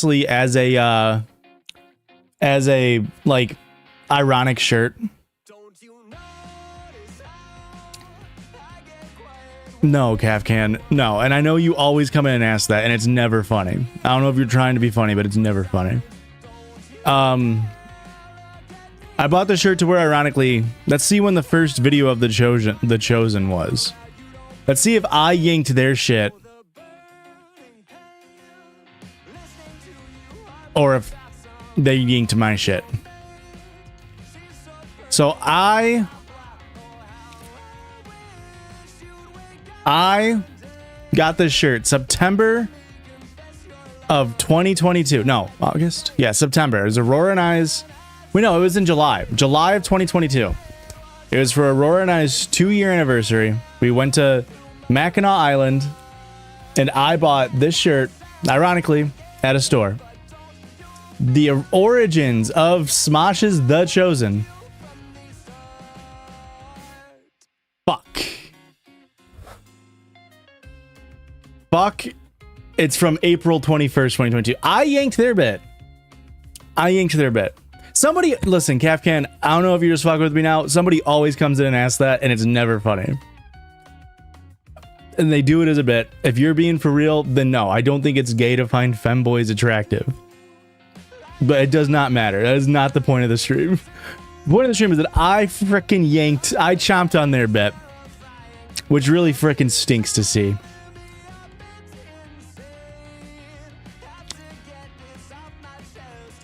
as a like ironic shirt. No, Cafcan, no. And I know you always come in and ask that, and it's never funny. I don't know if you're trying to be funny, but it's never funny. I bought the shirt to wear ironically. Let's see when the first video of the Chosen was. Let's see if I yanked their shit, or if they yanked my shit. So I got this shirt September of 2022. No, August. Yeah, September. It was Aurora and I's. Wait, no, it was in July. July of 2022. It was for Aurora and I's 2-year anniversary. We went to Mackinac Island, and I bought this shirt, ironically, at a store. The origins of Smosh's The Chosen. Fuck. It's from April 21st, 2022. I yanked their bit. Somebody, listen, Cafcan, I don't know if you're just fucking with me now. Somebody always comes in and asks that, and it's never funny. And they do it as a bit. If you're being for real, then no. I don't think it's gay to find femboys attractive. But it does not matter. That is not the point of the stream. The point of the stream is that I chomped on their bit. Which really frickin' stinks to see.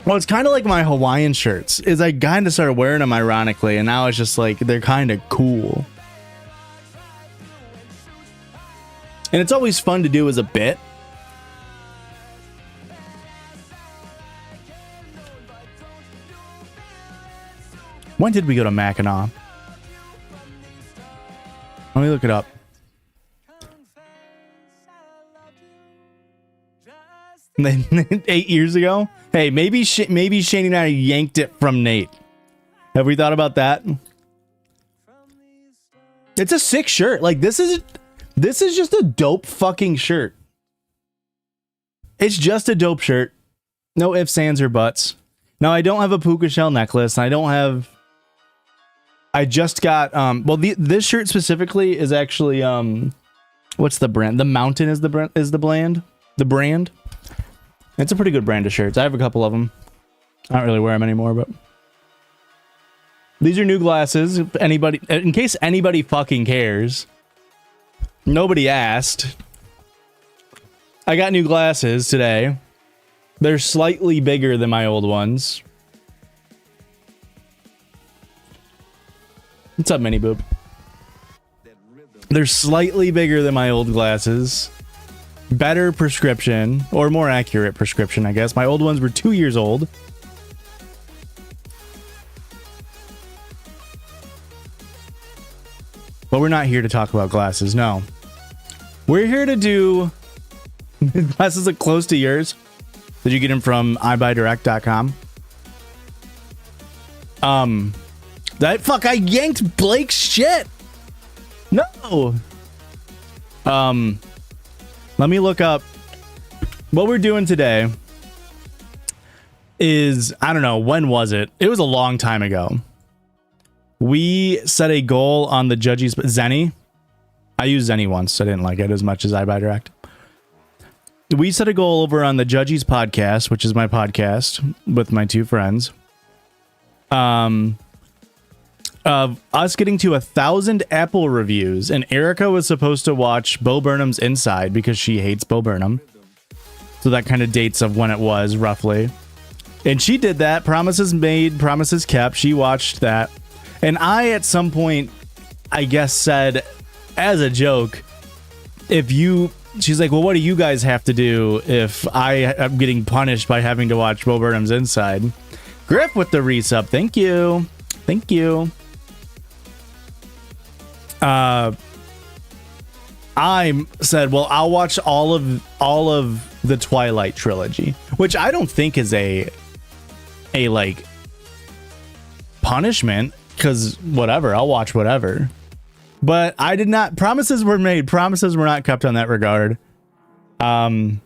Well, it's kind of like my Hawaiian shirts. Is I kind of started wearing them ironically, and now it's just like they're kind of cool. And it's always fun to do as a bit. When did we go to Mackinac? Let me look it up. 8 years ago? Hey, maybe Shane and I yanked it from Nate. Have we thought about that? It's a sick shirt. Like, this is just a dope fucking shirt. It's just a dope shirt. No ifs, ands, or buts. Now, I don't have a puka shell necklace. I just got, well, this shirt specifically is actually, what's the brand? The Mountain is the brand. It's a pretty good brand of shirts. I have a couple of them. I don't really wear them anymore, but these are new glasses. In case anybody fucking cares. Nobody asked. I got new glasses today. They're slightly bigger than my old ones. What's up, Mini Boob? They're slightly bigger than my old glasses. Better prescription, or more accurate prescription, I guess. My old ones were 2 years old. But we're not here to talk about glasses, no. We're here to do glasses that close to yours. Did you get them from iBuyDirect.com? I yanked Blake's shit. No. Let me look up. What we're doing today is, I don't know, when was it? It was a long time ago. We set a goal on the Judgy's Zenny. I used Zenny once, so I didn't like it as much as iBuyDirect. We set a goal over on the Judgy's podcast, which is my podcast with my two friends. Of us getting to 1,000 Apple reviews, and Erica was supposed to watch Bo Burnham's Inside because she hates Bo Burnham. So that kind of dates of when it was, roughly. And she did that. Promises made, promises kept. She watched that. And I, at some point, I guess, said, as a joke, she's like, well, what do you guys have to do if I am getting punished by having to watch Bo Burnham's Inside? Griff with the resub. Thank you. Thank you. I said, well, I'll watch all of the Twilight trilogy, which I don't think is a like punishment, because whatever, I'll watch whatever. But I did not. Promises were made. Promises were not kept on that regard. You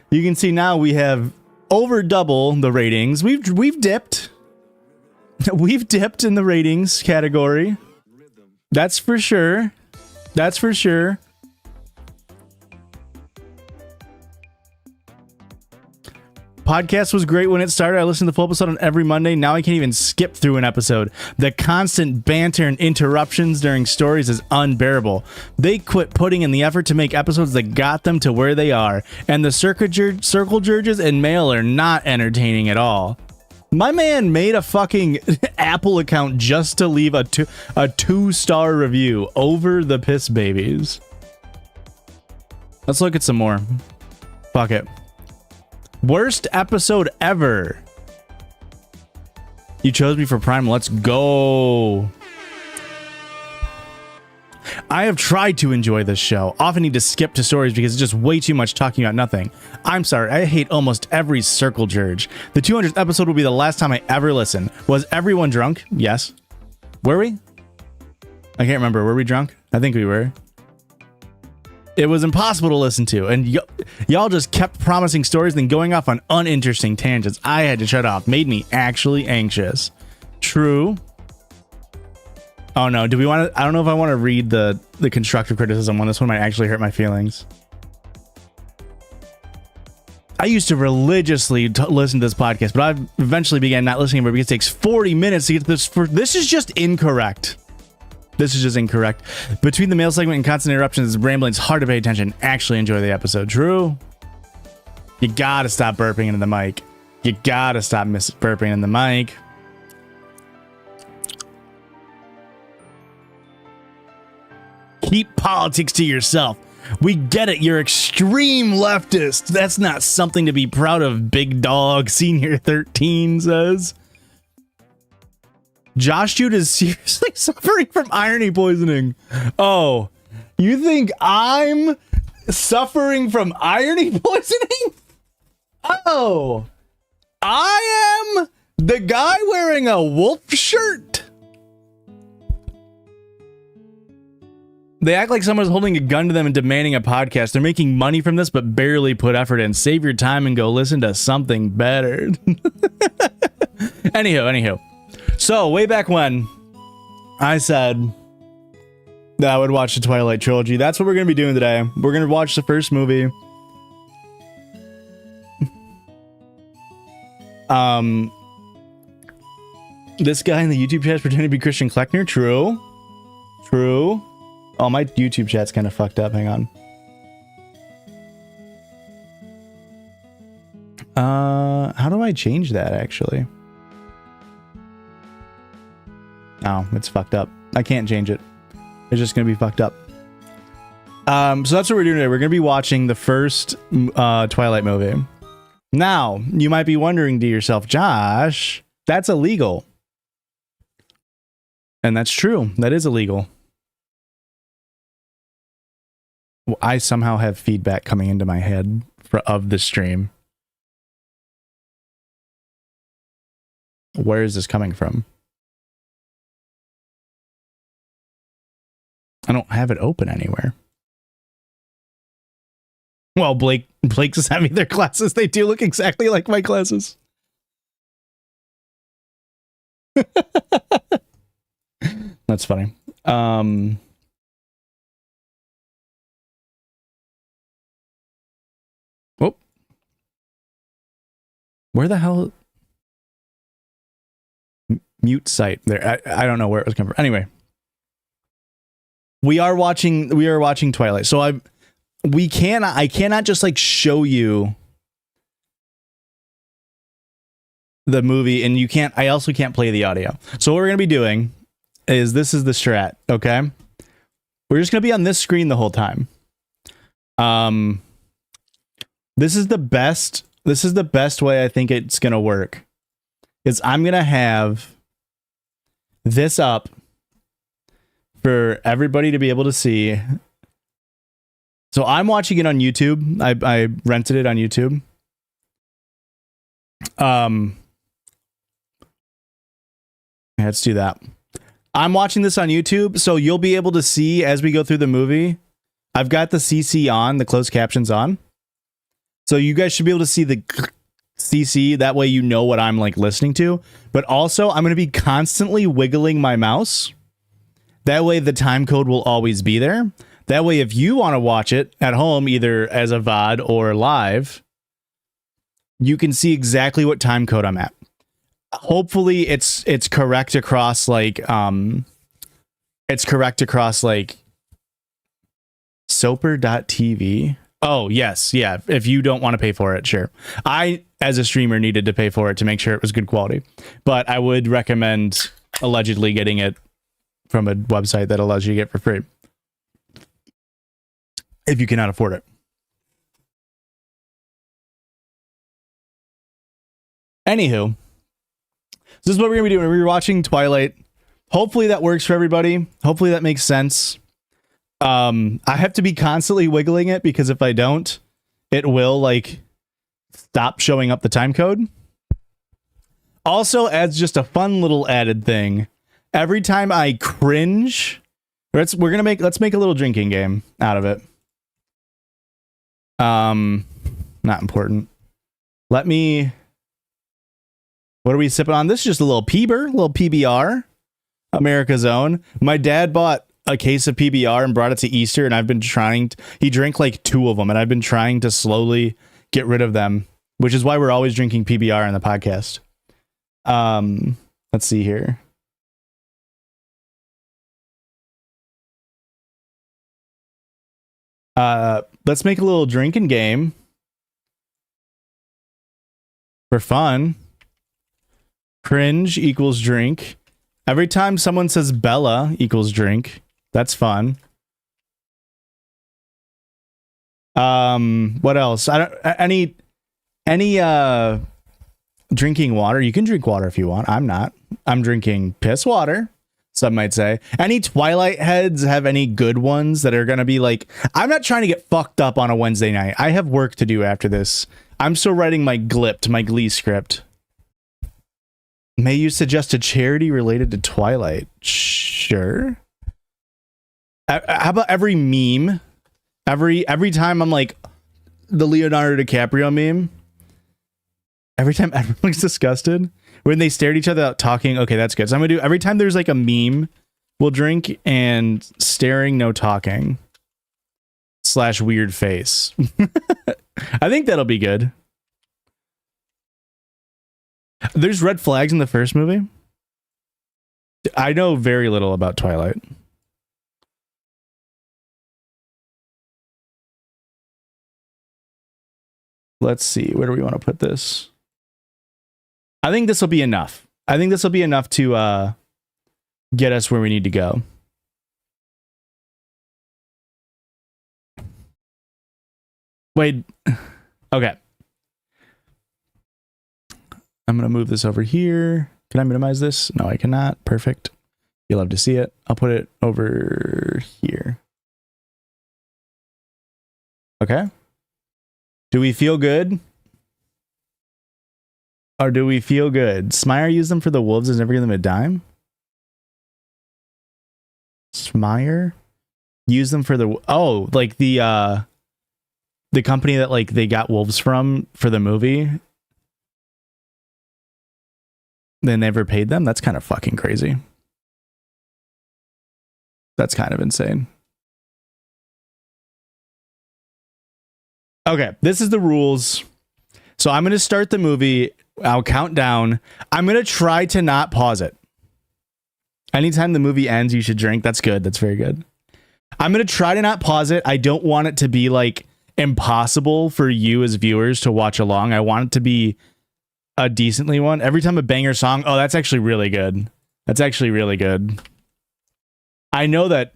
can see now we have over double the ratings. We've dipped. We've dipped in the ratings category. That's for sure. That's for sure. Podcast was great when it started. I listened to the full episode on every Monday. Now I can't even skip through an episode. The constant banter and interruptions during stories is unbearable. They quit putting in the effort to make episodes that got them to where they are. And the circle jerges and mail are not entertaining at all. My man made a fucking Apple account just to leave a 2-star review over the Piss Babies. Let's look at some more. Fuck it. Worst episode ever. You chose me for Prime. Let's go. I have tried to enjoy this show. Often need to skip to stories because it's just way too much talking about nothing. I'm sorry, I hate almost every circle jerge. The 200th episode will be the last time I ever listen. Was everyone drunk? Yes. Were we? I can't remember. Were we drunk? I think we were. It was impossible to listen to, and y'all just kept promising stories and going off on uninteresting tangents. I had to shut off. Made me actually anxious. True. Oh no, do we want to? I don't know if I want to read the constructive criticism on this one. Might actually hurt my feelings. I used to religiously listen to this podcast, but I've eventually began not listening anymore because it takes 40 minutes to get to this. This is just incorrect. This is just incorrect. Between the mail segment and constant interruptions and rambling, it's hard to pay attention and actually enjoy the episode. True. You gotta stop burping into the mic. You gotta stop burping in the mic. Keep politics to yourself. We get it. You're extreme leftist. That's not something to be proud of, Big Dog Senior 13 says. Josh Jude is seriously suffering from irony poisoning. Oh, you think I'm suffering from irony poisoning? Oh, I am the guy wearing a wolf shirt. They act like someone's holding a gun to them and demanding a podcast. They're making money from this, but barely put effort in. Save your time and go listen to something better. Anywho. So, way back when, I said that I would watch the Twilight trilogy. That's what we're going to be doing today. We're going to watch the first movie. This guy in the YouTube chat is pretending to be Christian Kleckner. True. Oh, my YouTube chat's kind of fucked up. Hang on. How do I change that, actually? Oh, it's fucked up. I can't change it. It's just going to be fucked up. So that's what we're doing today. We're going to be watching the first Twilight movie. Now, you might be wondering to yourself, Josh, that's illegal. And that's true. That is illegal. Well, I somehow have feedback coming into my head of the stream. Where is this coming from? I don't have it open anywhere. Well, Blake's sent me their classes. They do look exactly like my classes. That's funny. Oh. Where the hell? Mute site there. I don't know where it was coming from. Anyway. We are watching Twilight. So I cannot just like show you the movie and I also can't play the audio. So what we're going to be doing is this is the strat, okay? We're just going to be on this screen the whole time. This is the best way I think it's going to work. Is I'm going to have this up for everybody to be able to see. So I'm watching it on YouTube. I rented it on YouTube. Let's do that. I'm watching this on YouTube, so you'll be able to see as we go through the movie. I've got the CC on, the closed captions on. So you guys should be able to see the CC. That way you know what I'm like listening to. But also I'm going to be constantly wiggling my mouse. That way the time code will always be there. That way if you want to watch it at home, either as a VOD or live, you can see exactly what time code I'm at. Hopefully it's correct across like Soper.tv. Oh, yes. Yeah. If you don't want to pay for it, sure. I, as a streamer, needed to pay for it to make sure it was good quality. But I would recommend allegedly getting it from a website that allows you to get it for free. If you cannot afford it. Anywho, this is what we're going to be doing. We're watching Twilight. Hopefully that works for everybody. Hopefully that makes sense. I have to be constantly wiggling it because if I don't, it will like stop showing up the time code. Also, as just a fun little added thing, every time I cringe, let's make a little drinking game out of it. Not important. What are we sipping on? This is just a little little PBR, America's Own. My dad bought a case of PBR and brought it to Easter, and I've been he drank like 2 of them, and I've been trying to slowly get rid of them, which is why we're always drinking PBR on the podcast. Let's see here. Let's make a little drinking game for fun. Cringe equals drink. Every time someone says Bella equals drink. That's fun. What else? Any drinking water. You can drink water if you want. I'm not. I'm drinking piss water, some might say. Any Twilight heads have any good ones that are going to be like, I'm not trying to get fucked up on a Wednesday night. I have work to do after this. I'm still writing my Glee script. May you suggest a charity related to Twilight? Sure. How about every meme? Every time I'm like the Leonardo DiCaprio meme. Every time everyone's disgusted when they stare at each other out talking. Okay, that's good. So I'm gonna do every time there's like a meme, we'll drink and staring, no talking. / weird face. I think that'll be good. There's red flags in the first movie. I know very little about Twilight. Let's see. Where do we want to put this? I think this will be enough. I think this will be enough to get us where we need to go. Wait. Okay. I'm going to move this over here. Can I minimize this? No, I cannot. Perfect. You'll love to see it. I'll put it over here. Okay. Do we feel good? Or do we feel good? Smire used them for the wolves, is never give them a dime. Smire used them for the like the company that like they got wolves from for the movie. They never paid them? That's kind of fucking crazy. That's kind of insane. Okay, this is the rules. So I'm going to start the movie. I'll count down. I'm going to try to not pause it. Anytime the movie ends, you should drink. That's good. That's very good. I'm going to try to not pause it. I don't want it to be like impossible for you as viewers to watch along. I want it to be a decently one. Every time a banger song. Oh, that's actually really good. That's actually really good. I know that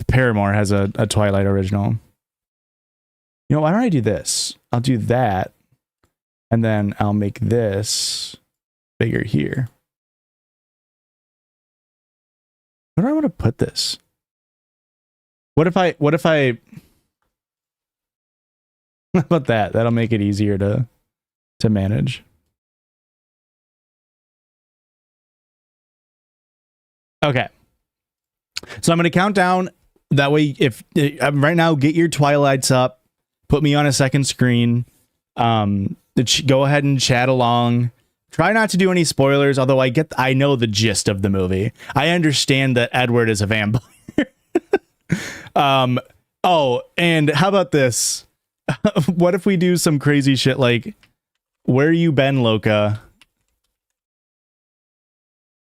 Paramore has a Twilight original. You know, why don't I do this? I'll do that. And then I'll make this bigger here. Where do I want to put this? What if I how about that? That'll make it easier to manage. Okay. So I'm going to count down. That way, if right now, get your Twilights up. Put me on a second screen. Go ahead and chat along. Try not to do any spoilers, although I know the gist of the movie. I understand that Edward is a vampire. Oh, and how about this? What if we do some crazy shit like, where you been, Loca?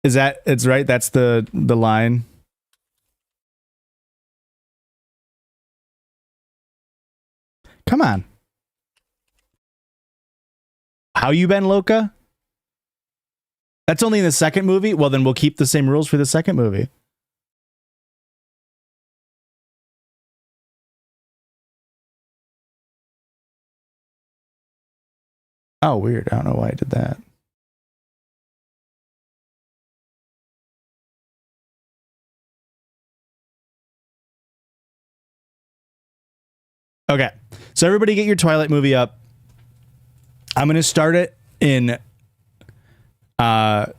It's right? That's the line. Come on. How you been, Loca? That's only in the second movie? Well, then we'll keep the same rules for the second movie. Oh, weird. I don't know why I did that. Okay. So everybody get your Twilight movie up. I'm going to start it in 10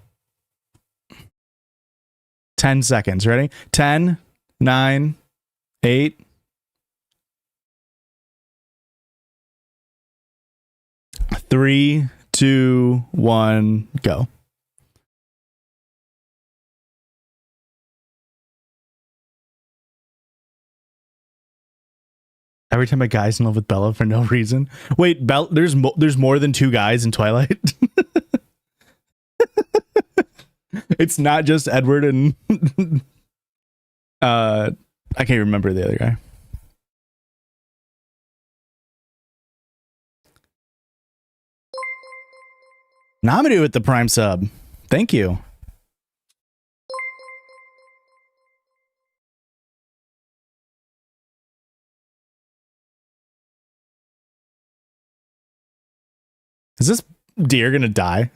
seconds. Ready? 10, 9, 8, 3, 2, 1, go. Every time a guy's in love with Bella for no reason. Wait, there's more than two guys in Twilight? It's not just Edward and I can't remember the other guy. Nominated with the Prime sub. Thank you. Is this deer gonna die?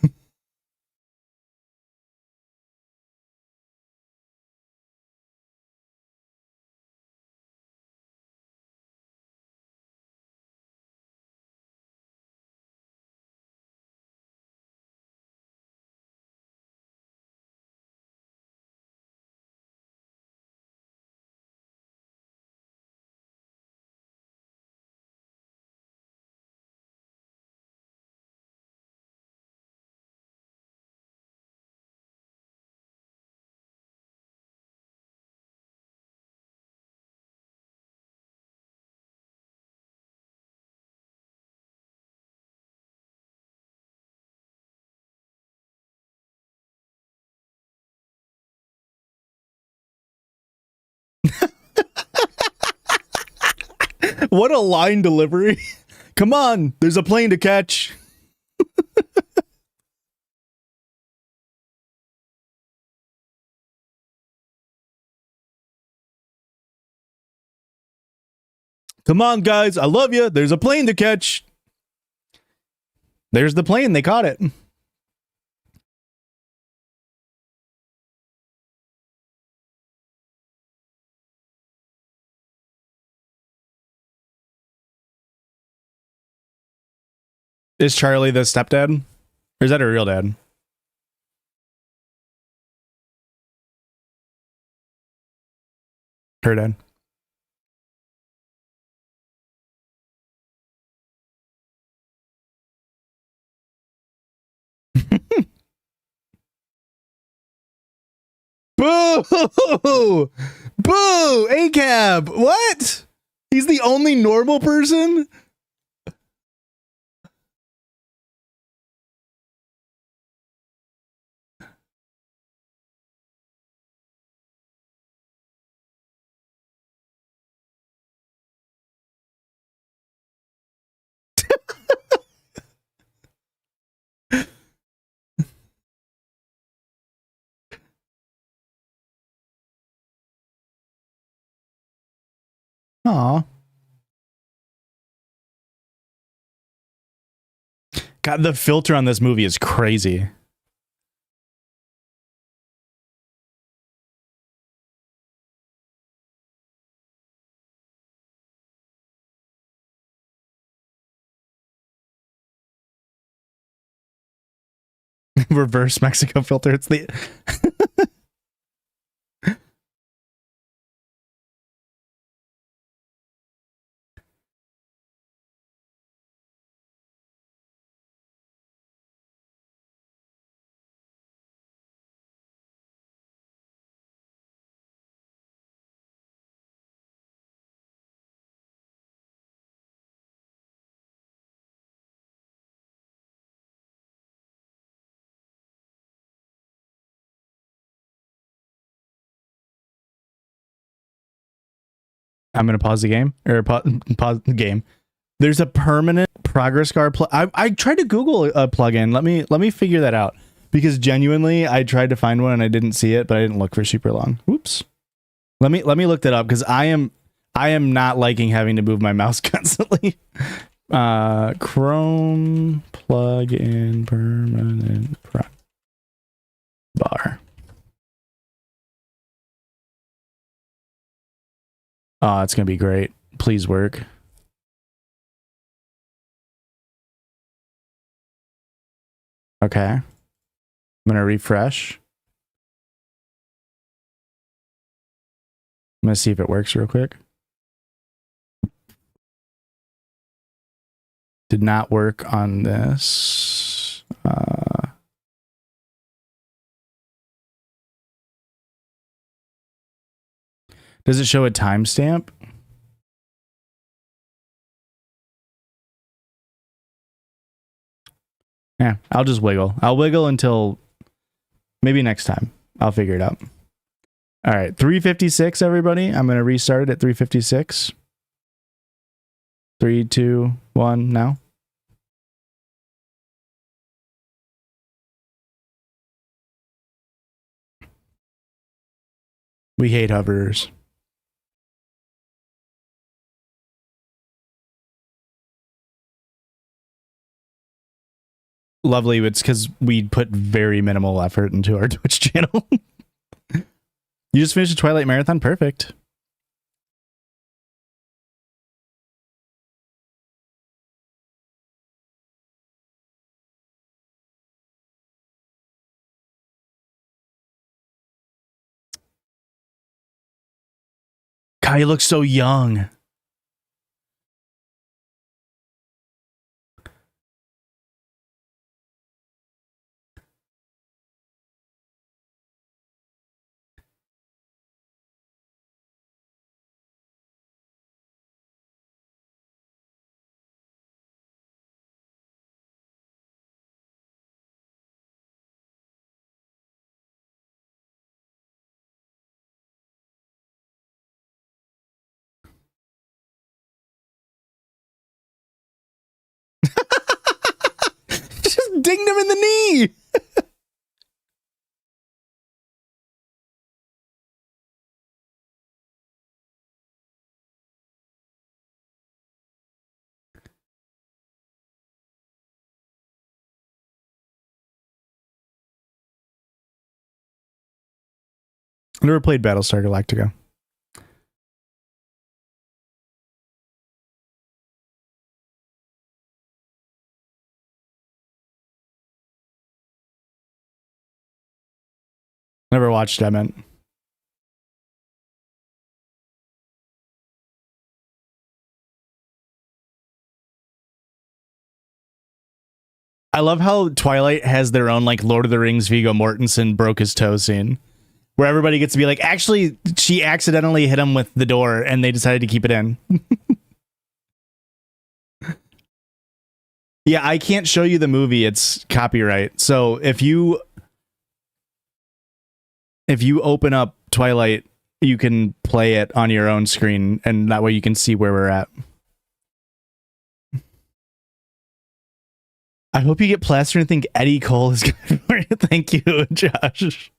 What a line delivery. Come on, there's a plane to catch. Come on, guys, I love you. There's a plane to catch. There's the plane. They caught it. Is Charlie the stepdad? Or is that her real dad? Her dad. Boo! Boo! A-cab! What? He's the only normal person? Aw. God, the filter on this movie is crazy. Reverse Mexico filter. It's the I'm gonna pause the game or pause the game. There's a permanent progress guard. I tried to Google a plugin. Let me figure that out, because genuinely I tried to find one and I didn't see it, but I didn't look for super long. Whoops. Let me look that up, because I am not liking having to move my mouse constantly. Chrome plugin permanent bar. Oh, it's gonna be great. Please work. Okay. I'm gonna refresh. I'm gonna see if it works real quick. Did not work on this. Does it show a timestamp? Yeah, I'll just wiggle. I'll wiggle until maybe next time. I'll figure it out. All right, 356, everybody. I'm going to restart it at 356. 3, 2, 1, now. We hate hoverers. Lovely, it's because we put very minimal effort into our Twitch channel. You just finished a Twilight marathon? Perfect. God, he looks so young. Just dinged him in the knee. Never played Battlestar Galactica. Never watched it, I meant. I love how Twilight has their own, like, Lord of the Rings Viggo Mortensen broke his toe scene, where everybody gets to be like, actually, she accidentally hit him with the door and they decided to keep it in. Yeah, I can't show you the movie. It's copyright. So if you open up Twilight, you can play it on your own screen, and that way you can see where we're at. I hope you get plastered and think Eddie Cole is good for you. Thank you, Josh.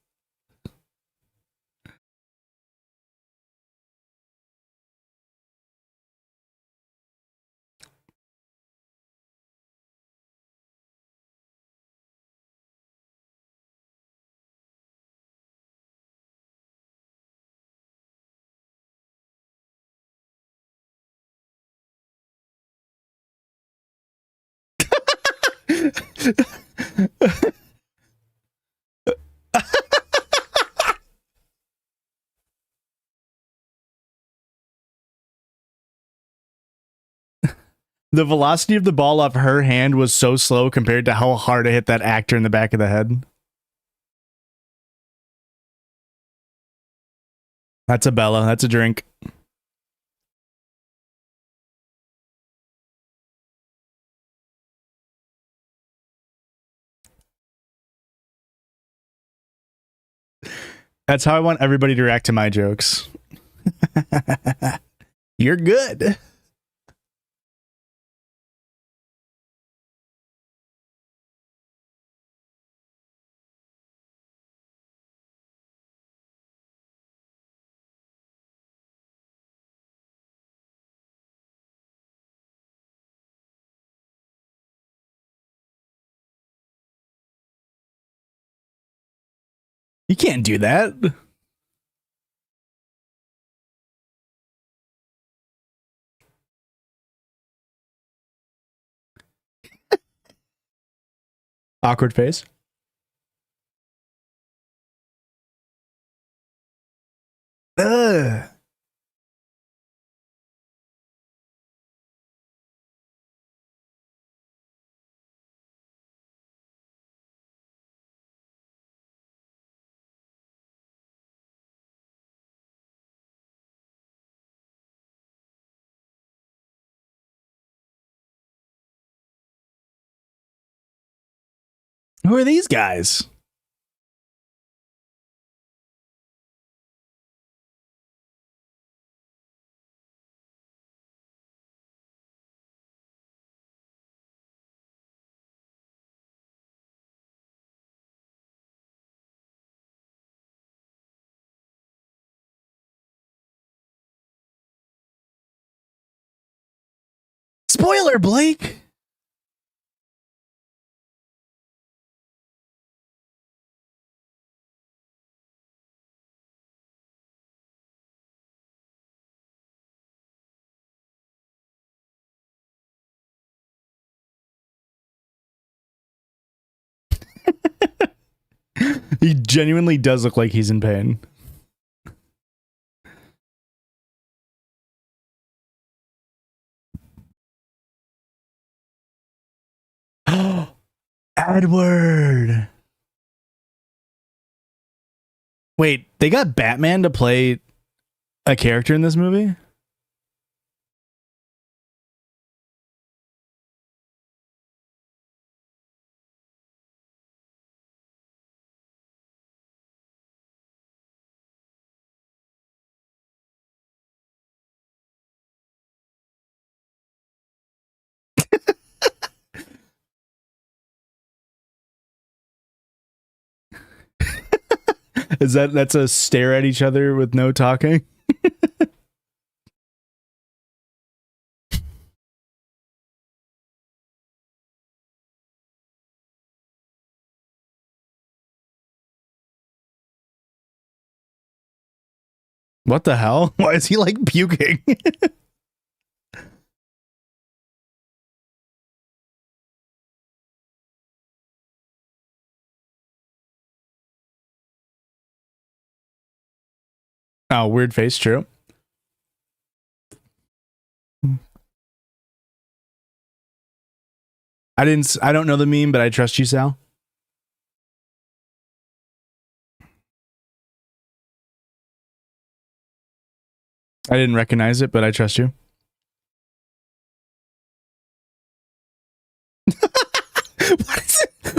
The velocity of the ball off her hand was so slow compared to how hard it hit that actor in the back of the head. That's a Bella. That's a drink. That's how I want everybody to react to my jokes. You're good. You can't do that. Awkward face. Ugh. Who are these guys? Spoiler, Blake. He genuinely does look like he's in pain. Edward. Wait, they got Batman to play a character in this movie? That's a stare at each other with no talking? What the hell? Why is he like puking? Oh, weird face, true. I don't know the meme, but I trust you, Sal. I didn't recognize it, but I trust you.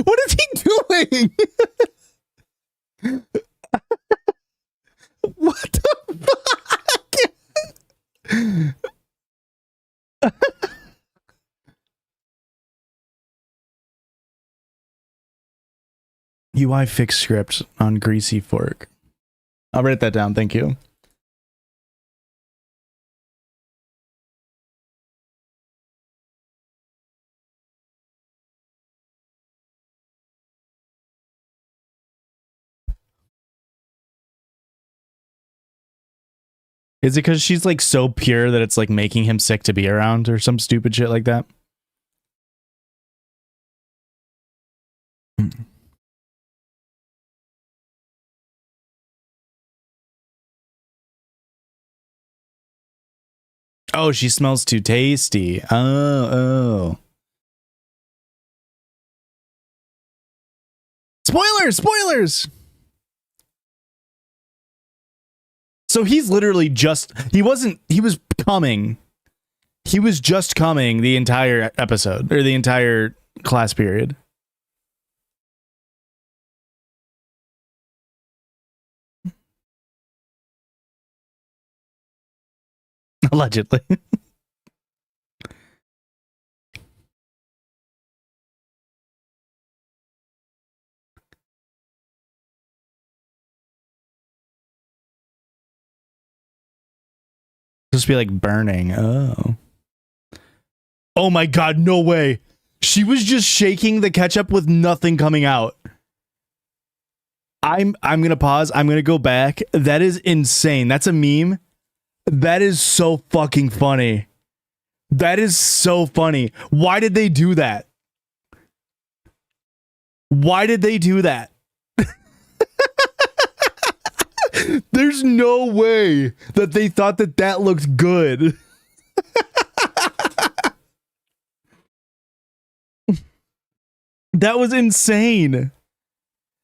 What is he doing? What the fuck? UI fix script on Greasy Fork. I'll write that down. Thank you. Is it because she's like so pure that it's like making him sick to be around or some stupid shit like that? Oh, she smells too tasty. Oh. Spoilers! So he's literally he was coming. He was just coming the entire episode or the entire class period. Allegedly. Just be like burning. Oh. Oh my god, no way. She was just shaking the ketchup with nothing coming out. I'm gonna pause. I'm gonna go back. That is insane. That's a meme. That is so fucking funny. That is so funny. Why did they do that? Why did they do that? There's no way that they thought that that looked good. That was insane.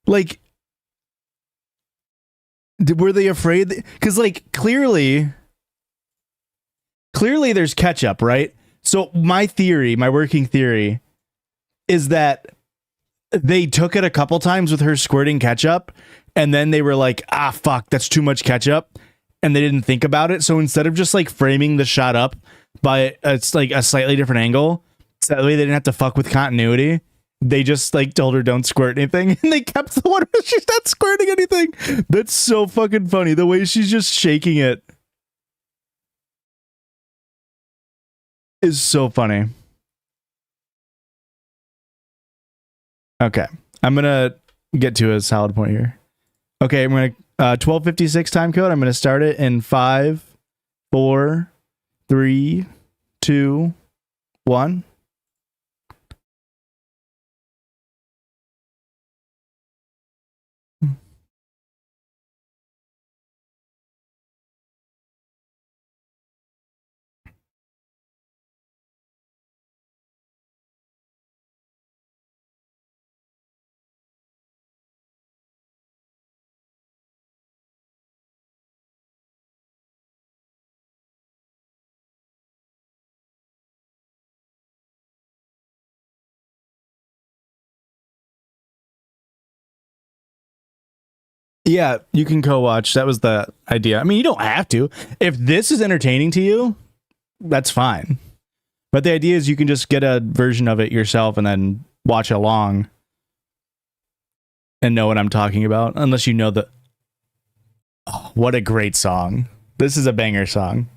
Like, were they afraid? Because, like, clearly there's ketchup, right? So my working theory is that they took it a couple times with her squirting ketchup, and then they were like, ah, fuck, that's too much ketchup. And they didn't think about it. So instead of just like framing the shot up by it's like a slightly different angle, so that way they didn't have to fuck with continuity, they just like told her don't squirt anything. And they kept the one where she's not squirting anything. That's so fucking funny. The way she's just shaking it is so funny. Okay. I'm going to get to a solid point here. Okay, I'm going to 12:56 time code. I'm going to start it in 5, 4, 3, 2, 1. Yeah, you can co-watch. That was the idea. I mean, you don't have to. If this is entertaining to you, that's fine. But the idea is you can just get a version of it yourself and then watch along and know what I'm talking about. Unless you know the... Oh, what a great song. This is a banger song.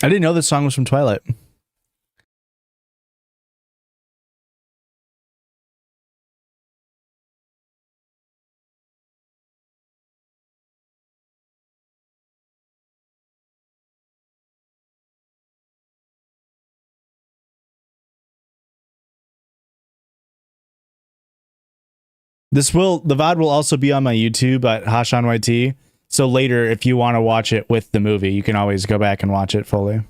I didn't know this song was from Twilight. The VOD will also be on my YouTube at Hashan YT. So later, if you want to watch it with the movie, you can always go back and watch it fully.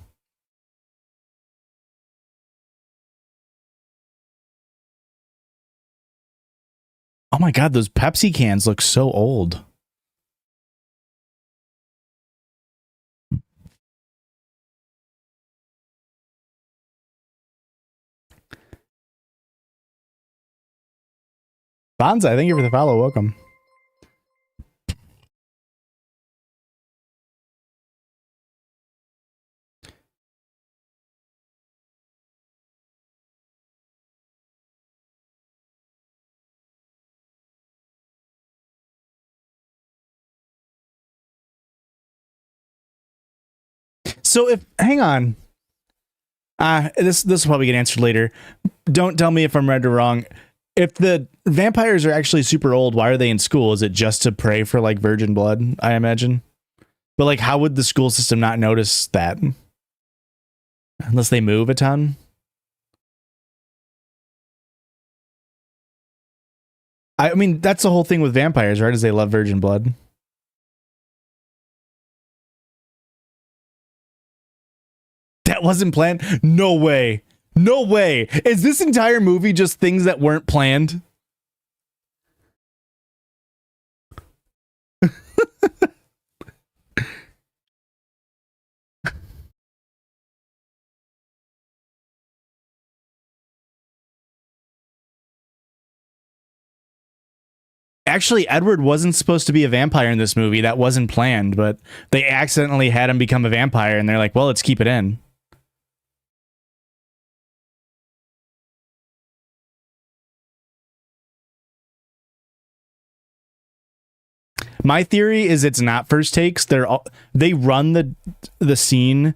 Oh my god, those Pepsi cans look so old. Bonsai, thank you for the follow. Welcome. So hang on. This will probably get answered later. Don't tell me if I'm right or wrong. If the vampires are actually super old, why are they in school? Is it just to pray for like virgin blood, I imagine? But like, how would the school system not notice that? Unless they move a ton? I mean, that's the whole thing with vampires, right? Is they love virgin blood. That wasn't planned? No way. No way. Is this entire movie just things that weren't planned? Actually, Edward wasn't supposed to be a vampire in this movie. That wasn't planned, but they accidentally had him become a vampire, and they're like, well, let's keep it in. My theory is it's not first takes. They run the scene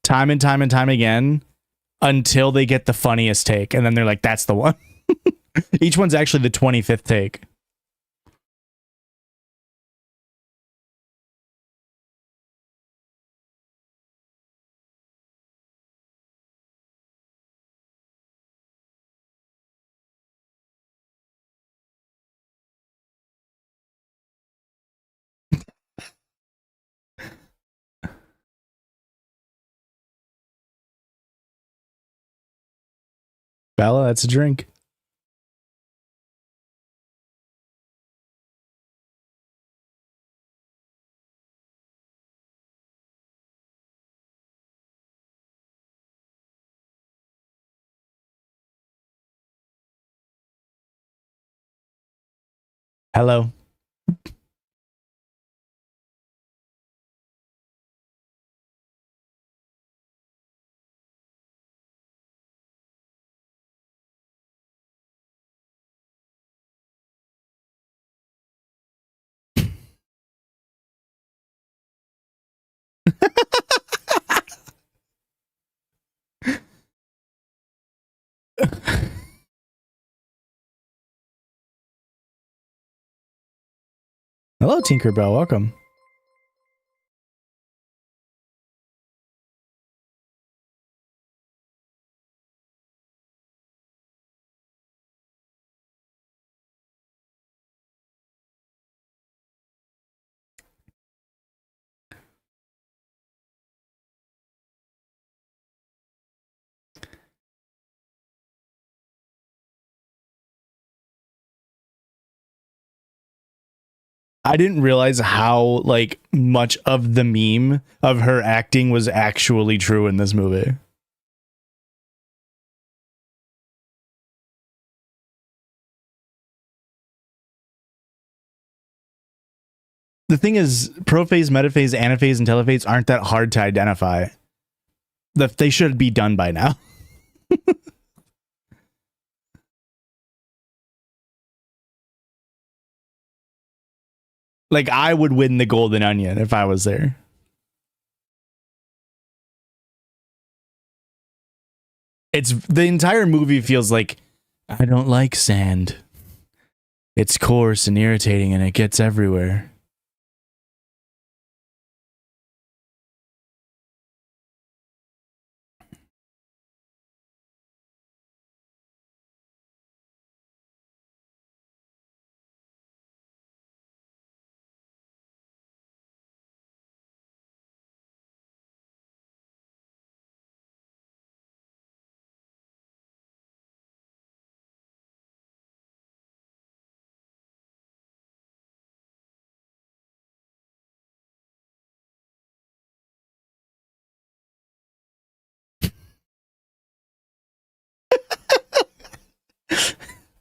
time and time and time again until they get the funniest take, and then they're like, that's the one. Each one's actually the 25th take. Bella, that's a drink. Hello. Hello, Tinkerbell. Welcome. I didn't realize how like much of the meme of her acting was actually true in this movie. The thing is, prophase, metaphase, anaphase, and telophase aren't that hard to identify. They should be done by now. Like, I would win the golden onion if I was there. The entire movie feels like, I don't like sand. It's coarse and irritating and it gets everywhere.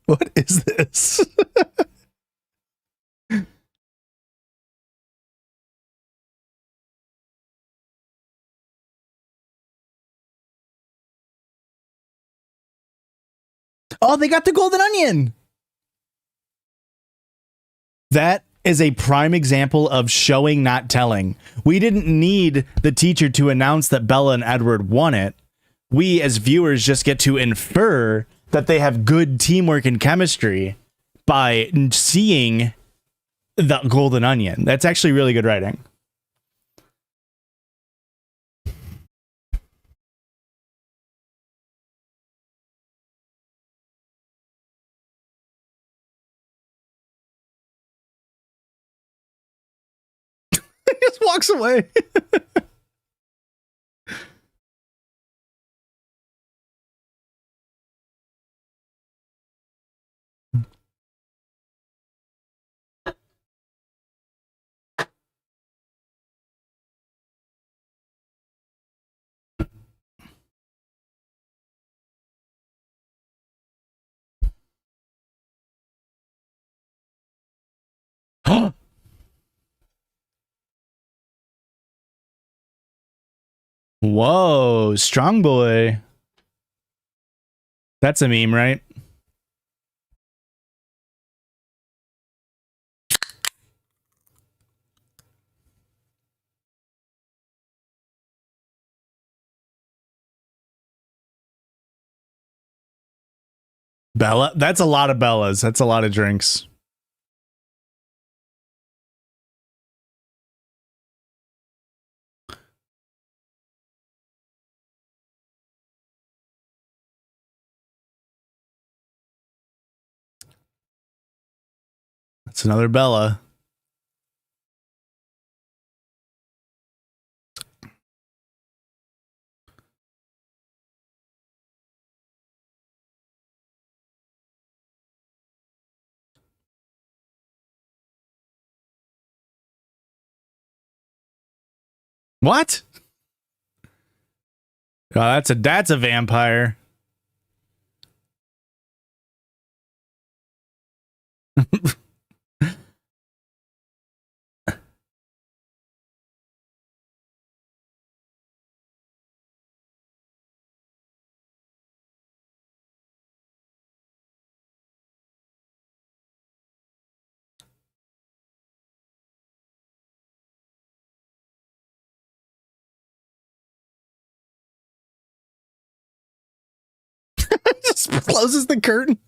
What is this? Oh, they got the golden onion. That is a prime example of showing, not telling. We didn't need the teacher to announce that Bella and Edward won it. We, as viewers, just get to infer that they have good teamwork and chemistry by seeing the golden onion. That's actually really good writing. He just walks away. Whoa, strong boy. That's a meme, right? Bella? That's a lot of Bellas. That's a lot of drinks. That's another Bella. What? Oh, that's a vampire. Just closes the curtain.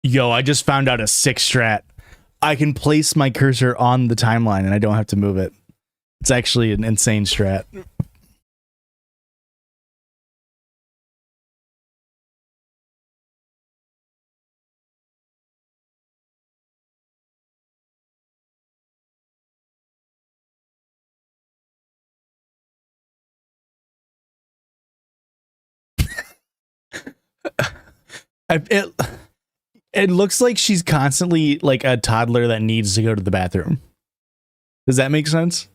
Yo, I just found out a sick strat. I can place my cursor on the timeline and I don't have to move it. It's actually an insane strat. It it looks like she's constantly like a toddler that needs to go to the bathroom. Does that make sense?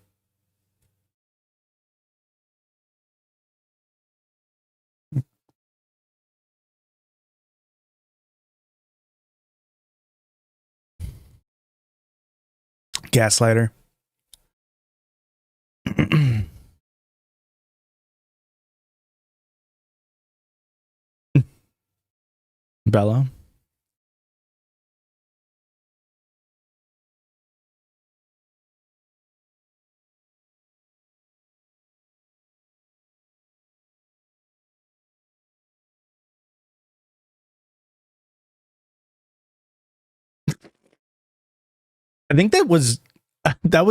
Gaslighter. Bella. I think that was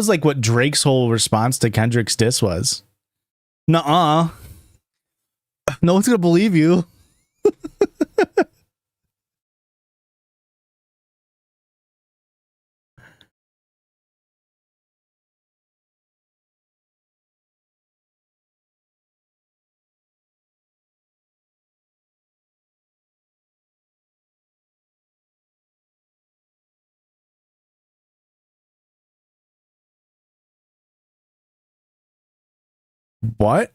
like what Drake's whole response to Kendrick's diss was. Nuh-uh. No one's gonna believe you. What?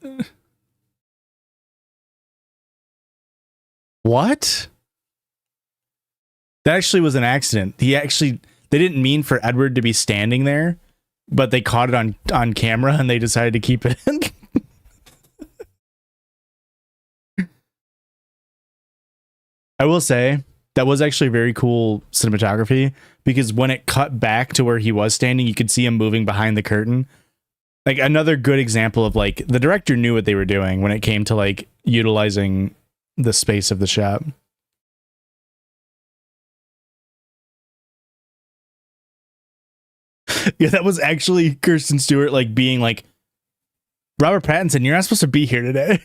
What? That actually was an accident. They didn't mean for Edward to be standing there, but they caught it on camera and they decided to keep it in. I will say that was actually very cool cinematography because when it cut back to where he was standing, you could see him moving behind the curtain. Like another good example of like the director knew what they were doing when it came to like utilizing the space of the shot. Yeah, that was actually Kirsten Stewart like being like, Robert Pattinson, you're not supposed to be here today.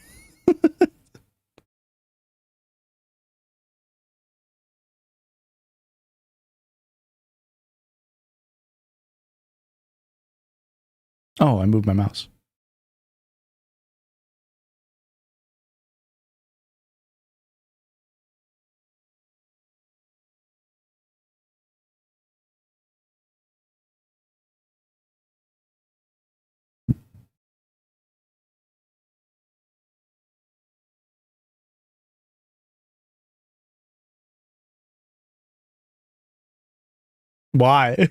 Oh, I moved my mouse. Why?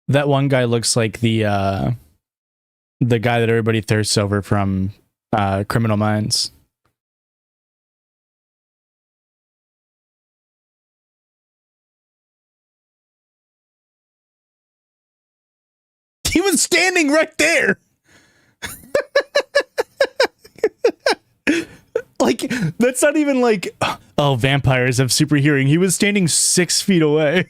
That one guy looks like the guy that everybody thirsts over from Criminal Minds. He was standing right there. Like, that's not even like, oh, vampires have super hearing. He was standing 6 feet away.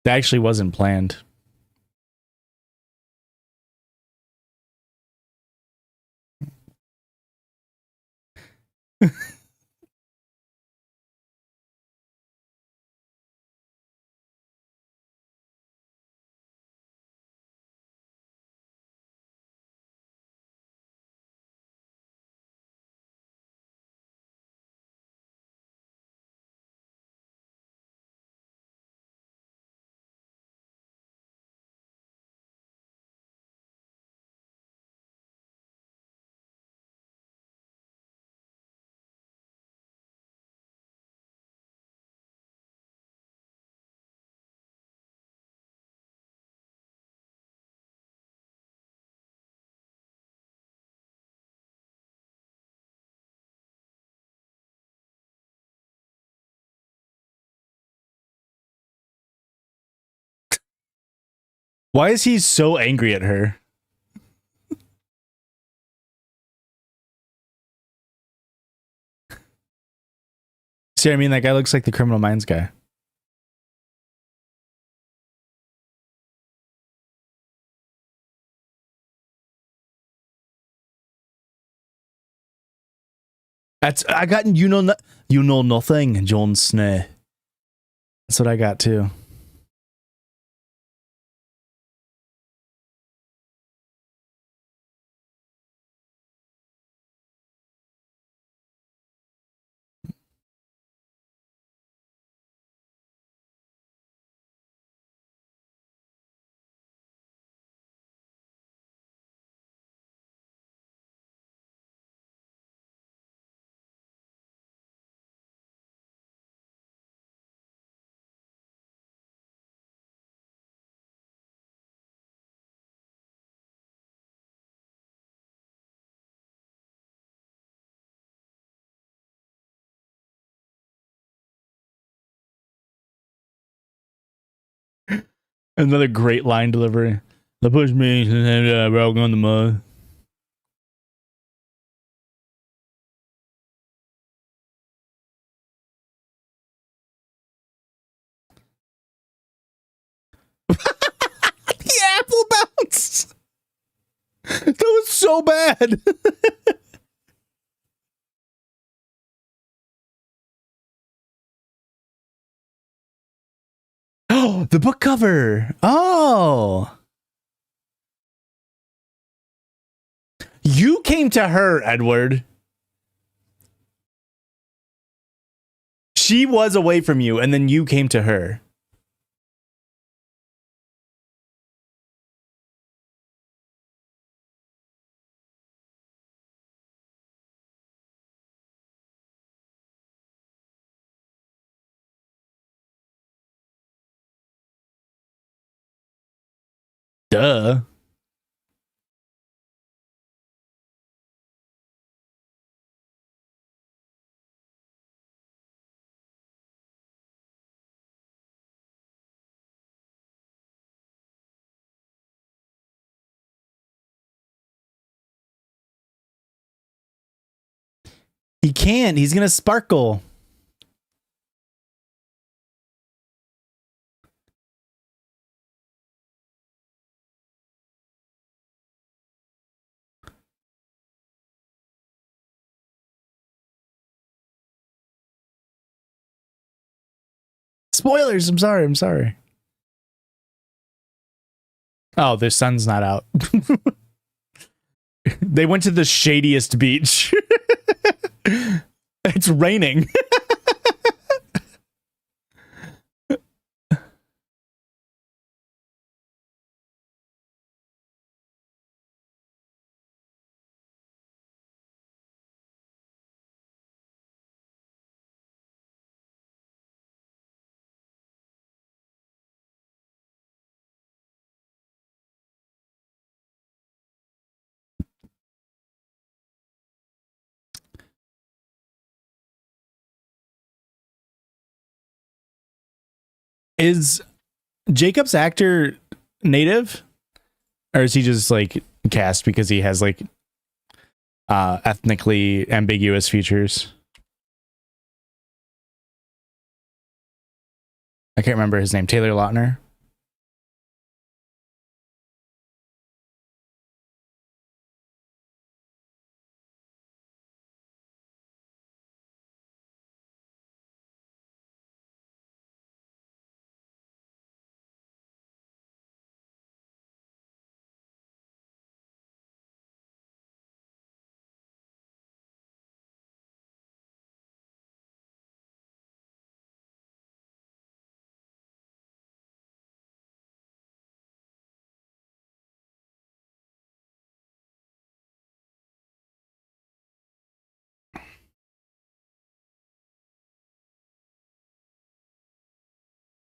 That actually wasn't planned. Why is he so angry at her? See what I mean? That guy looks like the Criminal Minds guy. I got you know nothing, Jon Snow. That's what I got too. Another great line delivery. They push me and rogue on the mud. The apple bounce. That was so bad. Oh, the book cover. Oh. You came to her, Edward. She was away from you, and then you came to her. Duh. He can't. He's gonna sparkle. Spoilers. I'm sorry. I'm sorry. Oh, the sun's not out. They went to the shadiest beach. It's raining. Is Jacob's actor native? Or is he just like cast because he has like ethnically ambiguous features? I can't remember his name. Taylor Lautner.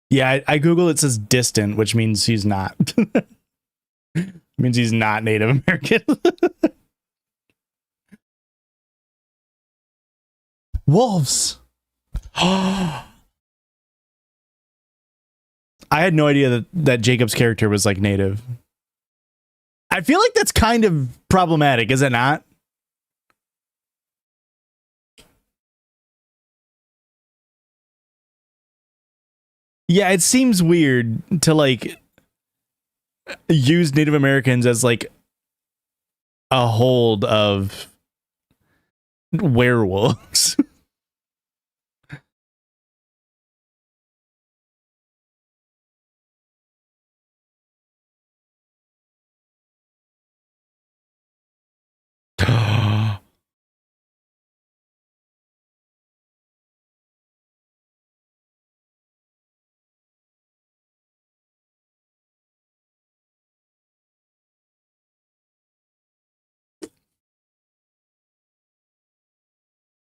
Yeah, I Google it says distant, which means he's not. Means he's not Native American. Wolves. I had no idea that Jacob's character was like native. I feel like that's kind of problematic, is it not? Yeah, it seems weird to like use Native Americans as like a hold of werewolves.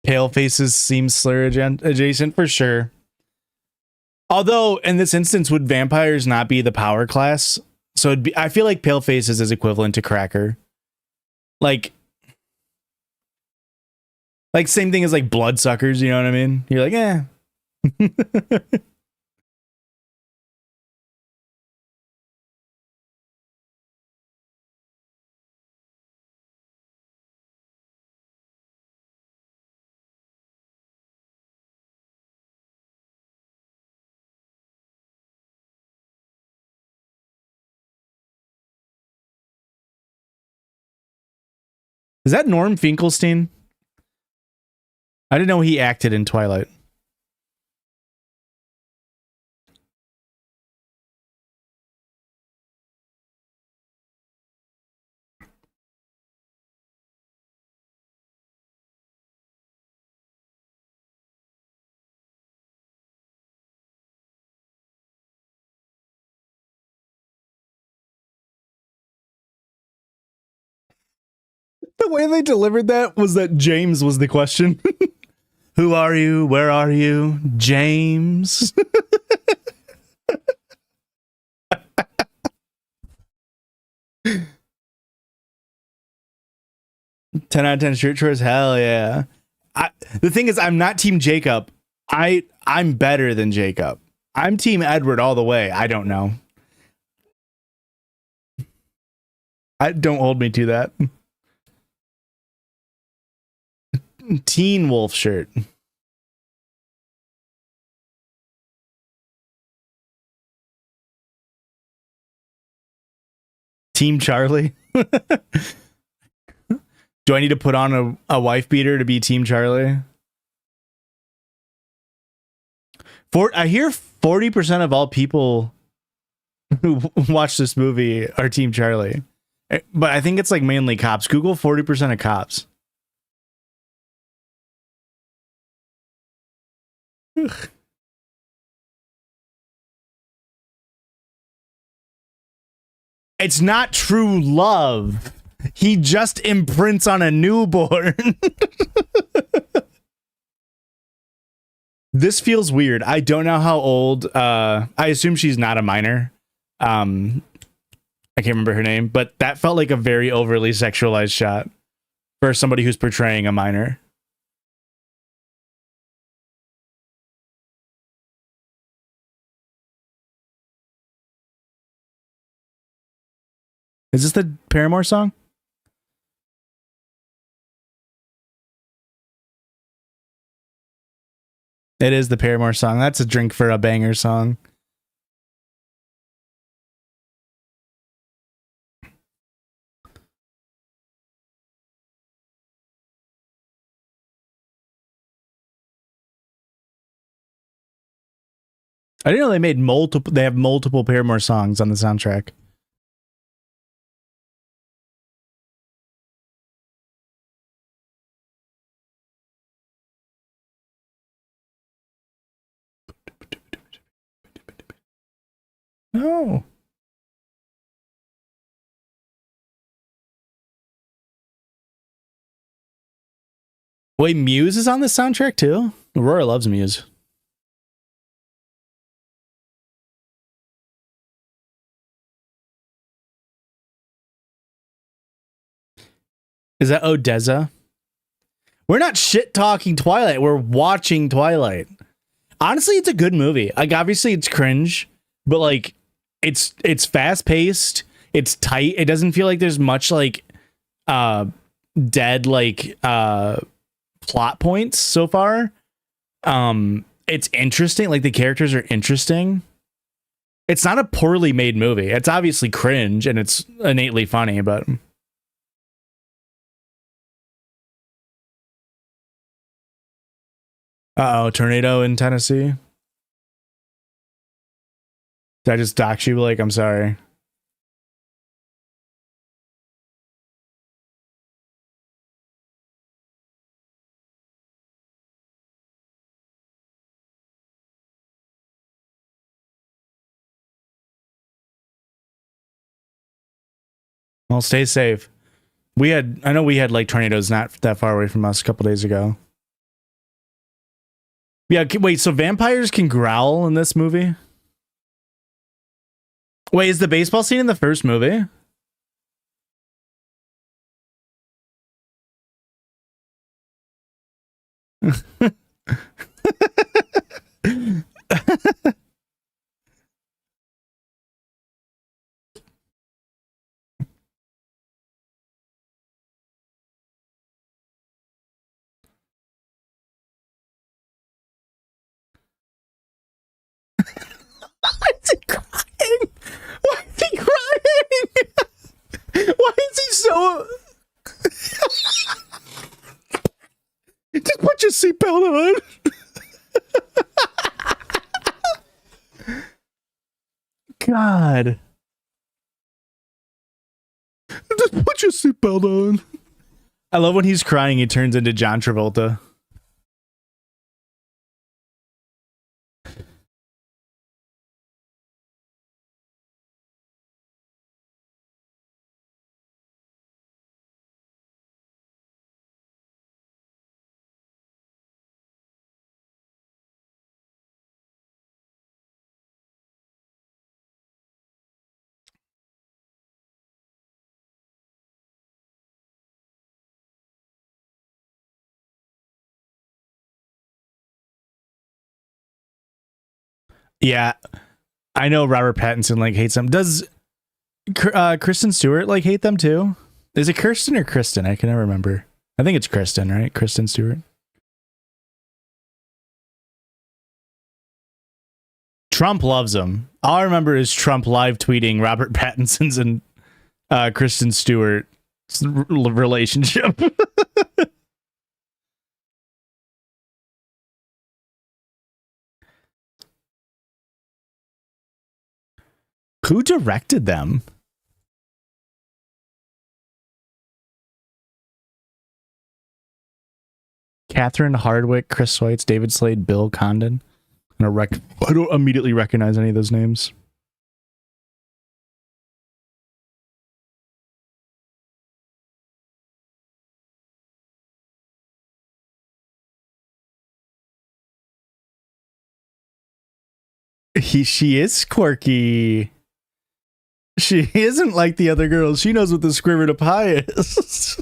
Pale faces seem slur adjacent for sure. Although in this instance, would vampires not be the power class? So it'd be, I feel like pale faces is equivalent to cracker. Like same thing as like bloodsuckers, you know what I mean? You're like, eh. Is that Norm Finkelstein? I didn't know he acted in Twilight. The way they delivered that was that James was the question. Who are you? Where are you? James. 10 out of 10 shirt chores. Hell yeah. The thing is, I'm not Team Jacob. I'm better than Jacob. I'm Team Edward all the way. I don't know. Don't hold me to that. Teen Wolf shirt. Team Charlie. Do I need to put on a wife beater to be Team Charlie? I hear 40% of all people who watch this movie are Team Charlie. But I think it's like mainly cops. Google 40% of cops. Ugh. It's not true love. He just imprints on a newborn. This feels weird. I don't know how old. I assume she's not a minor. I can't remember her name, but that felt like a very overly sexualized shot for somebody who's portraying a minor. Is this the Paramore song? It is the Paramore song. That's a drink for a banger song. I didn't know they made multiple. They have multiple Paramore songs on the soundtrack. Oh. Wait, Muse is on the soundtrack too? Aurora loves Muse. Is that Odessa? We're not shit talking Twilight. We're watching Twilight. Honestly, it's a good movie. Like, obviously, it's cringe, but like, it's fast paced. It's tight. It doesn't feel like there's much like dead like plot points so far. It's interesting. Like, the characters are interesting. It's not a poorly made movie. It's obviously cringe and it's innately funny, but. Uh-oh, tornado in Tennessee. Did I just dox you, Blake? I'm sorry. Well, stay safe. I know we had like tornadoes not that far away from us a couple days ago. Yeah, wait, so vampires can growl in this movie? Wait, is the baseball scene in the first movie? Why is he crying? Why is he crying? Why is he so... Just put your seatbelt on. God. Just put your seatbelt on. I love when he's crying, he turns into John Travolta. Yeah, I know Robert Pattinson like hates them. Does Kristen Stewart like hate them too? Is it Kirsten or Kristen? I can never remember. I think it's Kristen, right? Kristen Stewart. Trump loves him. All I remember is Trump live tweeting Robert Pattinson's and Kristen Stewart's relationship. Who directed them? Catherine Hardwicke, Chris Weitz, David Slade, Bill Condon. I don't immediately recognize any of those names. She is quirky. She isn't like the other girls. She knows what the square root of pi is.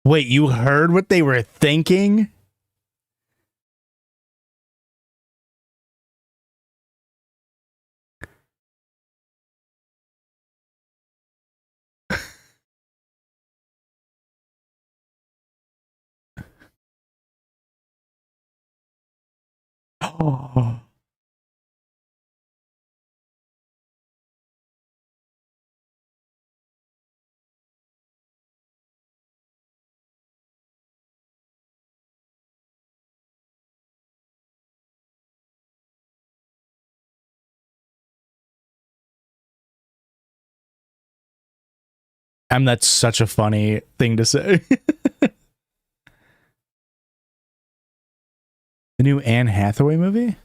Wait, you heard what they were thinking? Oh. That's such a funny thing to say. The new Anne Hathaway movie?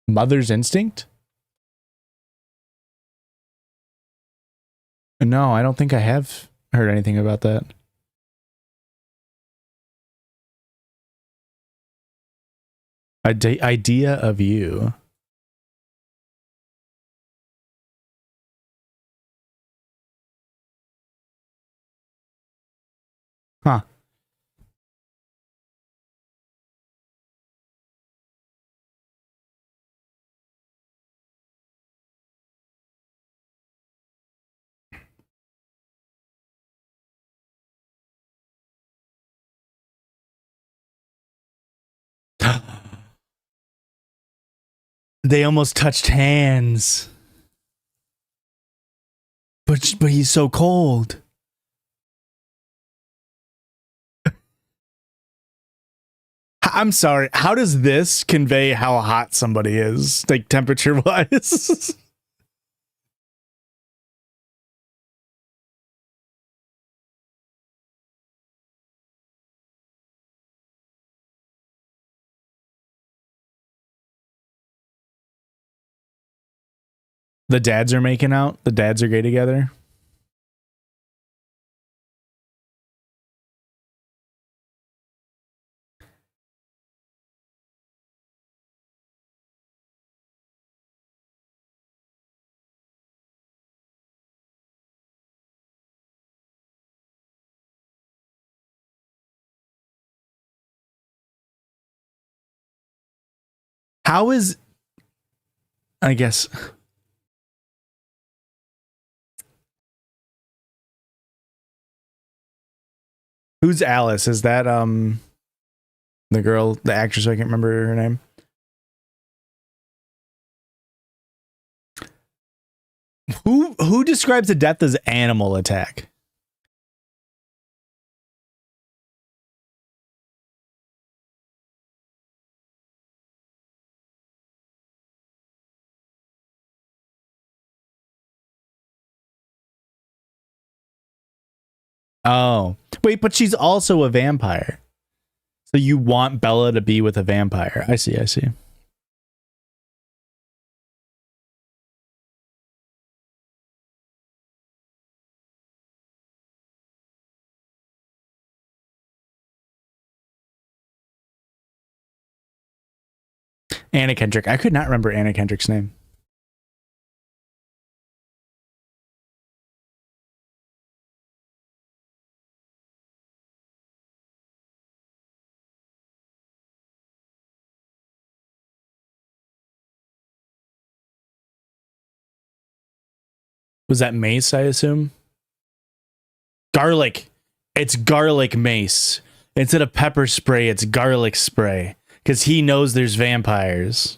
Mother's Instinct? No, I don't think I have heard anything about that. Idea of You. Huh. They almost touched hands. But he's so cold. I'm sorry. How does this convey how hot somebody is, like temperature wise? The dads are making out. The dads are gay together. How is, I guess, who's Alice? Is that the girl, the actress? I can't remember her name. Who describes a death as animal attack? Oh, wait, but she's also a vampire. So you want Bella to be with a vampire. I see. Anna Kendrick. I could not remember Anna Kendrick's name. Was that Mace, I assume? Garlic. It's garlic mace. Instead of pepper spray, it's garlic spray. Because he knows there's vampires.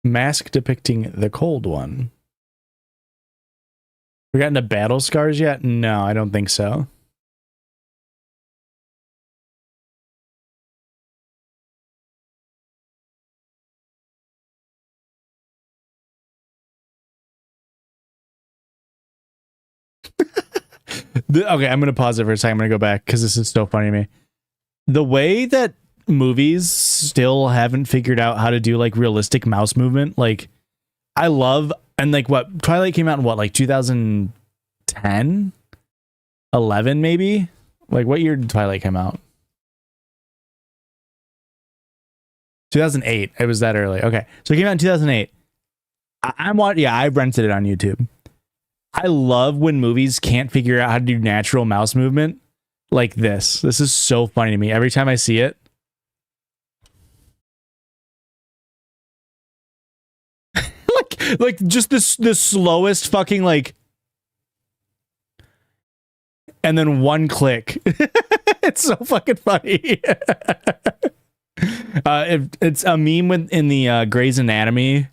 Mask depicting the cold one. We got into battle scars yet? No, I don't think so. Okay, I'm gonna pause it for a second. I'm gonna go back because this is so funny to me. The way that movies still haven't figured out how to do like realistic mouse movement, like I love, and like what Twilight came out in what, like 2010, 11 maybe. Like what year did Twilight come out? 2008. It was that early. Okay, so it came out in 2008. I rented it on YouTube. I love when movies can't figure out how to do natural mouse movement like this. This is so funny to me every time I see it. like just the slowest fucking like, and then one click. It's so fucking funny. It's a meme in the Grey's Anatomy.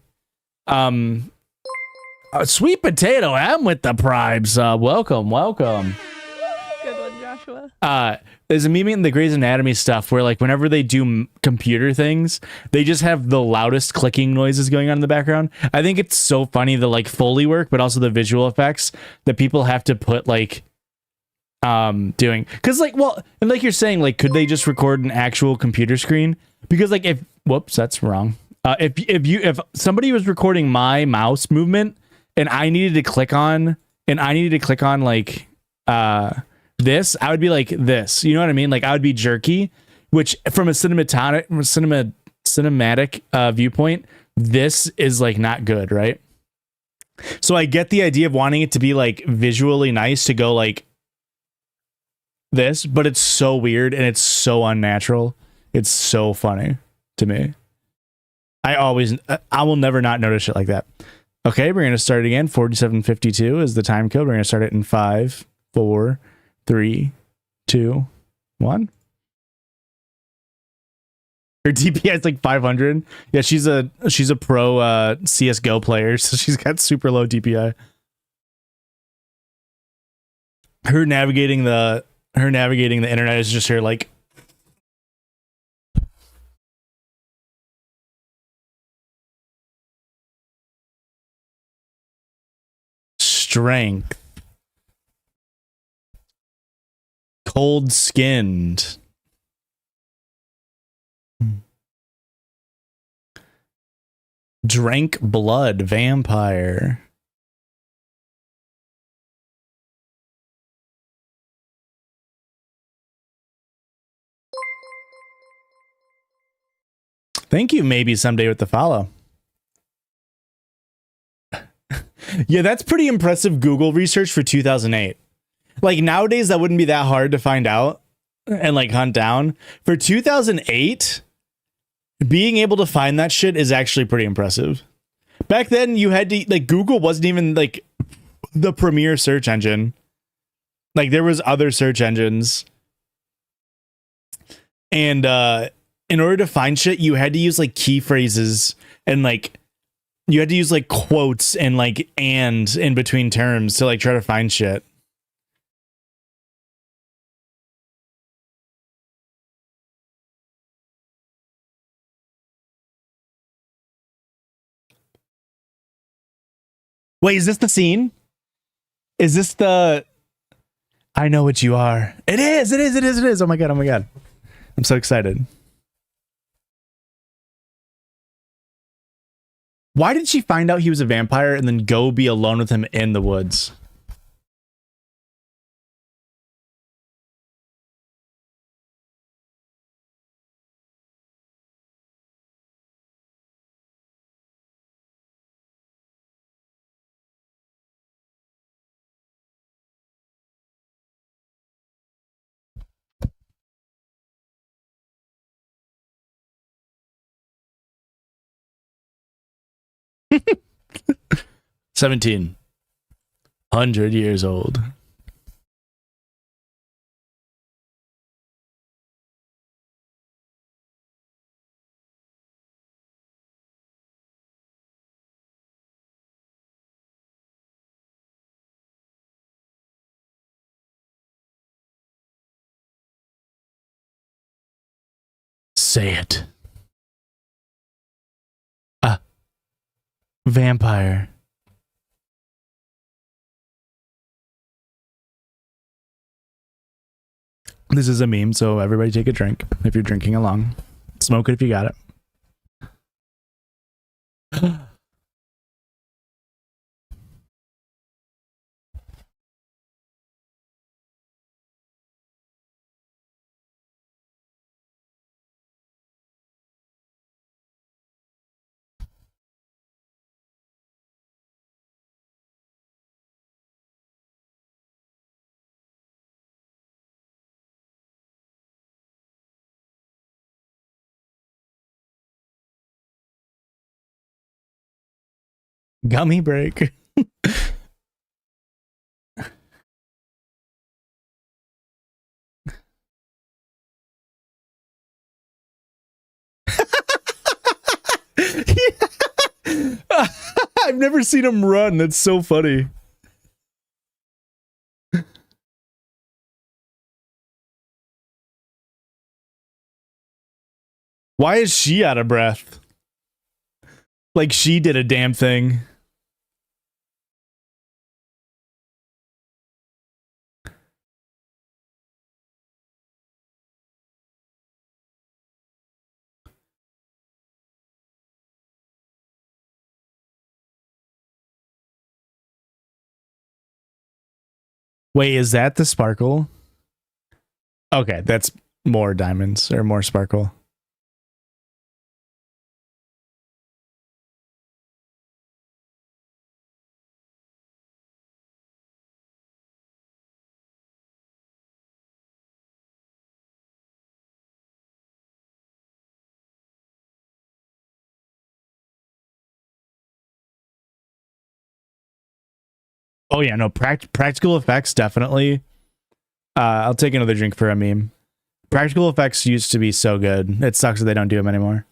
Sweet potato, I'm with the Pribes. Welcome. Good one, Joshua. There's a meme in the Grey's Anatomy stuff where like whenever they do computer things, they just have the loudest clicking noises going on in the background. I think it's so funny, the like Foley work, but also the visual effects that people have to put like doing. Because like, well, and like you're saying, like, could they just record an actual computer screen? Because like if whoops, that's wrong. If somebody was recording my mouse movement and I needed to click on like this, I would be like this. You know what I mean? Like I would be jerky, which from a cinematic viewpoint, this is like not good, right? So I get the idea of wanting it to be like visually nice to go like this, but it's so weird and it's so unnatural. It's so funny to me. I will never not notice shit like that. Okay, we're going to start again. 47:52 is the time code. We're going to start it in 5, 4, 3, 2, 1. Her DPI is like 500. Yeah, she's a pro CS:GO player, so she's got super low DPI. Her navigating the internet is just her like strength. Cold skinned. Drank blood vampire. Thank you, maybe someday with the follow. Yeah, that's pretty impressive Google research for 2008. Like nowadays, that wouldn't be that hard to find out and like hunt down. For 2008, being able to find that shit is actually pretty impressive. Back then, you had to like Google wasn't even like the premier search engine. Like there was other search engines, and in order to find shit, you had to use like key phrases and like you had to use like quotes and like and in between terms to like try to find shit. Wait, is this the scene? Is this the... I know what you are. It is. Oh my god. I'm so excited. Why did she find out he was a vampire and then go be alone with him in the woods? $1,700 years old. Say it. Vampire. This is a meme, so everybody take a drink if you're drinking along. Smoke it if you got it. Gummy break. I've never seen him run. That's so funny. Why is she out of breath? Like she did a damn thing. Wait, is that the sparkle? Okay, that's more diamonds or more sparkle. Oh yeah, no, practical effects definitely. I'll take another drink for a meme. Practical effects used to be so good. It sucks that they don't do them anymore.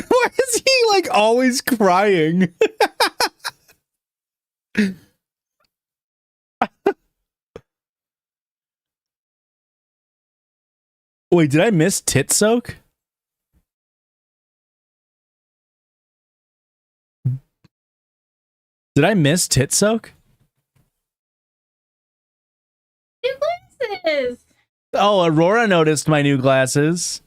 Why is he like always crying? Wait, did I miss tit soak? Did I miss tit soak? New glasses. Oh, Aurora noticed my new glasses.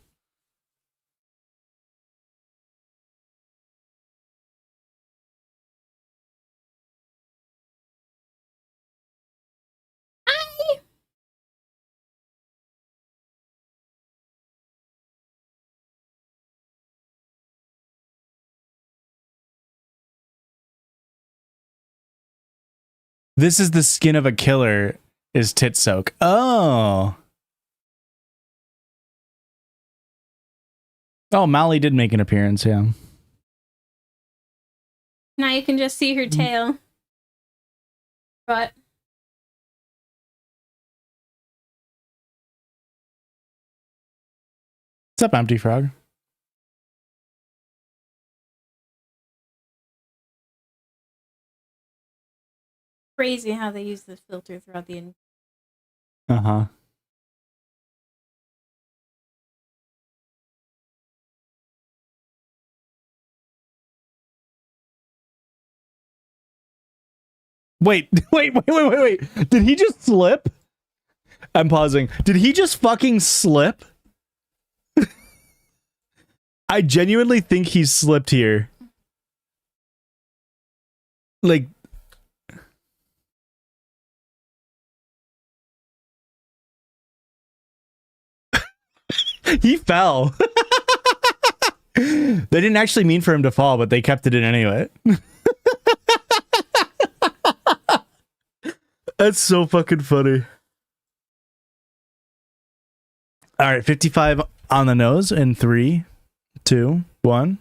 Hi. This is the skin of a killer is tit soak. Oh. Oh, Molly did make an appearance, yeah. Now you can just see her tail. But What's up, Empty Frog? crazy how they use this filter throughout the. Uh-huh. Wait. Did he just slip? I'm pausing. Did he just fucking slip? I genuinely think he slipped here. Like... he fell. They didn't actually mean for him to fall, but they kept it in anyway. That's so fucking funny. All right, 55 on the nose in 3, 2, 1.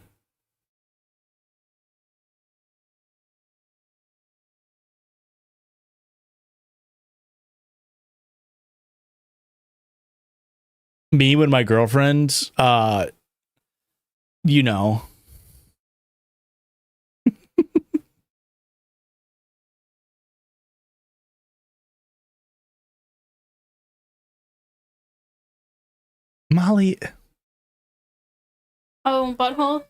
Me when my girlfriend, you know. Molly. Oh, butthole?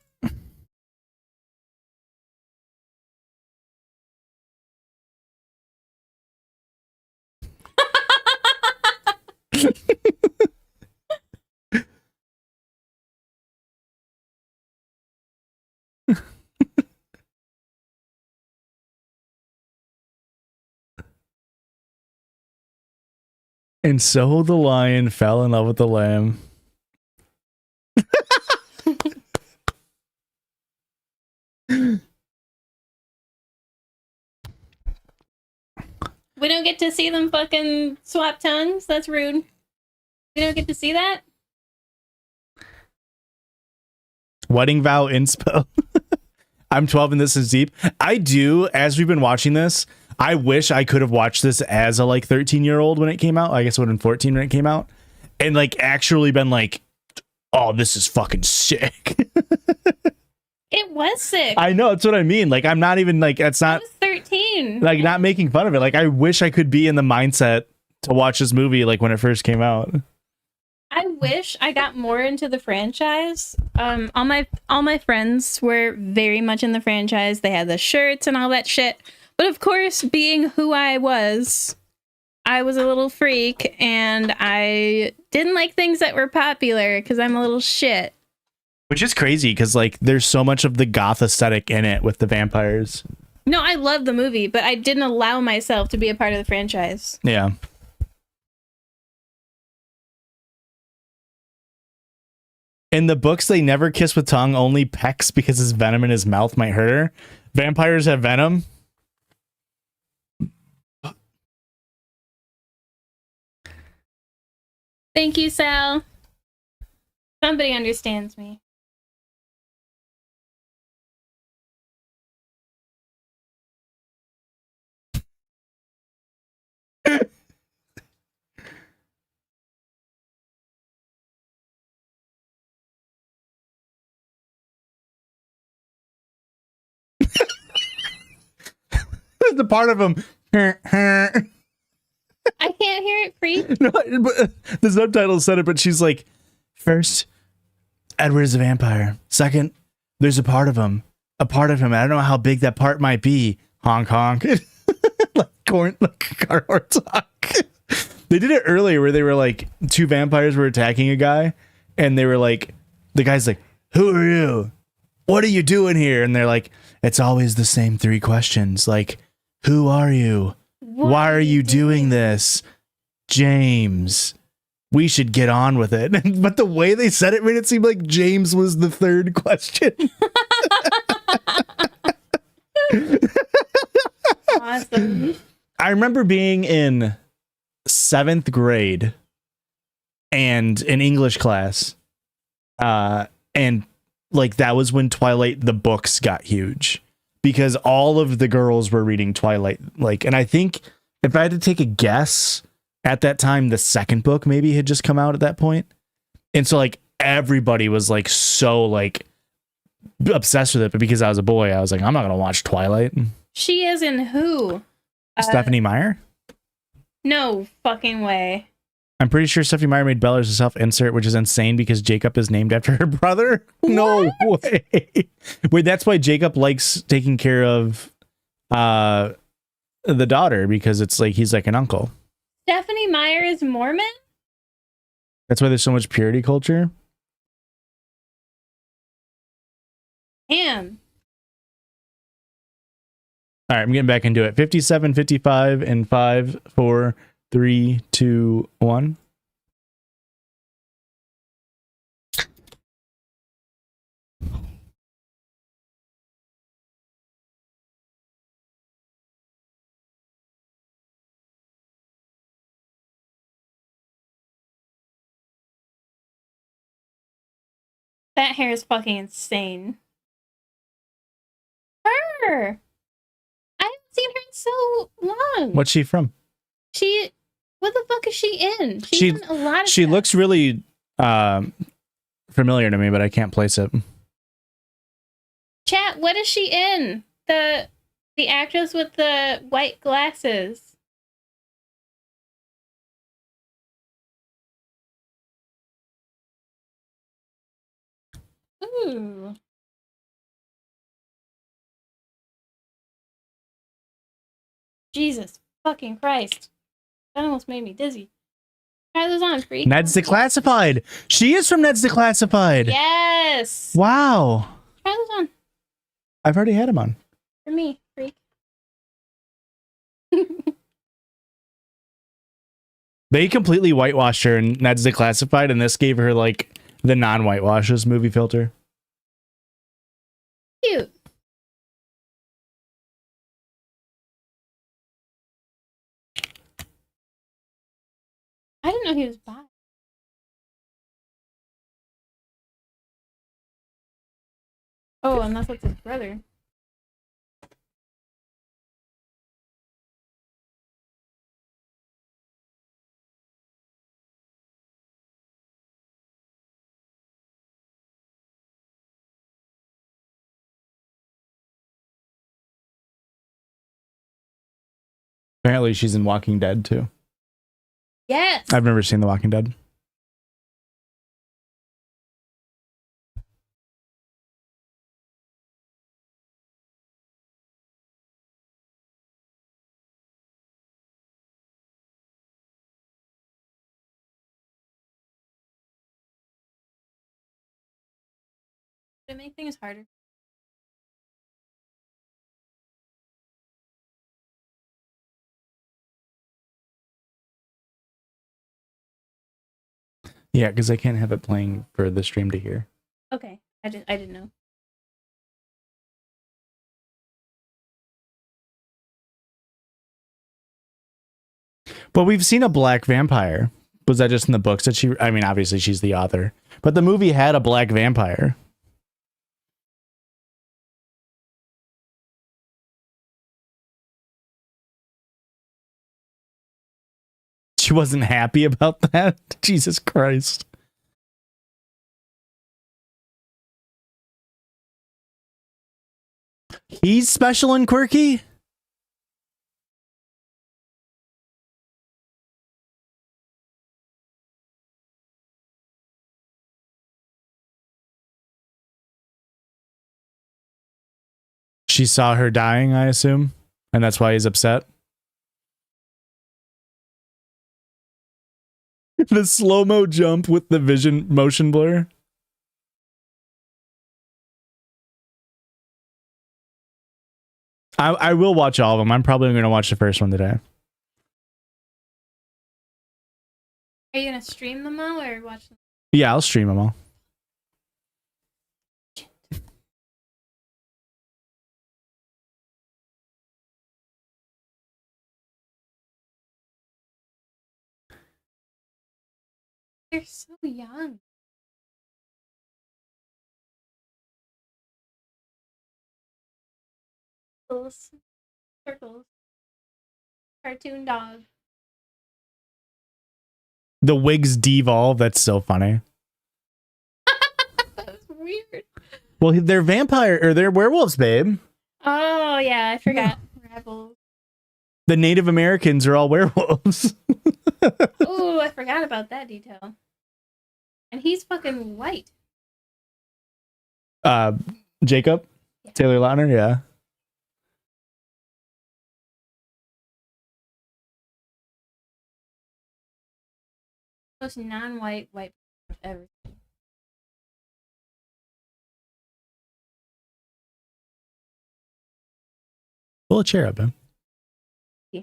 And so the lion fell in love with the lamb. We don't get to see them fucking swap tongues? That's rude. We don't get to see that? Wedding vow inspo. I'm 12 and this is deep. I do, as we've been watching this, I wish I could have watched this as a like 13-year-old when it came out. I guess it would have been 14 when it came out. And like actually been like, oh, this is fucking sick. It was sick. I know, that's what I mean. Like, I'm not even like, that's I not was 13. like not making fun of it. Like, I wish I could be in the mindset to watch this movie like when it first came out. I wish I got more into the franchise. All my friends were very much in the franchise. They had the shirts and all that shit. But of course, being who I was a little freak and I didn't like things that were popular because I'm a little shit. Which is crazy because like there's so much of the goth aesthetic in it with the vampires. No, I love the movie, but I didn't allow myself to be a part of the franchise. Yeah. In the books, they never kiss with tongue, only pecks because his venom in his mouth might hurt her. Vampires have venom. Thank you, Sal. Somebody understands me. The part of him. I can't hear it, freak. No, but the subtitle said it, but she's like, first, Edward is a vampire. Second, there's a part of him. I don't know how big that part might be. Honk honk. Like car horn talk. They did it earlier where they were like, two vampires were attacking a guy, and they were like, the guy's like, who are you? What are you doing here? And they're like, it's always the same 3 questions. Like, who are you? Why are you doing this? James. We should get on with it. But the way they said it made it seem like James was the 3rd question. Awesome. I remember being in 7th grade and in English class. And like that was when Twilight, the books got huge. because all of the girls were reading Twilight. Like, and I think if I had to take a guess, at that time, the second book maybe had just come out at that point. And so like everybody was like so like obsessed with it. But because I was a boy, I was like, I'm not going to watch Twilight. She is in who? Stephanie Meyer? No fucking way. I'm pretty sure Stephanie Meyer made Bellers a self-insert, which is insane because Jacob is named after her brother. No way. Wait, that's why Jacob likes taking care of the daughter, because it's like he's like an uncle. Stephanie Meyer is Mormon? That's why there's so much purity culture. Damn. All right, I'm getting back into it. 57, 55, and 5, 4, 3, 2, 1. That hair is fucking insane. Her! I haven't seen her in so long. What's she from? What the fuck is she in? She's in a lot of She stuff. looks really familiar to me, but I can't place it. Chat, what is she in? The actress with the white glasses. Ooh. Jesus fucking Christ. That almost made me dizzy. Try those on, freak. Ned's Declassified. She is from Ned's Declassified. Yes. Wow. Try those on. I've already had him on. For me, freak. They completely whitewashed her in Ned's Declassified, and this gave her like the non-whitewashes movie filter. Cute. I didn't know he was bi. Oh, unless it's his brother. Apparently she's in Walking Dead too. Yes. I've never seen The Walking Dead. Would it make things harder? Yeah, because I can't have it playing for the stream to hear. Okay. I didn't know. But we've seen a black vampire. Was that just in the books that she... I mean, obviously she's the author. But the movie had a black vampire. She wasn't happy about that? Jesus Christ. He's special and quirky? She saw her dying, I assume, and that's why he's upset. The slow-mo jump with the vision motion blur. I will watch all of them. I'm probably going to watch the first one today. Are you gonna stream them all or watch them? Yeah, I'll stream them all. They're so young. Those circles. Cartoon dog. The wigs devolve. That's so funny. That was weird. Well, they're vampire or they're werewolves, babe. Oh yeah, I forgot. Rebels. The Native Americans are all werewolves. Oh, I forgot about that detail. And he's fucking white. Jacob? Yeah. Taylor Lautner, yeah. Most non-white white I've ever seen. Pull a chair up, man. Yeah.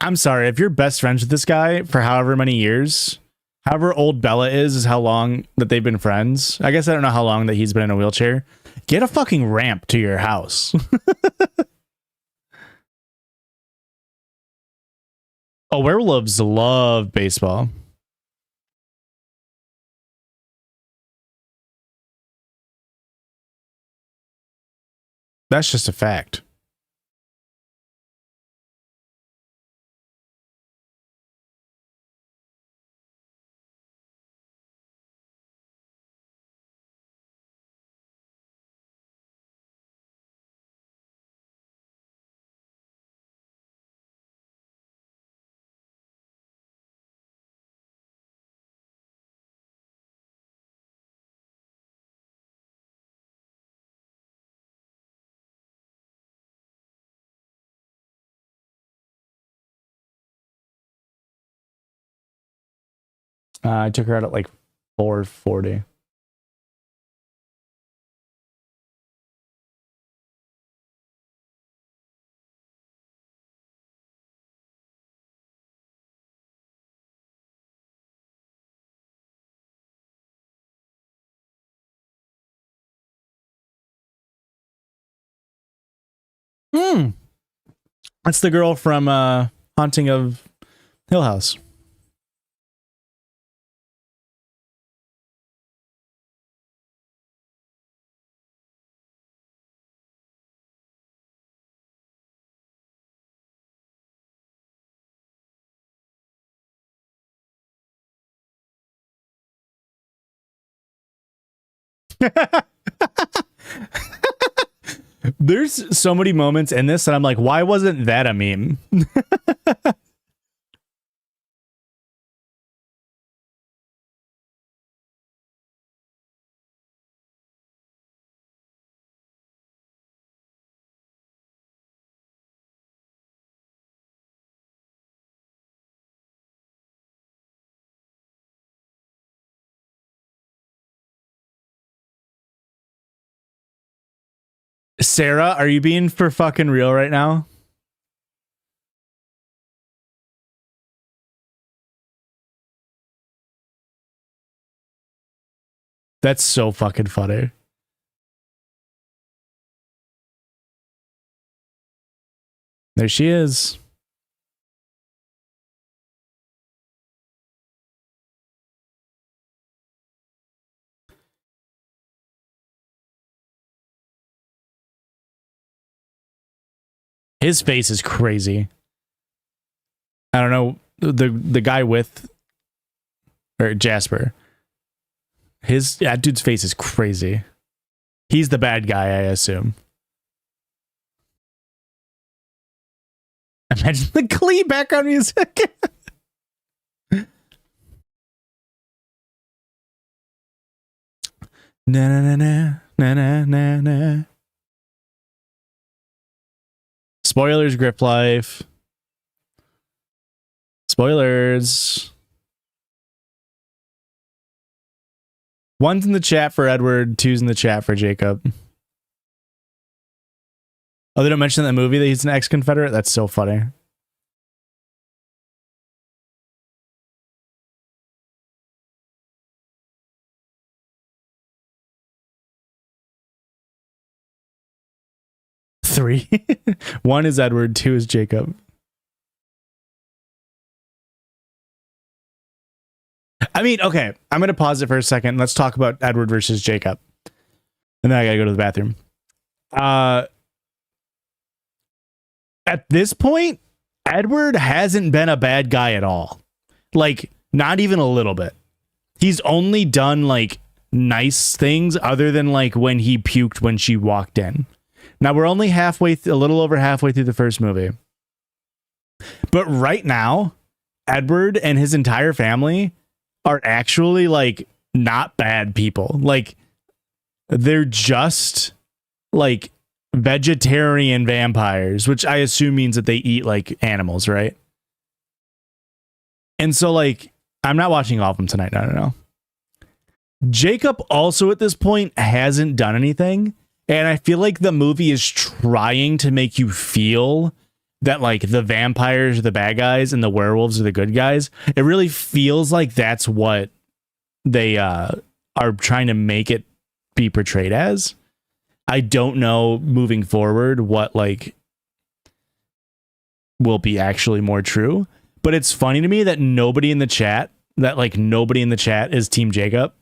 I'm sorry, if you're best friends with this guy for however many years, however old Bella is how long that they've been friends. I guess I don't know how long that he's been in a wheelchair. Get a fucking ramp to your house. Oh, werewolves love baseball. That's just a fact. I took her out at like 4:40. That's the girl from Haunting of Hill House. There's so many moments in this that I'm like, why wasn't that a meme? Sarah, are you being for fucking real right now? That's so fucking funny. There she is. His face is crazy. I don't know the guy with or Jasper. Dude's face is crazy. He's the bad guy, I assume. Imagine the Glee background music. Na na na na na na na. Spoilers, Grip Life. Spoilers. One's in the chat for Edward, two's in the chat for Jacob. Oh, they don't mention in the movie that he's an ex-Confederate? That's so funny. 3. 1 is Edward, 2 is Jacob. I mean, okay, I'm going to pause it for a second. Let's talk about Edward versus Jacob. And then I got to go to the bathroom. At this point, Edward hasn't been a bad guy at all. Like, not even a little bit. He's only done, like, nice things other than, like, when he puked when she walked in. Now, we're only a little over halfway through the first movie. But right now, Edward and his entire family are actually, like, not bad people. Like, they're just, like, vegetarian vampires, which I assume means that they eat, like, animals, right? And so, like, I'm not watching all of them tonight. No. Jacob also at this point hasn't done anything. And I feel like the movie is trying to make you feel that, like, the vampires are the bad guys and the werewolves are the good guys. It really feels like that's what they are trying to make it be portrayed as. I don't know moving forward what, like, will be actually more true. But it's funny to me that nobody in the chat is Team Jacob,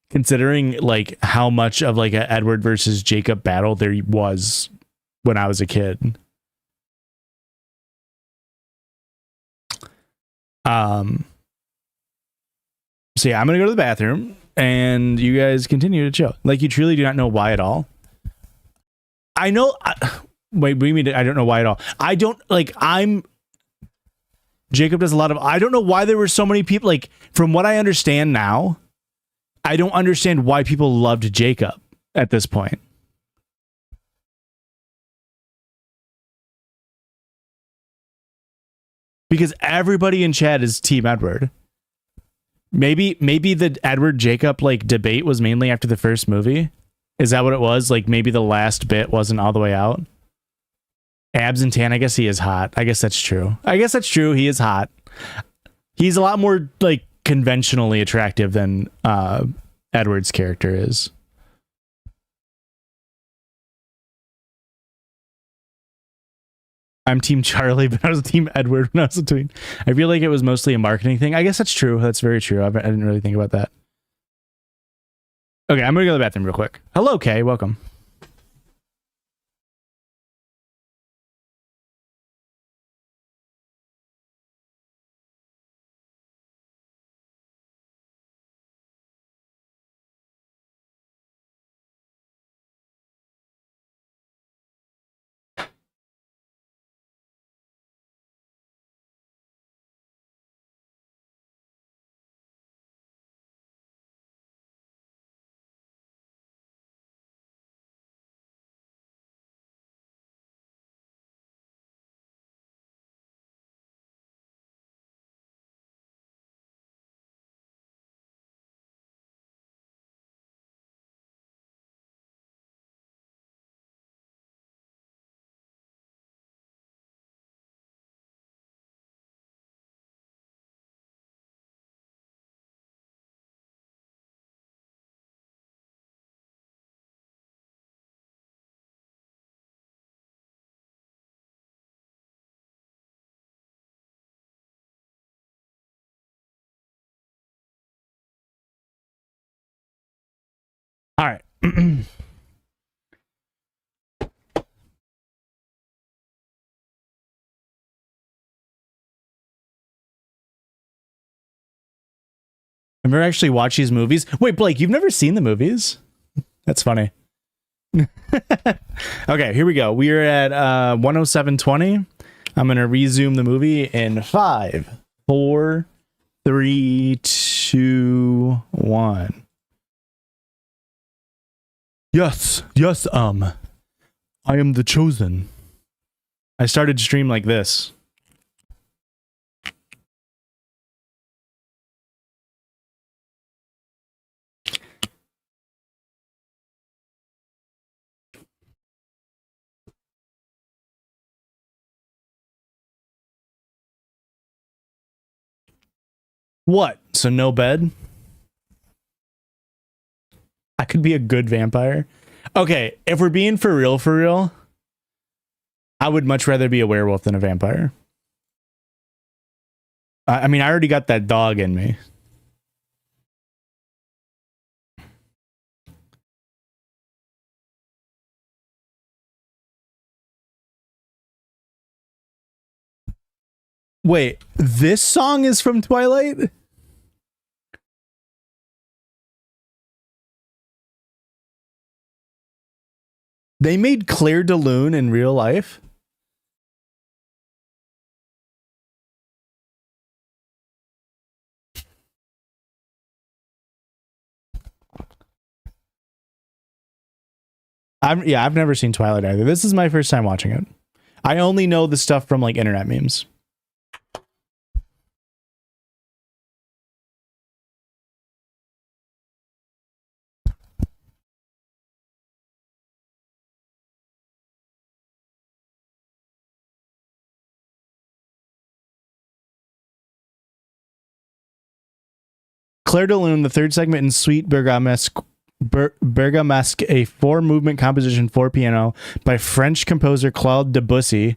considering, like, how much of, like, a Edward versus Jacob battle there was when I was a kid. So yeah, I'm gonna go to the bathroom and you guys continue to chill. Like, you truly do not know why at all. I know. Wait, what do you mean? I don't know why at all. I don't, like, Jacob does a lot of, I don't know why there were so many people, like, from what I understand now, I don't understand why people loved Jacob at this point. Because everybody in chat is Team Edward. Maybe the Edward Jacob, like, debate was mainly after the first movie. Is that what it was? Like, maybe the last bit wasn't all the way out. Abs and tan, I guess he is hot. I guess that's true. He is hot. He's a lot more, like, conventionally attractive than Edward's character is. I'm Team Charlie, but I was Team Edward when I was a tween. I feel like it was mostly a marketing thing. I guess that's true. That's very true. I didn't really think about that. Okay, I'm going to go to the bathroom real quick. Hello, Kay. Welcome. All right. I've never actually watched these movies. Wait, Blake, you've never seen the movies? That's funny. Okay, here we go. We are at 107:20. I'm going to resume the movie in 5, 4, 3, 2, 1. Yes, I am the chosen. I started to stream like this. What? So no bed? I could be a good vampire. Okay, if we're being for real, I would much rather be a werewolf than a vampire. I mean, I already got that dog in me. Wait, this song is from Twilight? They made Claire de Lune in real life? I've never seen Twilight either. This is my first time watching it. I only know the stuff from like internet memes. Claire de Lune, the third segment in Suite Bergamasque, a four-movement composition for piano by French composer Claude Debussy.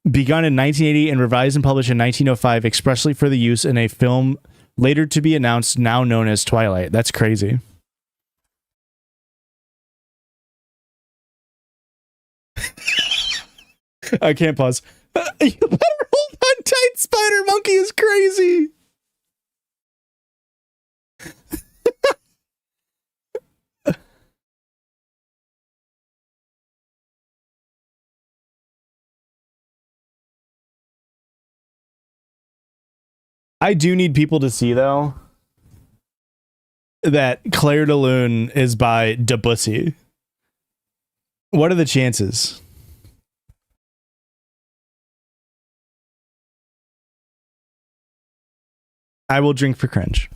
Begun in 1980 and revised and published in 1905 expressly for the use in a film later to be announced, now known as Twilight. That's crazy. I can't pause. You better hold on tight, Spider Monkey is crazy. I do need people to see, though, that Claire de Lune is by Debussy. What are the chances? I will drink for cringe.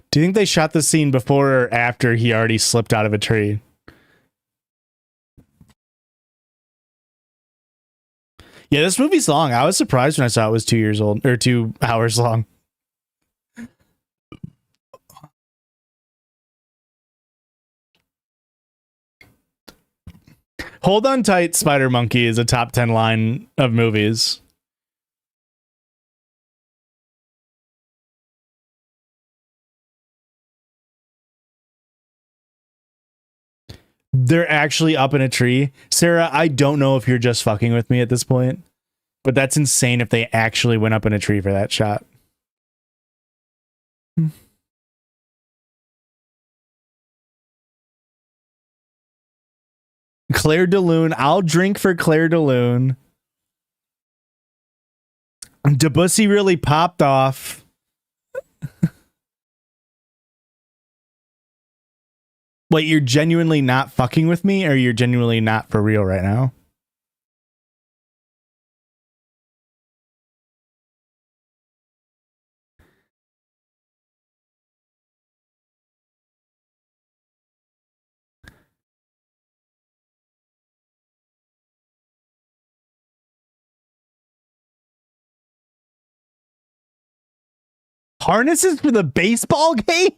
Do you think they shot the scene before or after he already slipped out of a tree? Yeah, this movie's long. I was surprised when I saw it was 2 years old, or 2 hours long. Hold on tight, Spider Monkey is a top 10 line of movies. They're actually up in a tree. Sarah, I don't know if you're just fucking with me at this point, but that's insane if they actually went up in a tree for that shot. Claire de Lune. I'll drink for Claire de Lune. Debussy really popped off. Wait, you're genuinely not fucking with me, or you're genuinely not for real right now? Harnesses for the baseball game?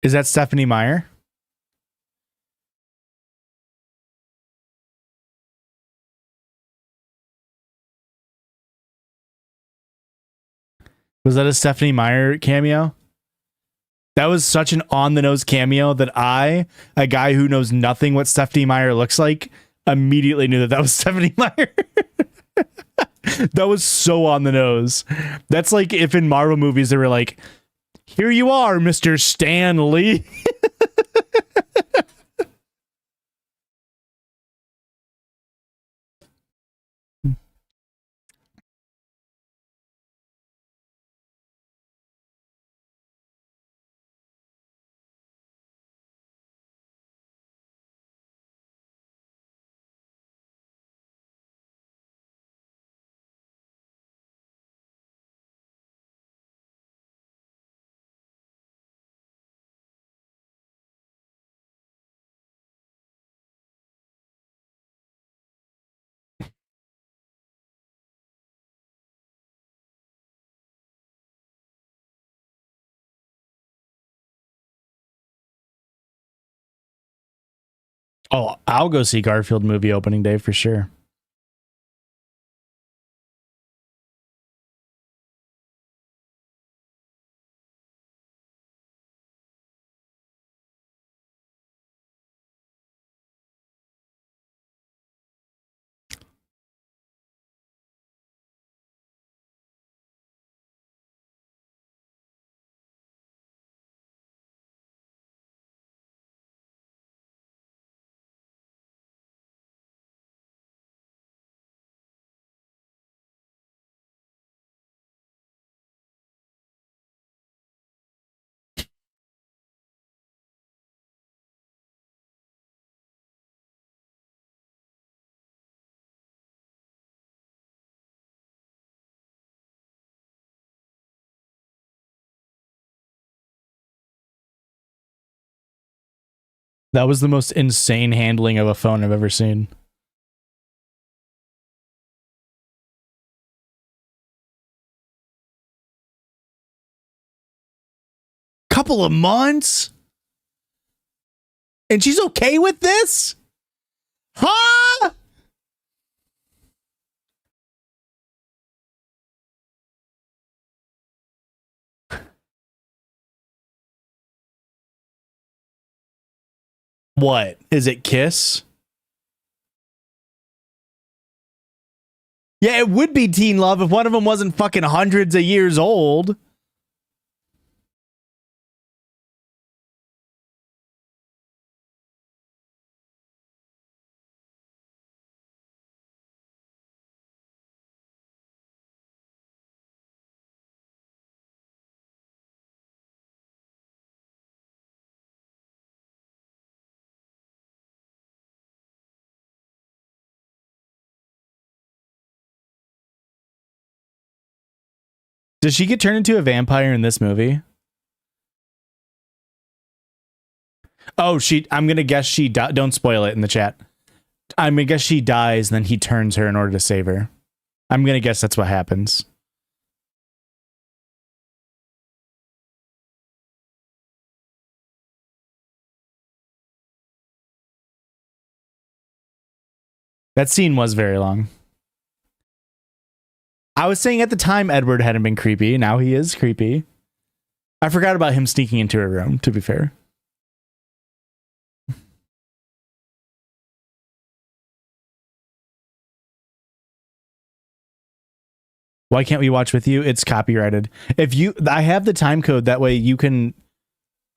Is that Stephanie Meyer? Was that a Stephanie Meyer cameo? That was such an on-the-nose cameo that I, a guy who knows nothing what Stephanie Meyer looks like, immediately knew that that was Stephanie Meyer. That was so on the nose. That's like if in Marvel movies they were like, "Here you are, Mr. Stan Lee." Oh, I'll go see Garfield movie opening day for sure. That was the most insane handling of a phone I've ever seen. Couple of months? And she's okay with this? Huh? What? Is it Kiss? Yeah, it would be teen love if one of them wasn't fucking hundreds of years old. Does she get turned into a vampire in this movie? Oh, I'm gonna guess she don't spoil it in the chat. I'm gonna guess she dies, then he turns her in order to save her. I'm gonna guess that's what happens. That scene was very long. I was saying at the time Edward hadn't been creepy. Now he is creepy. I forgot about him sneaking into her room, to be fair. Why can't we watch with you? It's copyrighted. I have the time code, that way you can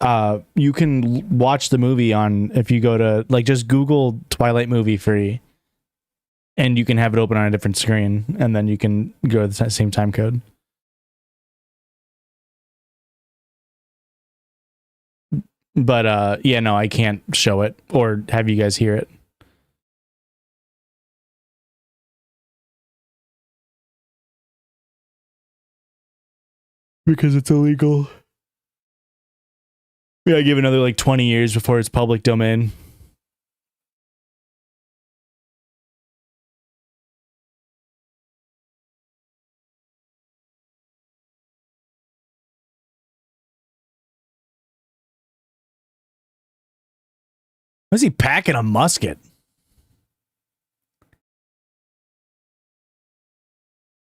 watch the movie on, if you go to, like, just Google Twilight movie free, and you can have it open on a different screen, and then you can go to the same time code. But yeah, no, I can't show it or have you guys hear it. Because it's illegal. We gotta give another like 20 years before it's public domain. Why is he packing a musket?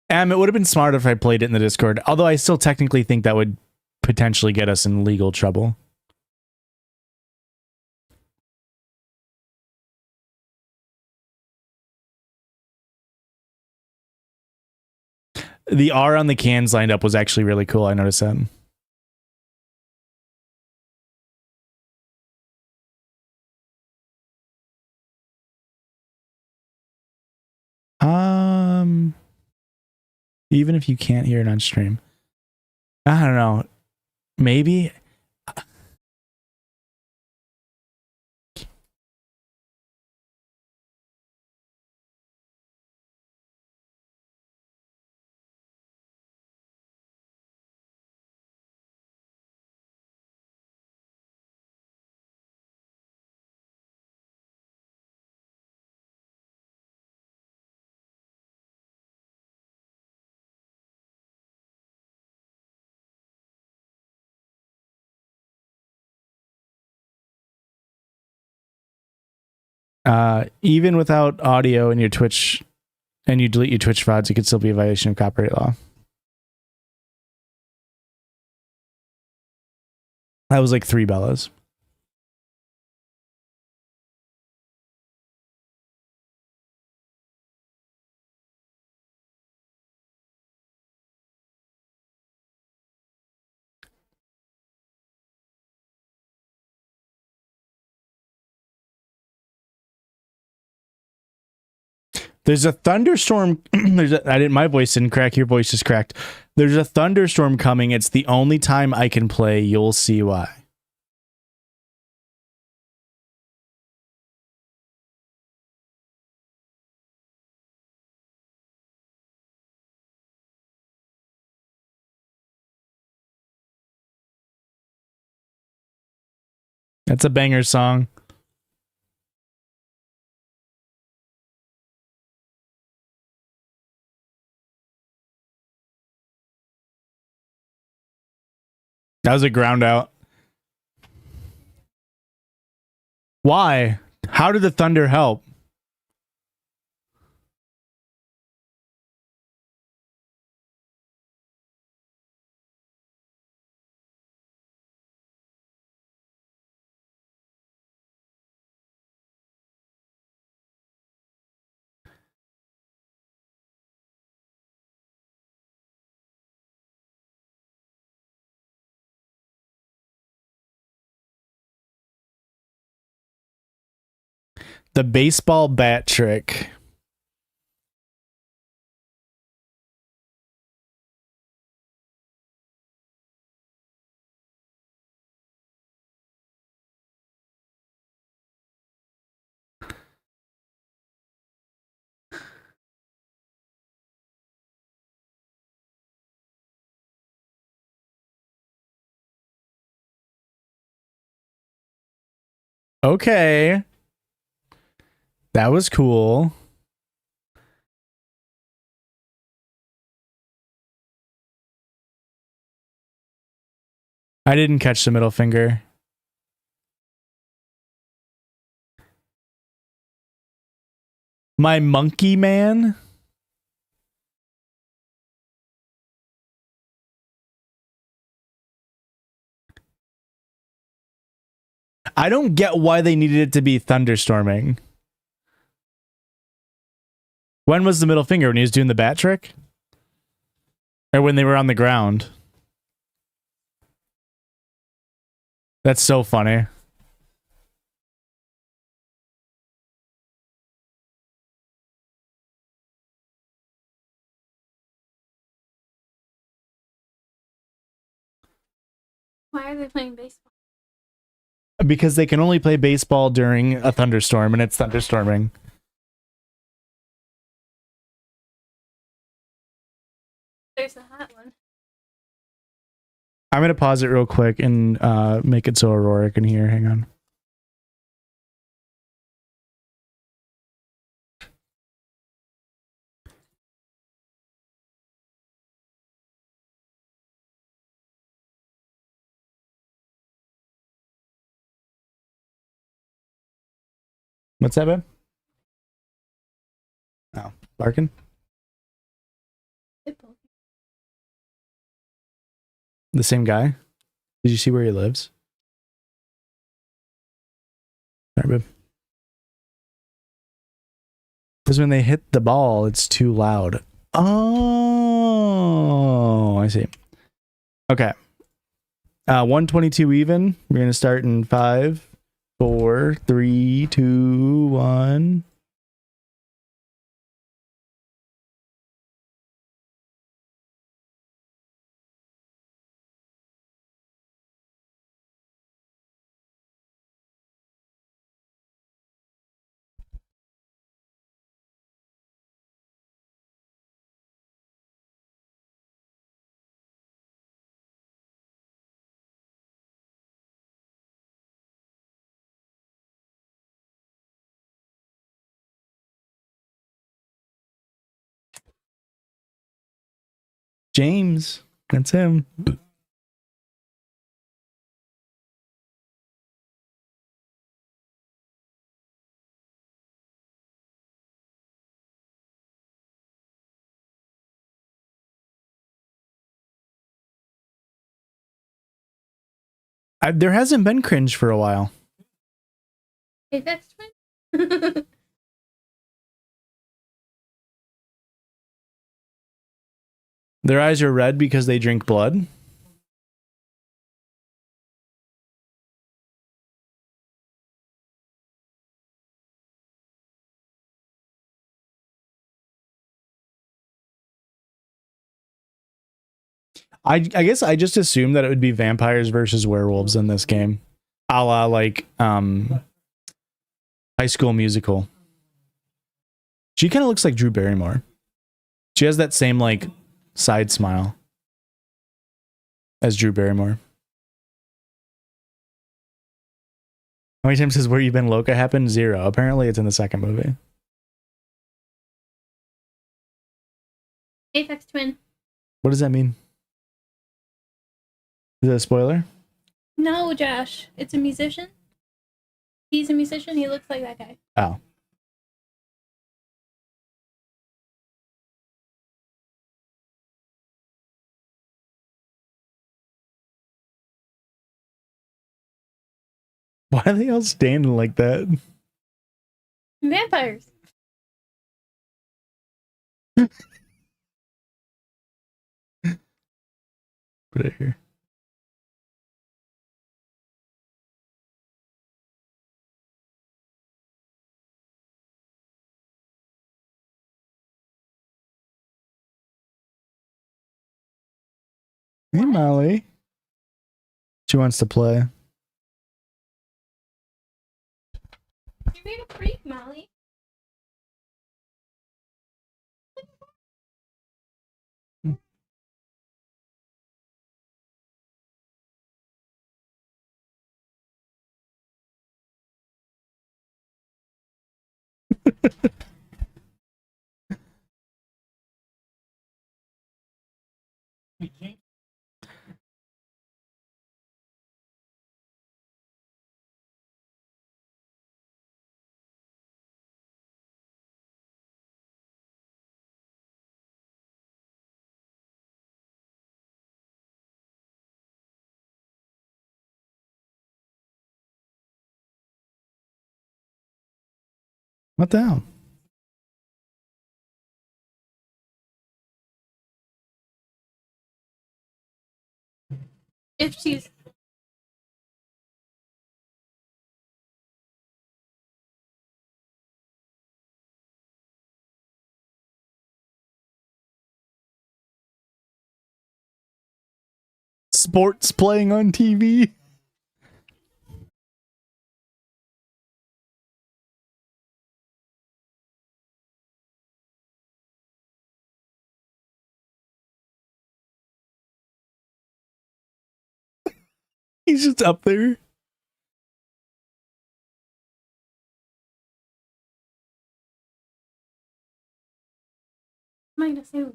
It would have been smart if I played it in the Discord, although I still technically think that would potentially get us in legal trouble. The R on the cans lined up was actually really cool. I noticed that. Even if you can't hear it on stream, I don't know. Maybe. Even without audio in your Twitch, and you delete your Twitch VODs, it could still be a violation of copyright law. That was like 3 bellas. There's a thunderstorm. My voice didn't crack. Your voice just cracked. There's a thunderstorm coming. It's the only time I can play. You'll see why. That's a banger song. That was a ground out. Why? How did the thunder help? The baseball bat trick. Okay. That was cool. I didn't catch the middle finger. My monkey man? I don't get why they needed it to be thunderstorming. When was the middle finger? When he was doing the bat trick? Or when they were on the ground? That's so funny. Why are they playing baseball? Because they can only play baseball during a thunderstorm, and it's thunderstorming. There's a hot one. I'm going to pause it real quick and make it so Aurora can hear. Hang on. What's that, babe? Oh, Larkin? The same guy? Did you see where he lives? Sorry, babe. Because when they hit the ball, it's too loud. Oh, I see. Okay. 122 even. We're going to start in 5, 4, 3, 2, 1. James. That's him. There hasn't been cringe for a while. Apex Twin? Their eyes are red because they drink blood. I guess I just assumed that it would be vampires versus werewolves in this game, a la like High School Musical. She kind of looks like Drew Barrymore. She has that same like side smile as Drew Barrymore. How many times has Where You Been Loca happened? 0. Apparently it's in the second movie. Apex Twin. What does that mean? Is that a spoiler? No, Josh. It's a musician. He's a musician. He looks like that guy. Oh. Why are they all standing like that? Vampires. Put it here. Hey, Molly. She wants to play. You're being a freak, Molly. What the hell? If she's Sports playing on TV. He's just up there. minus who?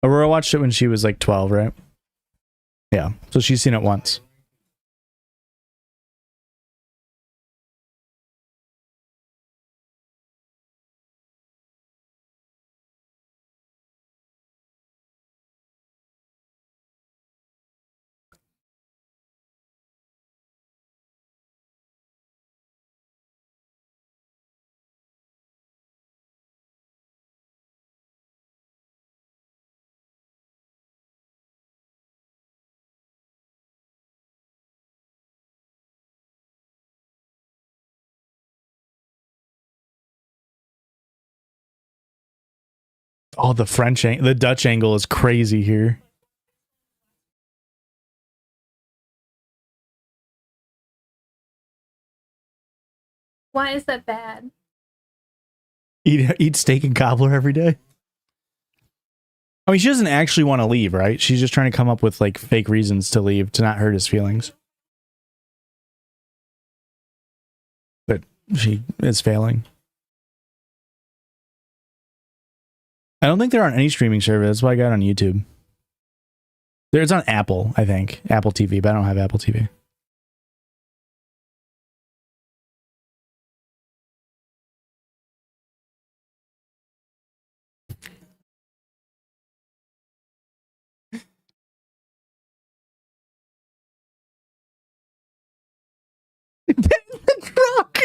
Aurora watched it when she was like 12, right? Yeah, so she's seen it once. Oh, the Dutch angle is crazy here. Why is that bad? Eat steak and cobbler every day. I mean, she doesn't actually want to leave, right? She's just trying to come up with like fake reasons to leave to not hurt his feelings. But she is failing. I don't think they're on any streaming service. That's why I got on YouTube. It's on Apple, I think. Apple TV, but I don't have Apple TV. Get in the truck!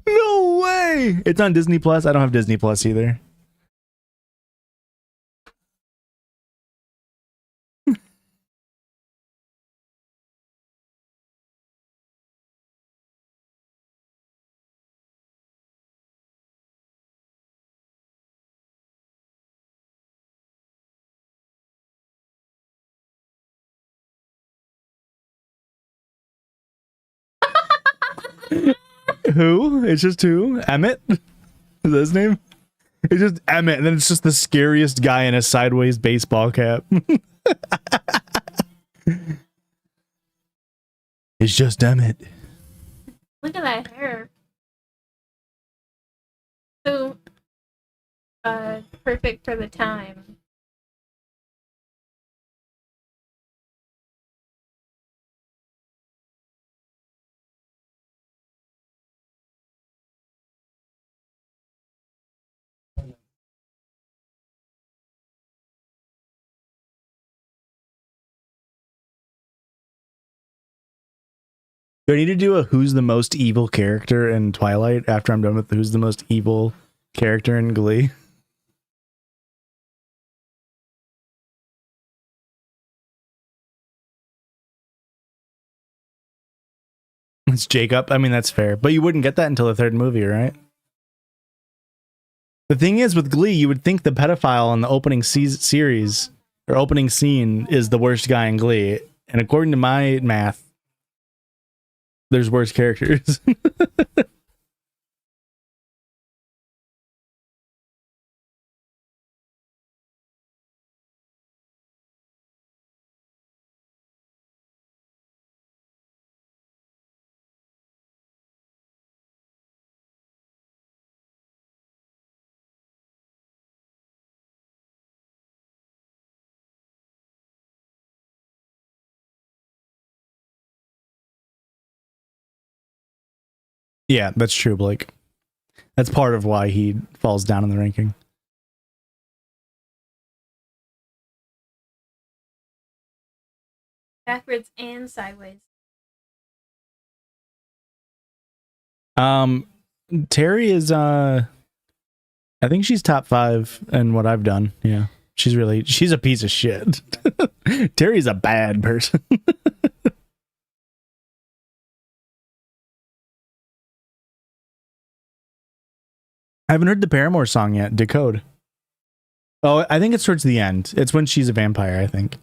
No way! It's on Disney Plus. I don't have Disney Plus either. Who? It's just who? Emmett? Is that his name? It's just Emmett, and then it's just the scariest guy in a sideways baseball cap. It's just Emmett. Look at that hair. So, perfect for the time. Do I need to do a who's the most evil character in Twilight after I'm done with the who's the most evil character in Glee? It's Jacob. I mean, that's fair. But you wouldn't get that until the third movie, right? The thing is, with Glee, you would think the pedophile in the opening series or opening scene is the worst guy in Glee. And according to my math, there's worse characters. Yeah, that's true, Blake. That's part of why he falls down in the ranking. Backwards and sideways. Terry is I think she's top 5 in what I've done. Yeah. She's a piece of shit. Terry's a bad person. I haven't heard the Paramore song yet. Decode. Oh, I think it's towards the end. It's when she's a vampire, I think.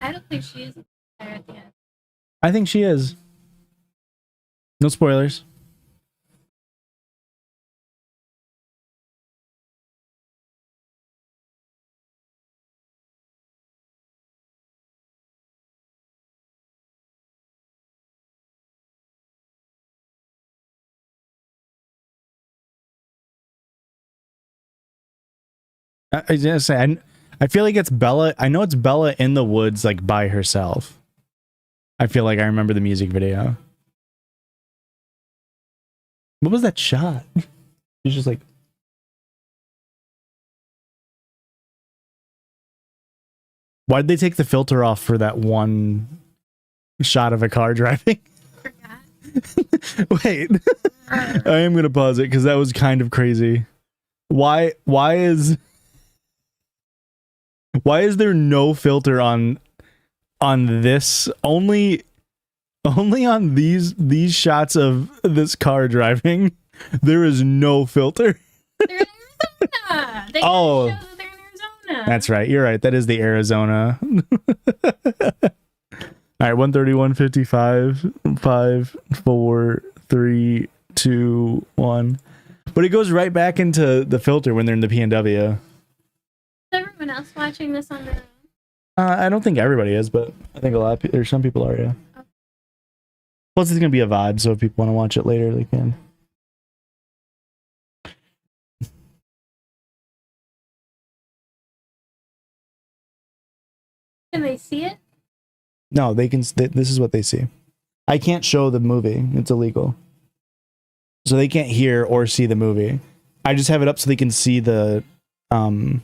I don't think she is a vampire at the end. I think she is. No spoilers. I just say I feel like it's Bella. I know it's Bella in the woods, like by herself. I feel like I remember the music video. What was that shot? He's just like. Why'd they take the filter off for that one shot of a car driving? Wait, I am gonna pause it because that was kind of crazy. Why is there no filter on this? Only on these shots of this car driving, there is no filter. They're in Arizona. They Oh. show that they're in Arizona. That's right. You're right. That is the Arizona. All right, 131, 55, 5, 4, 3, 2, 1. But it goes right back into the filter when they're in the PNW. Is everyone else watching this on their own? I don't think everybody is, but I think a lot of there's some people are, yeah. Okay. Plus, it's gonna be a VOD, so if people want to watch it later, they can. Can they see it? No, they can. This is what they see. I can't show the movie; it's illegal. So they can't hear or see the movie. I just have it up so they can see the time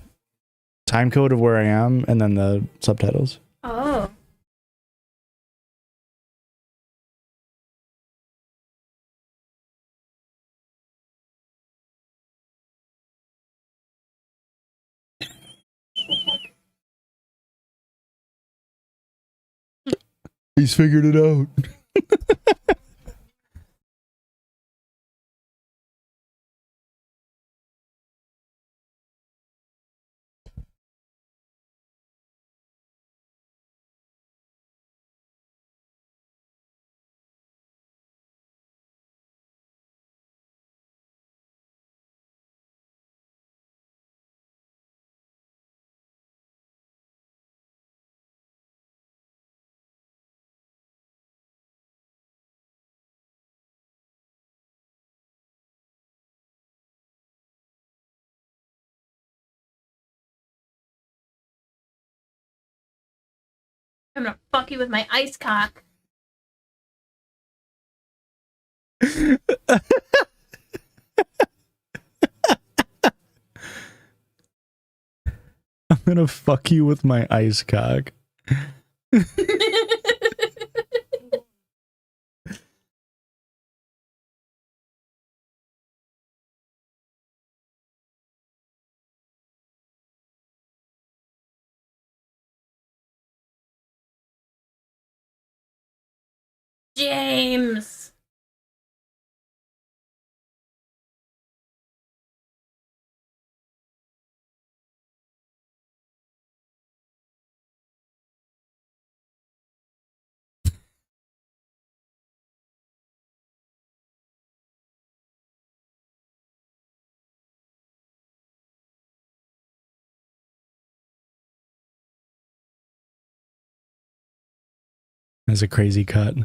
code of where I am and then the subtitles. Oh. He's figured it out. I'm gonna fuck you with my ice cock. I'm gonna fuck you with my ice cock. James. That's a crazy cut.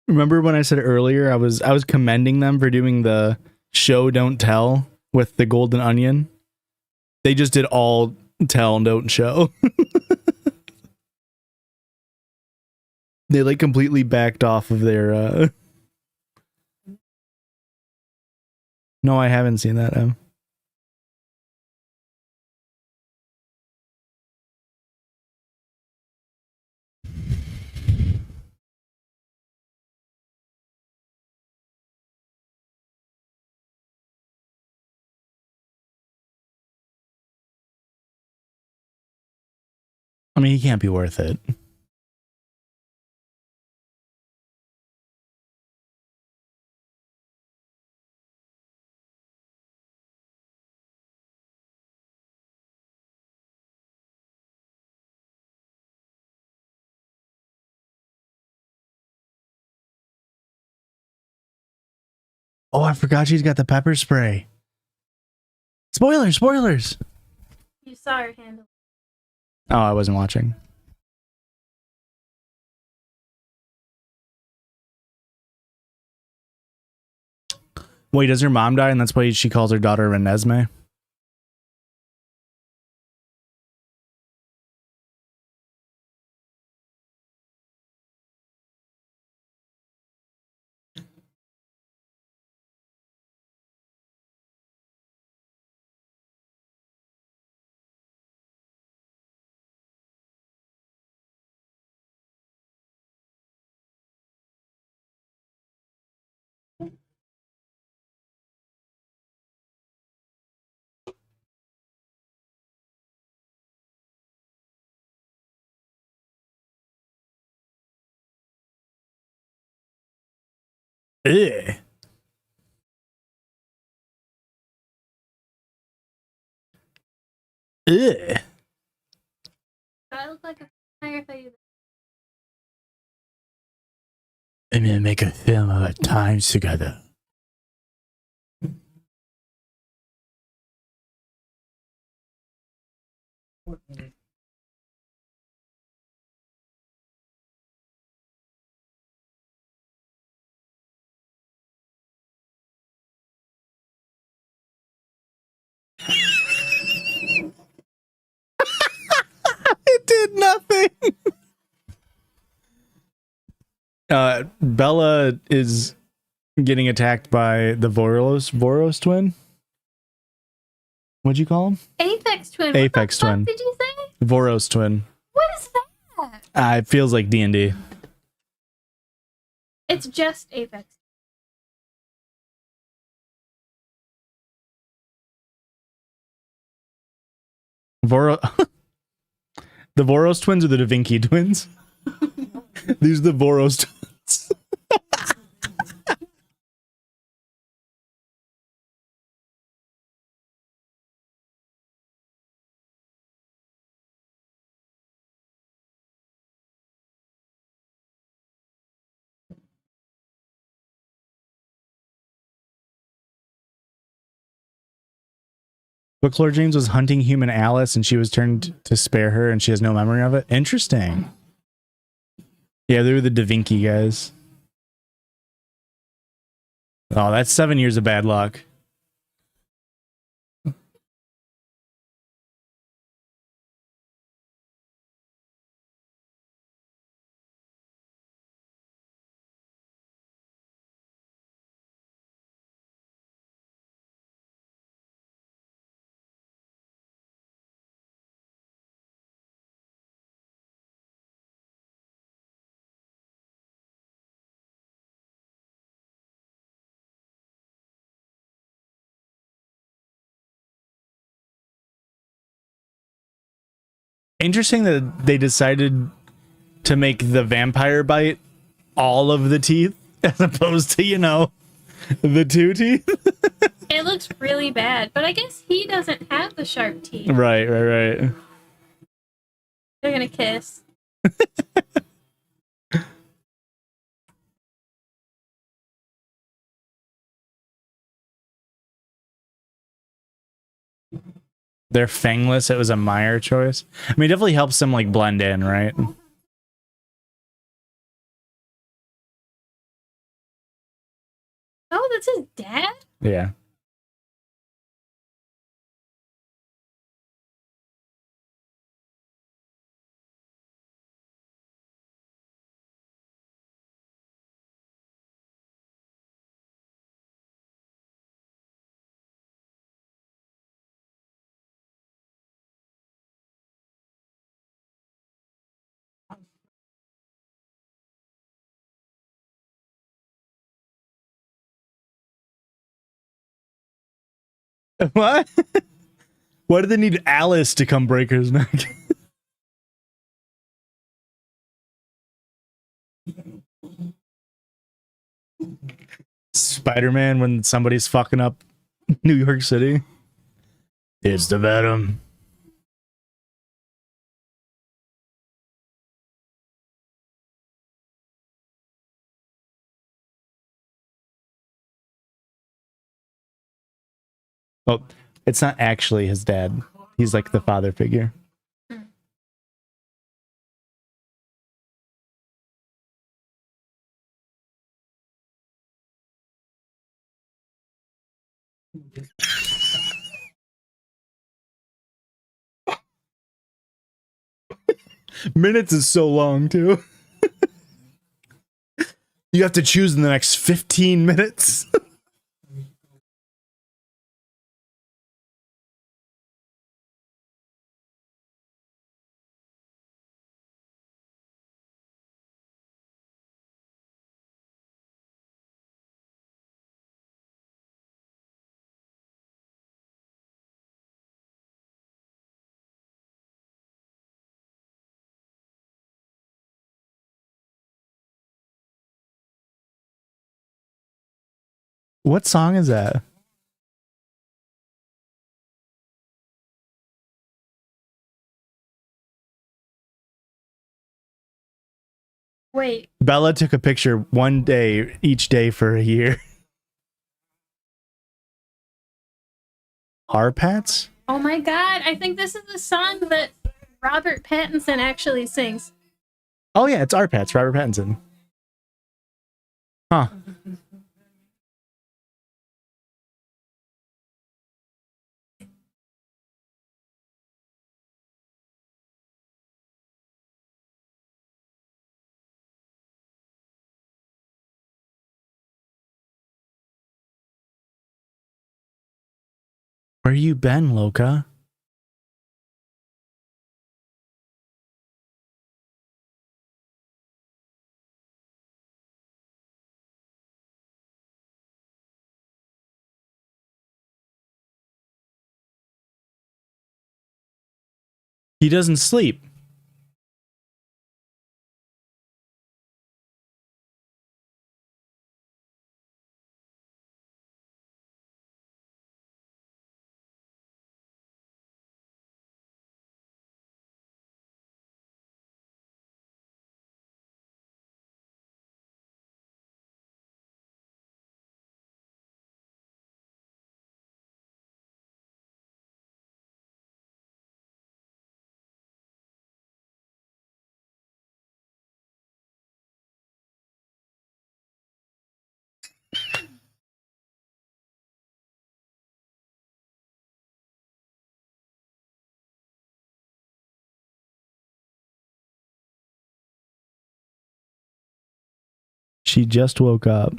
Remember when I said earlier I was commending them for doing the show don't tell with the golden onion? They just did all tell don't show. They like completely backed off of their No, I haven't seen that. I mean, he can't be worth it. Oh, I forgot she's got the pepper spray. Spoilers, spoilers. You saw her handle. Oh, I wasn't watching. Wait, does her mom die and that's why she calls her daughter Renesmee? Ugh. Ugh. I look like a fire if I do that. I'm gonna make a film of our times together. Nothing. Bella is getting attacked by the Voros twin. What'd you call him? Aphex Twin. Aphex What Twin. did you say? Voros twin. What is that? It feels like D&D. It's just Aphex. The Voros twins are the Da Vinci twins. These are the Voros twins. But Clore James was hunting human Alice and she was turned to spare her and she has no memory of it. Interesting. Yeah, they were the Da Vinci guys. Oh, that's 7 years of bad luck. Interesting that they decided to make the vampire bite all of the teeth as opposed to, you know, the 2 teeth. It looks really bad, but I guess he doesn't have the sharp teeth. Right. They're gonna kiss. They're fangless. It was a Meyer choice. I mean, it definitely helps them like blend in, right? Oh, that's his dad? Yeah. What? Why do they need Alice to come break his neck? Spider-Man when somebody's fucking up New York City. It's the Venom. Oh, it's not actually his dad. He's like the father figure. Minutes is so long, too. You have to choose in the next 15 minutes. What song is that? Wait. Bella took a picture one day, each day for a year. Harpats? Oh my god, I think this is the song that Robert Pattinson actually sings. Oh yeah, it's Arpats, Robert Pattinson. Huh. Where you been, Loka? He doesn't sleep. She just woke up.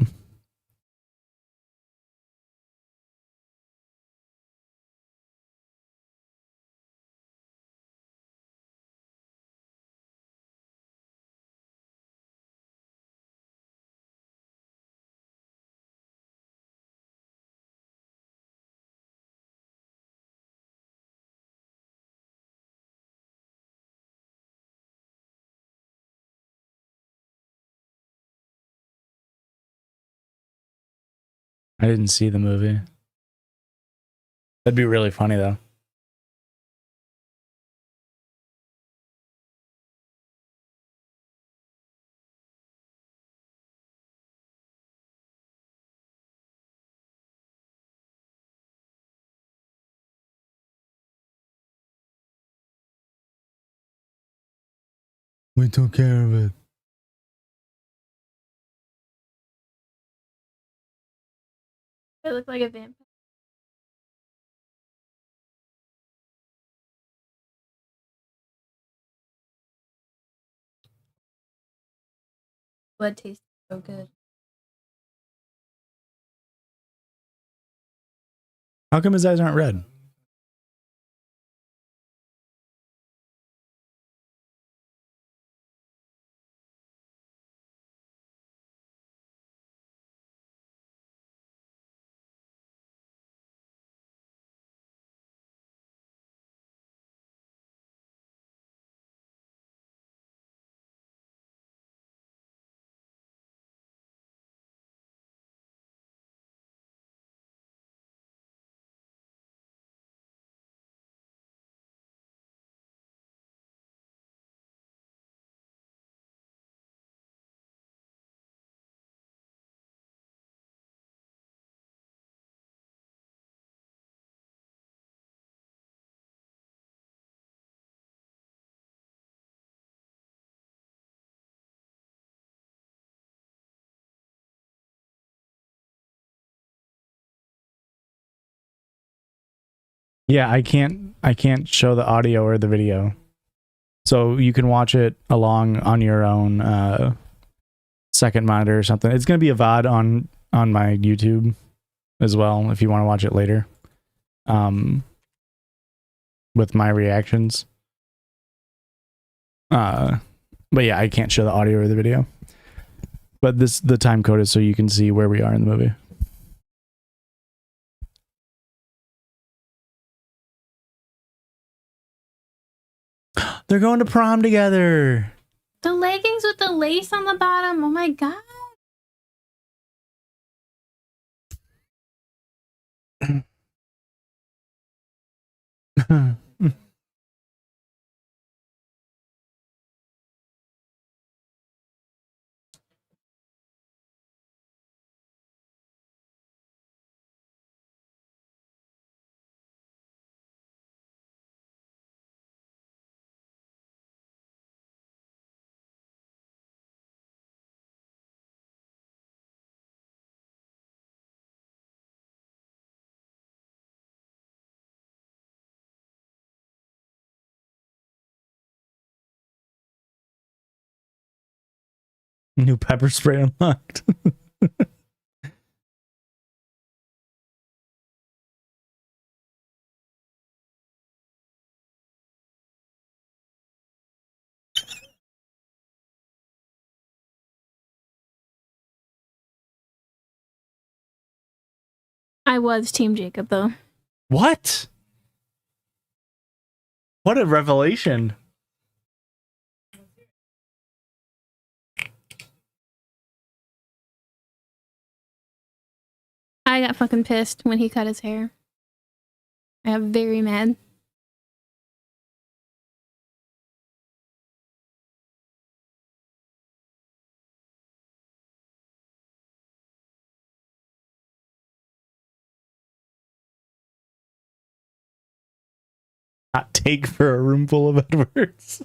I didn't see the movie. That'd be really funny, though. We took care of it. I look like a vampire. Blood tastes so good. How come his eyes aren't red? Yeah, I can't show the audio or the video. So you can watch it along on your own second monitor or something. It's going to be a VOD on my YouTube as well if you want to watch it later. With my reactions. But yeah, I can't show the audio or the video. But the time code is so you can see where we are in the movie. They're going to prom together. The leggings with the lace on the bottom. Oh my god. New pepper spray unlocked. I was Team Jacob, though. What? What a revelation. I got fucking pissed when he cut his hair. I got very mad. Hot take for a room full of Edwards.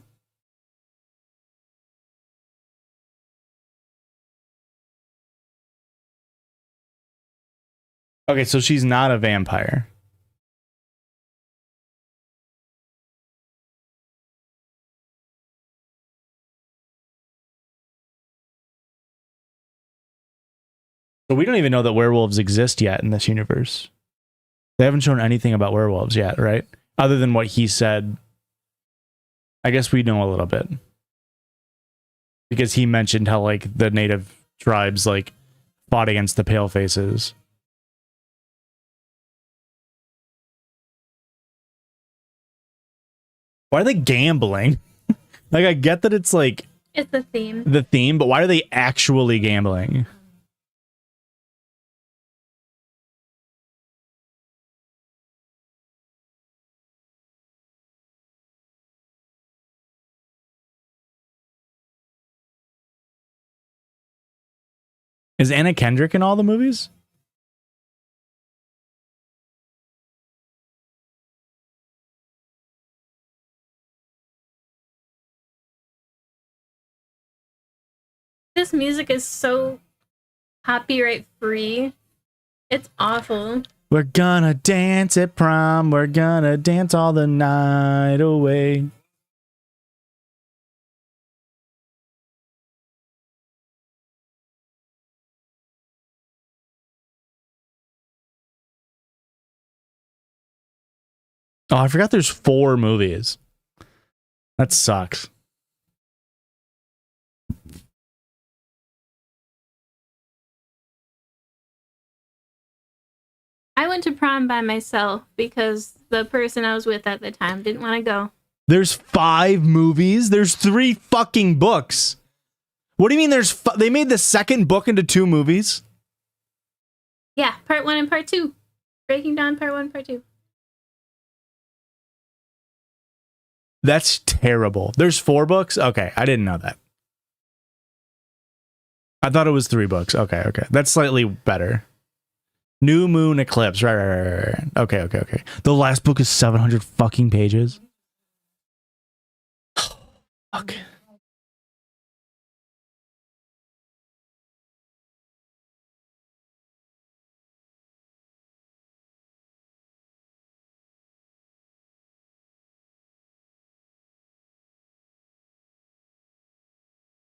Okay, so she's not a vampire. So we don't even know that werewolves exist yet in this universe. They haven't shown anything about werewolves yet, right? Other than what he said. I guess we know a little bit. Because he mentioned how, like, the native tribes, like, fought against the palefaces. Why are they gambling? Like, I get that it's, like... It's the theme. The theme, but why are they actually gambling? Is Anna Kendrick in all the movies? This music is so copyright free. It's awful. We're gonna dance at prom. We're gonna dance all the night away. Oh, I forgot there's 4 movies. That sucks. I went to prom by myself because the person I was with at the time didn't want to go. There's 5 movies? There's 3 fucking books. What do you mean there's... They made the second book into 2 movies? Yeah, part 1 and part 2. Breaking Dawn, part 1, part 2. That's terrible. There's 4 books? Okay, I didn't know that. I thought it was 3 books. Okay. That's slightly better. New Moon Eclipse. Right. Okay. The last book is 700 fucking pages. Fuck.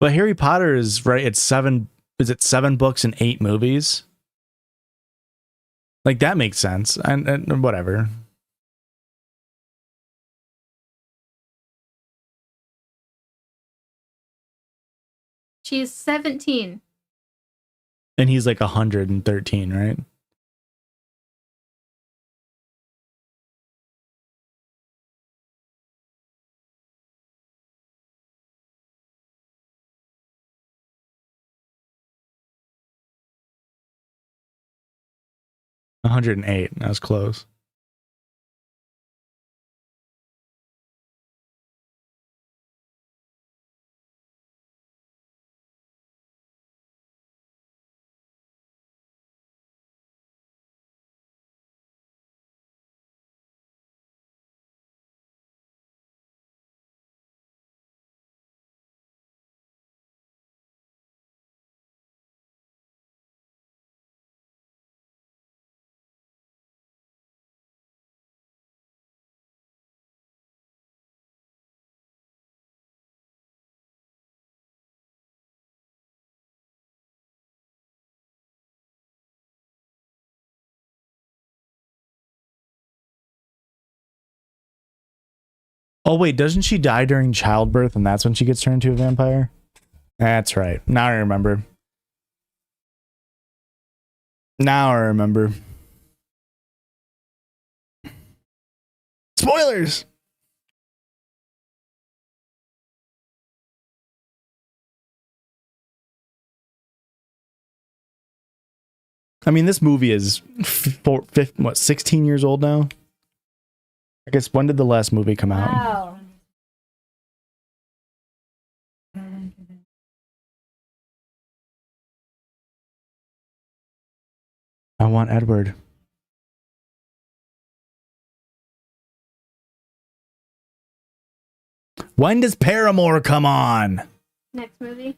But Harry Potter is right. It's 7. Is it 7 books and 8 movies? Like, that makes sense. And whatever. She's 17. And he's like 113, right? $108. That was close. Oh, wait, doesn't she die during childbirth and that's when she gets turned into a vampire? That's right. Now I remember. Spoilers. I mean, this movie is 16 years old now? I guess, when did the last movie come out? Wow. I want Edward. When does Paramore come on? Next movie.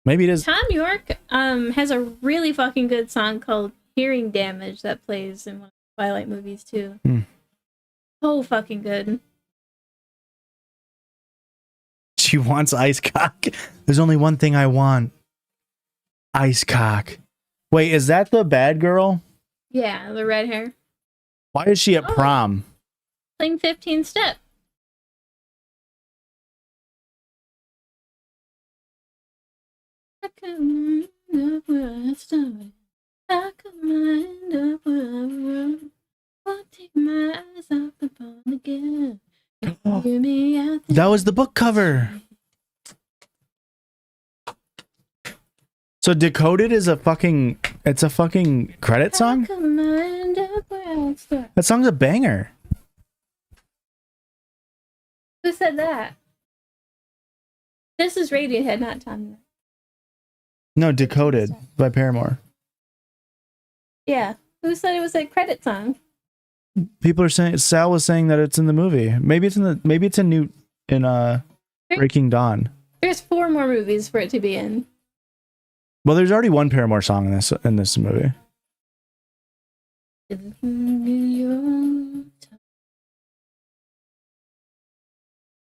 Maybe it is. Tom York has a really fucking good song called Hearing Damage that plays in one of the Twilight movies too. Oh, fucking good. She wants ice cock. There's only one thing I want. Ice cock. Wait, is that the bad girl? Yeah, the red hair. Why is she at prom? Playing 15 Step. I could mind up where I started. I could mind up where I run. Won't take my eyes off the ball again. Hear me out there. That was the book cover. So Decoded is it's a fucking credit song? I could mind up where I started. That song's a banger. Who said that? This is Radiohead, not Tom York. No, Decoded by Paramore. Yeah. Who said it was a credit song? People are saying, Sal was saying that it's in the movie. Maybe it's in Breaking Dawn. There's 4 more movies for it to be in. Well, there's already one Paramore song in this movie.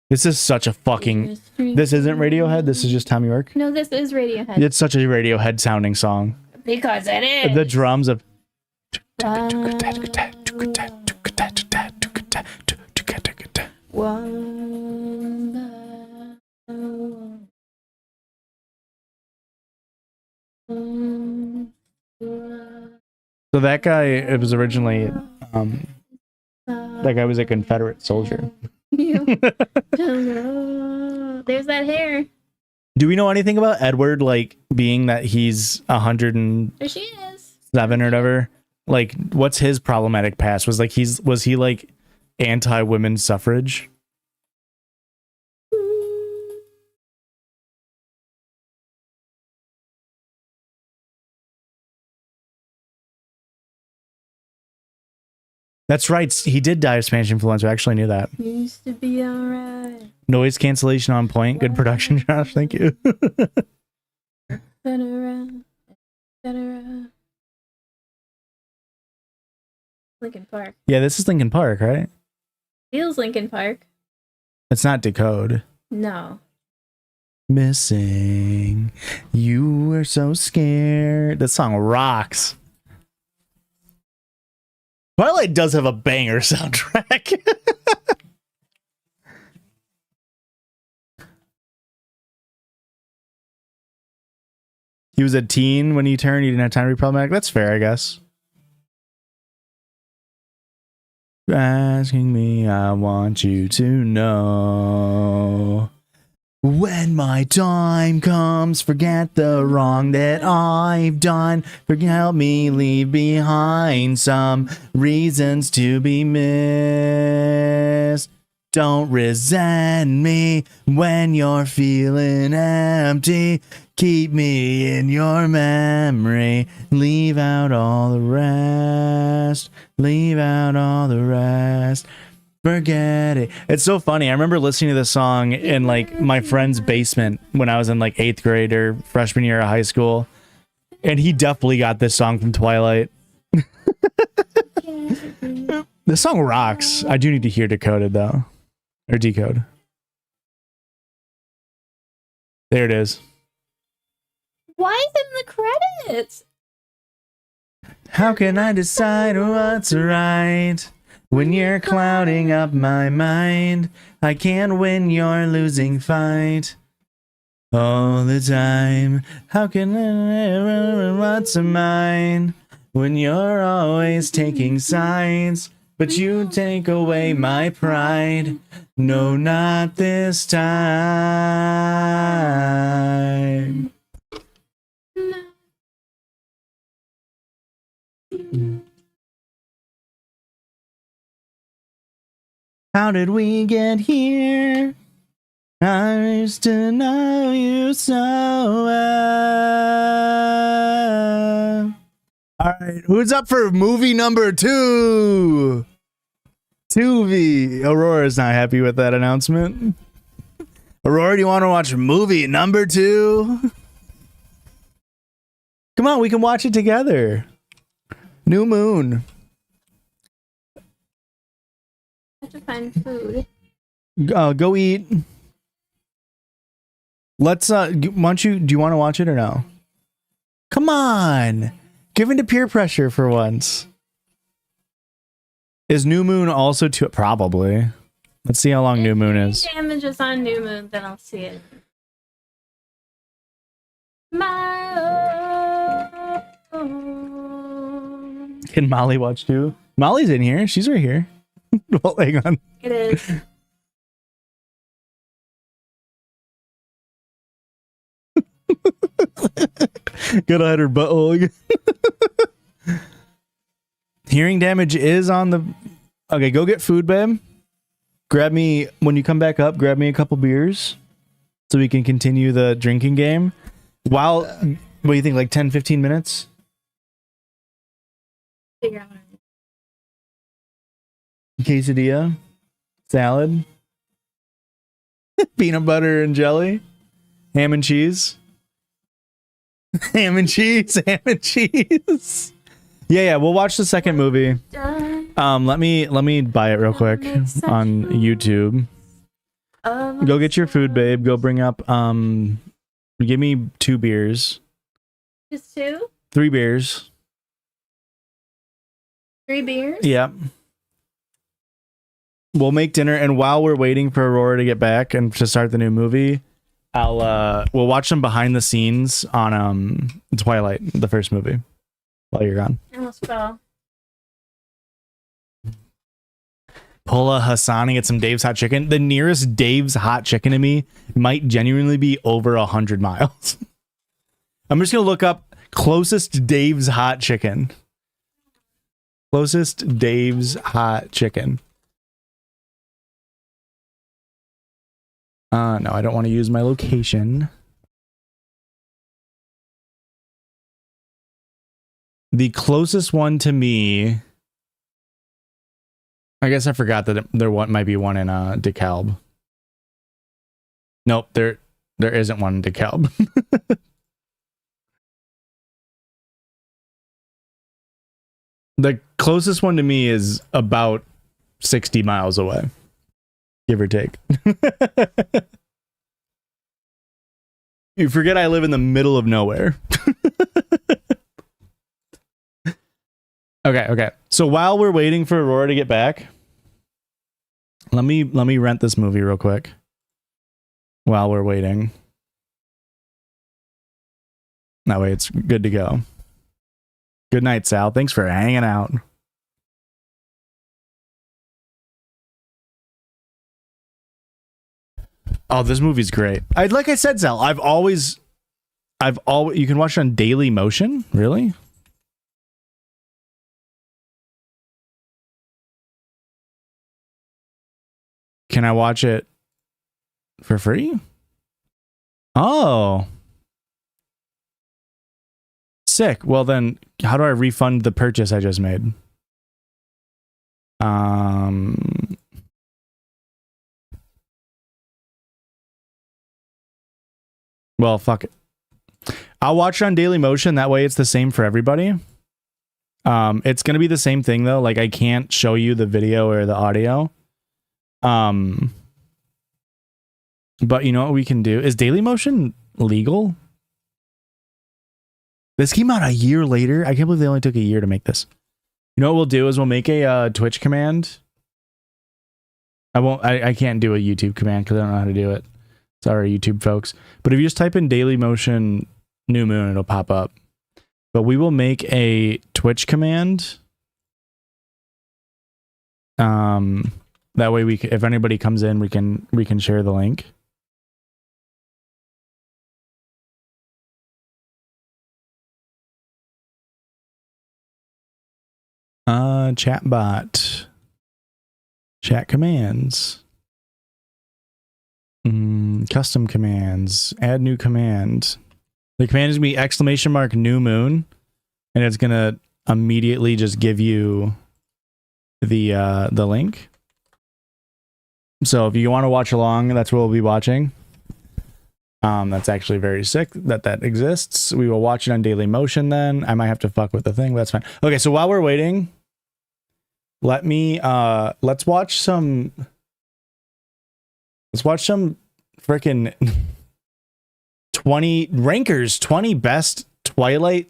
This is such a fucking... This isn't Radiohead? This is just Tom York? No, this is Radiohead. It's such a Radiohead sounding song. Because it is. The drums of... So that guy, it was originally... that guy was a Confederate soldier. There's that hair. Do we know anything about Edward, like, being that he's 107 There she is. or whatever? Like, what's his problematic past? Was he like anti-women's suffrage? That's right. He did die of Spanish influenza. I actually knew that. Used to be alright. Noise cancellation on point. Good production, Josh. Thank you. Lincoln Park. Yeah, this is Lincoln Park, right? Feels Lincoln Park. It's not Decode. No. Missing. You were so scared. That song rocks. Twilight does have a banger soundtrack. He was a teen when he turned. He didn't have time to be problematic. That's fair, I guess. Asking me, I want you to know. When my time comes, forget the wrong that I've done. Help me leave behind some reasons to be missed. Don't resent me when you're feeling empty. Keep me in your memory. Leave out all the rest. Leave out all the rest. Forget it. It's so funny. I remember listening to this song in like my friend's basement when I was in like 8th grade or freshman year of high school. And he definitely got this song from Twilight. This song rocks. I do need to hear Decoded though. Or Decode. There it is. Why is it in the credits? How can I decide what's right when you're clouding up my mind? I can't win your losing fight all the time. How can I what's mine when you're always taking sides? but you take away my pride. No, not this time. How did we get here? I used to know you so well. All right, who's up for movie number 2? 2V. Aurora's not happy with that announcement. Aurora, do you want to watch movie number 2? Come on, we can watch it together. New Moon. I have to find food. Go eat. Let's do you want to watch it or no? Come on. Give in to peer pressure for once. Is New Moon also too? Probably. Let's see how long New Moon is. Damage is on New Moon, then I'll see it. Can Molly watch too? Molly's in here. She's right here. Well, hang on. It is. Gotta hide her butthole again. Hearing damage is on the... Okay, go get food, babe. Grab me... When you come back up, grab me a couple beers so we can continue the drinking game. While... What do you think, like 10, 15 minutes? Figure out. Quesadilla? Salad? Peanut butter and jelly? Ham and cheese? Ham and cheese, ham and cheese. Yeah, we'll watch the second movie. Let me buy it real quick on YouTube. Go get your food, babe. Go bring up give me 2 beers. Just 2? 3 beers. 3 beers? Yeah. We'll make dinner, and while we're waiting for Aurora to get back and to start the new movie, we'll watch some behind the scenes on Twilight, the first movie, while you're gone. I almost fell. Pull a Hassan and get some Dave's Hot Chicken. The nearest Dave's Hot Chicken to me might genuinely be over 100 miles. I'm just gonna look up closest Dave's Hot Chicken. Closest Dave's Hot Chicken. No, I don't want to use my location. The closest one to me... I guess I forgot that there might be one in DeKalb. Nope, there isn't one in DeKalb. The closest one to me is about 60 miles away. Give or take. You forget I live in the middle of nowhere. Okay. So while we're waiting for Aurora to get back, let me rent this movie real quick. While we're waiting. That way it's good to go. Good night, Sal. Thanks for hanging out. Oh, this movie's great. Like I said, Sal, I've always you can watch it on Daily Motion? Really? Can I watch it for free? Oh. Sick. Well then, how do I refund the purchase I just made? Well, fuck it. I'll watch it on Daily Motion. That way it's the same for everybody. It's going to be the same thing though. Like I can't show you the video or the audio. But you know what we can do? Is Daily Motion legal? This came out a year later. I can't believe they only took a year to make this. You know what we'll do is we'll make a Twitch command. I can't do a YouTube command because I don't know how to do it. Sorry, YouTube folks. But if you just type in Daily Motion New Moon, it'll pop up. But we will make a Twitch command That way if anybody comes in, we can share the link. Chat bot. Chat commands. Custom commands. Add new command. The command is going to be !new moon, and it's going to immediately just give you the link. So if you want to watch along, that's what we'll be watching. That's actually very sick that exists. We will watch it on Daily Motion then. I might have to fuck with the thing, but that's fine. Okay, so while we're waiting, let's watch some freaking 20 best Twilight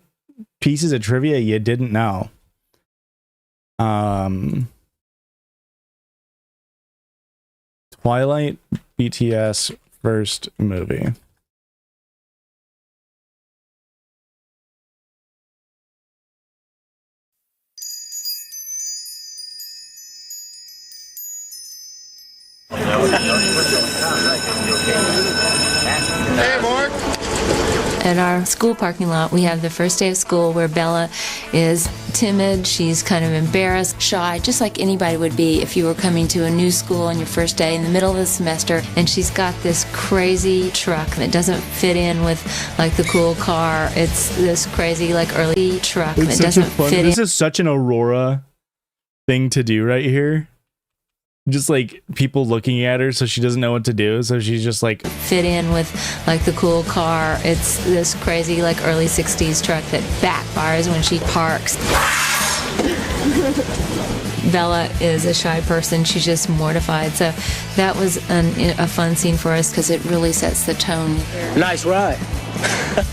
pieces of trivia you didn't know. Twilight BTS first movie. Hey, Mark. At our school parking lot, we have the first day of school where Bella is timid, she's kind of embarrassed, shy, just like anybody would be if you were coming to a new school on your first day in the middle of the semester, and she's got this crazy truck that doesn't fit in with like the cool car. It's this crazy like early truck that doesn't fit in. This is such an Aurora thing to do right here. Just like people looking at her so she doesn't know what to do, so she's just like fit in with like the cool car. It's this crazy like early 60s truck that backfires when she parks. Bella is a shy person. She's just mortified. So that was a fun scene for us because it really sets the tone. Nice ride.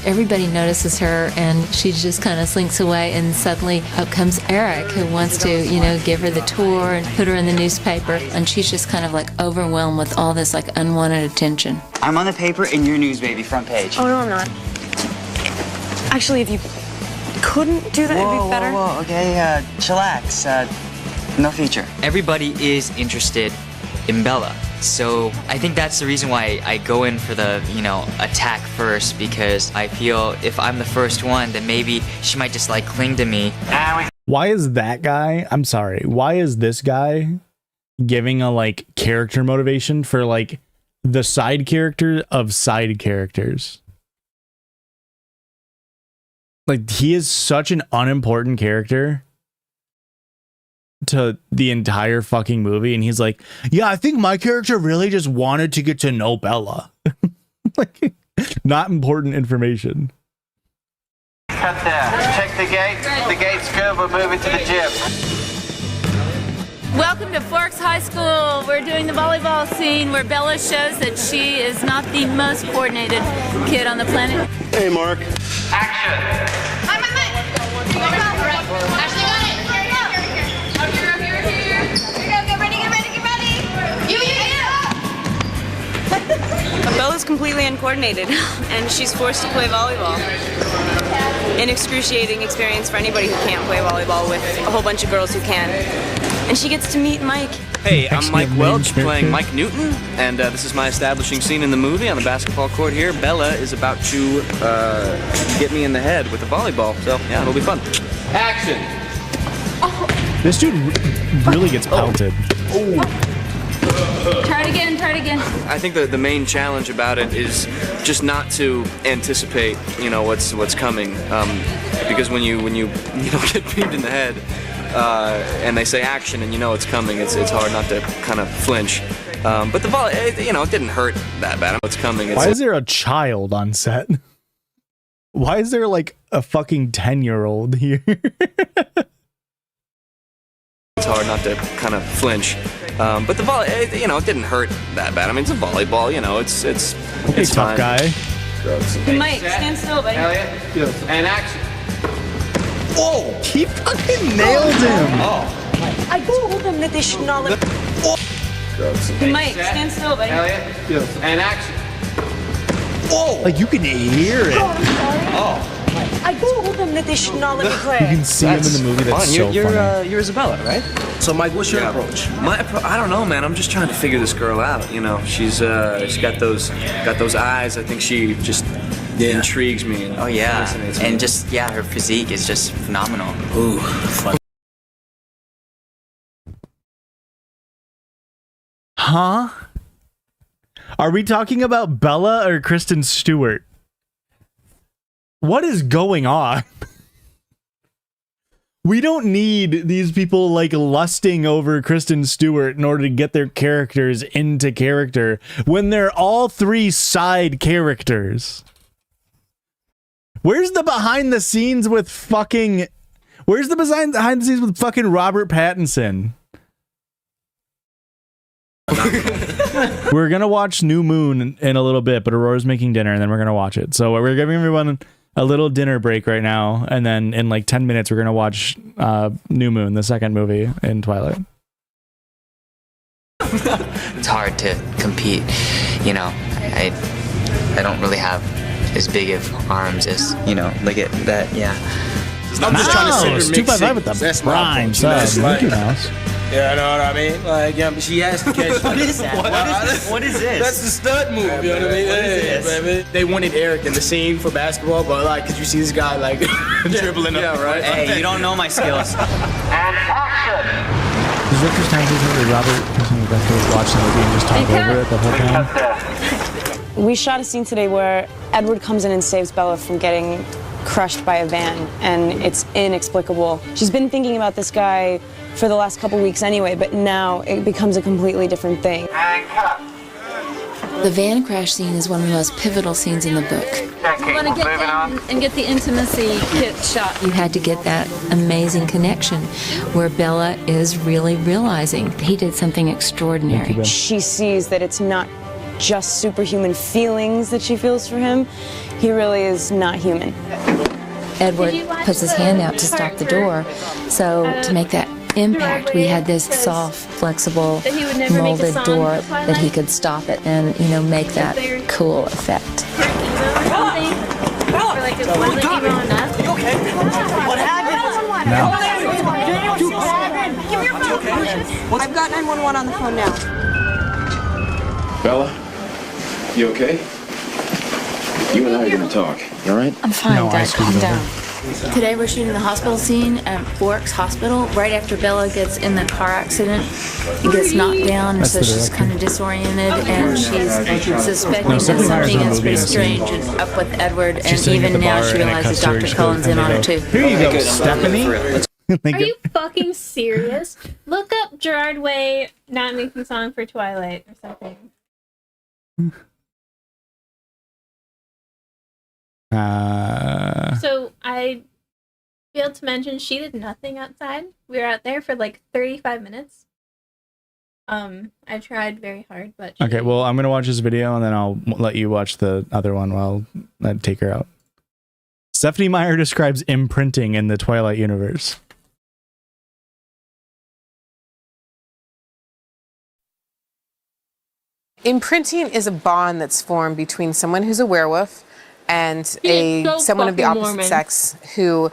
Everybody notices her and she just kind of slinks away, and suddenly up comes Eric, who wants to, give her the tour and put her in the newspaper, and she's just kind of like overwhelmed with all this like unwanted attention. I'm on the paper in your news, baby, front page. Oh, no, I'm not. Actually, if you couldn't do that, it'd be better. Whoa, okay, chillax. No feature. Everybody is interested in Bella. So I think that's the reason why I go in for the, attack first, because I feel if I'm the first one, then maybe she might just like cling to me. Why is that guy? I'm sorry. Why is this guy giving a like character motivation for like the side character of side characters? Like, he is such an unimportant character to the entire fucking movie, and he's like, yeah, I think my character really just wanted to get to know Bella. Like, not important information. Cut there. Check the gate. The gate's good. We're moving to the gym. Welcome to Forks High School. We're doing the volleyball scene where Bella shows that she is not the most coordinated kid on the planet. Hey, Mark. Action. I'm Ashley got it. Bella's completely uncoordinated, and she's forced to play volleyball. An excruciating experience for anybody who can't play volleyball with a whole bunch of girls who can. And she gets to meet Mike. Hey, I'm Mike Welch playing Mike Newton, and this is my establishing scene in the movie on the basketball court here. Bella is about to get me in the head with a volleyball, so yeah, it'll be fun. Action. This dude really gets pelted. Try it again, try it again. I think the main challenge about it is just not to anticipate, what's coming, because when you get beamed in the head, and they say action and it's coming, it's hard not to kind of flinch. But the volley, it didn't hurt that bad. It's coming. Why is there a child on set? Why is there like a fucking 10-year-old here? It's hard not to kind of flinch. But the volley, it didn't hurt that bad. I mean, it's a volleyball, it's Okay, tough guy. Mike, stand still, buddy. Elliot. And action. Whoa! He fucking nailed him! Oh. I told them that they should not let... Mike, stand still, buddy. Elliot. And action. Whoa! Like, you can hear it. Oh. I told them them that they shouldn't all let me You play. can see him in the movie. That's fun. so funny. You're Isabella, right? So, Mike, what's your approach? I don't know, man. I'm just trying to figure this girl out. You know, she's got those eyes. I think she just intrigues me. And Oh yeah, fascinates me. and just her physique is just phenomenal. Ooh, fun. Huh? Are we talking about Bella or Kristen Stewart? What is going on? We don't need these people like lusting over Kristen Stewart in order to get their characters into character when they're all three side characters. Where's the behind the scenes with fucking Robert Pattinson? We're gonna watch New Moon in a little bit, but Aurora's making dinner and then we're gonna watch it. So we're giving everyone a little dinner break right now, and then in like 10 minutes we're gonna watch New Moon, the second movie in Twilight. It's hard to compete. You know, I don't really have as big of arms as Look at that. Yeah. I'm just trying to sit here and make 255 with the That's my prime approach, you know, sub. it's like- Mickey Mouse. Yeah, I know what I mean? Like, yeah, but she has to catch. What is that? What is this? That's the stud move, you know what I mean? What is Hey, this? baby. They wanted Eric in the scene for basketball, but like, cause you see this guy like dribbling up. Yeah, right. Hey, you don't know my skills. And action! Is that just time to Robert continue back to watch the movie and just talk over it the whole time? We shot a scene today where Edward comes in and saves Bella from getting crushed by a van, and it's inexplicable. She's been thinking about this guy for the last couple weeks anyway, but now it becomes a completely different thing. And cut. The van crash scene is one of the most pivotal scenes in the book. Checking. I want to get Moving on. down and get the intimacy kit shot. You had to get that amazing connection where Bella is really realizing he did something extraordinary. She sees that it's not just superhuman feelings that she feels for him. He really is not human. Edward puts his hand out to stop the door. So to make that impact, we had this soft, flexible, That he would never make a molded song door for Twilight? that he could stop it and, make that cool effect. Or like, it wasn't emo enough. What happened? Give me your phone. I've got 911 on the phone now. Bella, you okay? You and I are gonna talk, all right? I'm fine, No, I Dad. screwed Calm over. down. Today we're shooting the hospital scene at Forks Hospital. Right after Bella gets in the car accident, he gets knocked down, and That's so the she's director. kind of disoriented, and she's suspecting No, that Stephanie Meyer's something in the is movie pretty in the scene. strange up with Edward, She's and sitting at even the now bar she and it realizes cuts to her, Dr. she Cullen's goes, in on and it they too. go, Here you go, Good, I'm Stephanie. Are you fucking serious? Look up Gerard Way not making song for Twilight or something. So I failed to mention she did nothing outside. We were out there for like 35 minutes. I tried very hard, but Okay, well, I'm gonna watch this video and then I'll let you watch the other one while I take her out. Stephanie Meyer describes imprinting in the Twilight universe. Imprinting is a bond that's formed between someone who's a werewolf and someone of the fucking opposite Mormon. sex who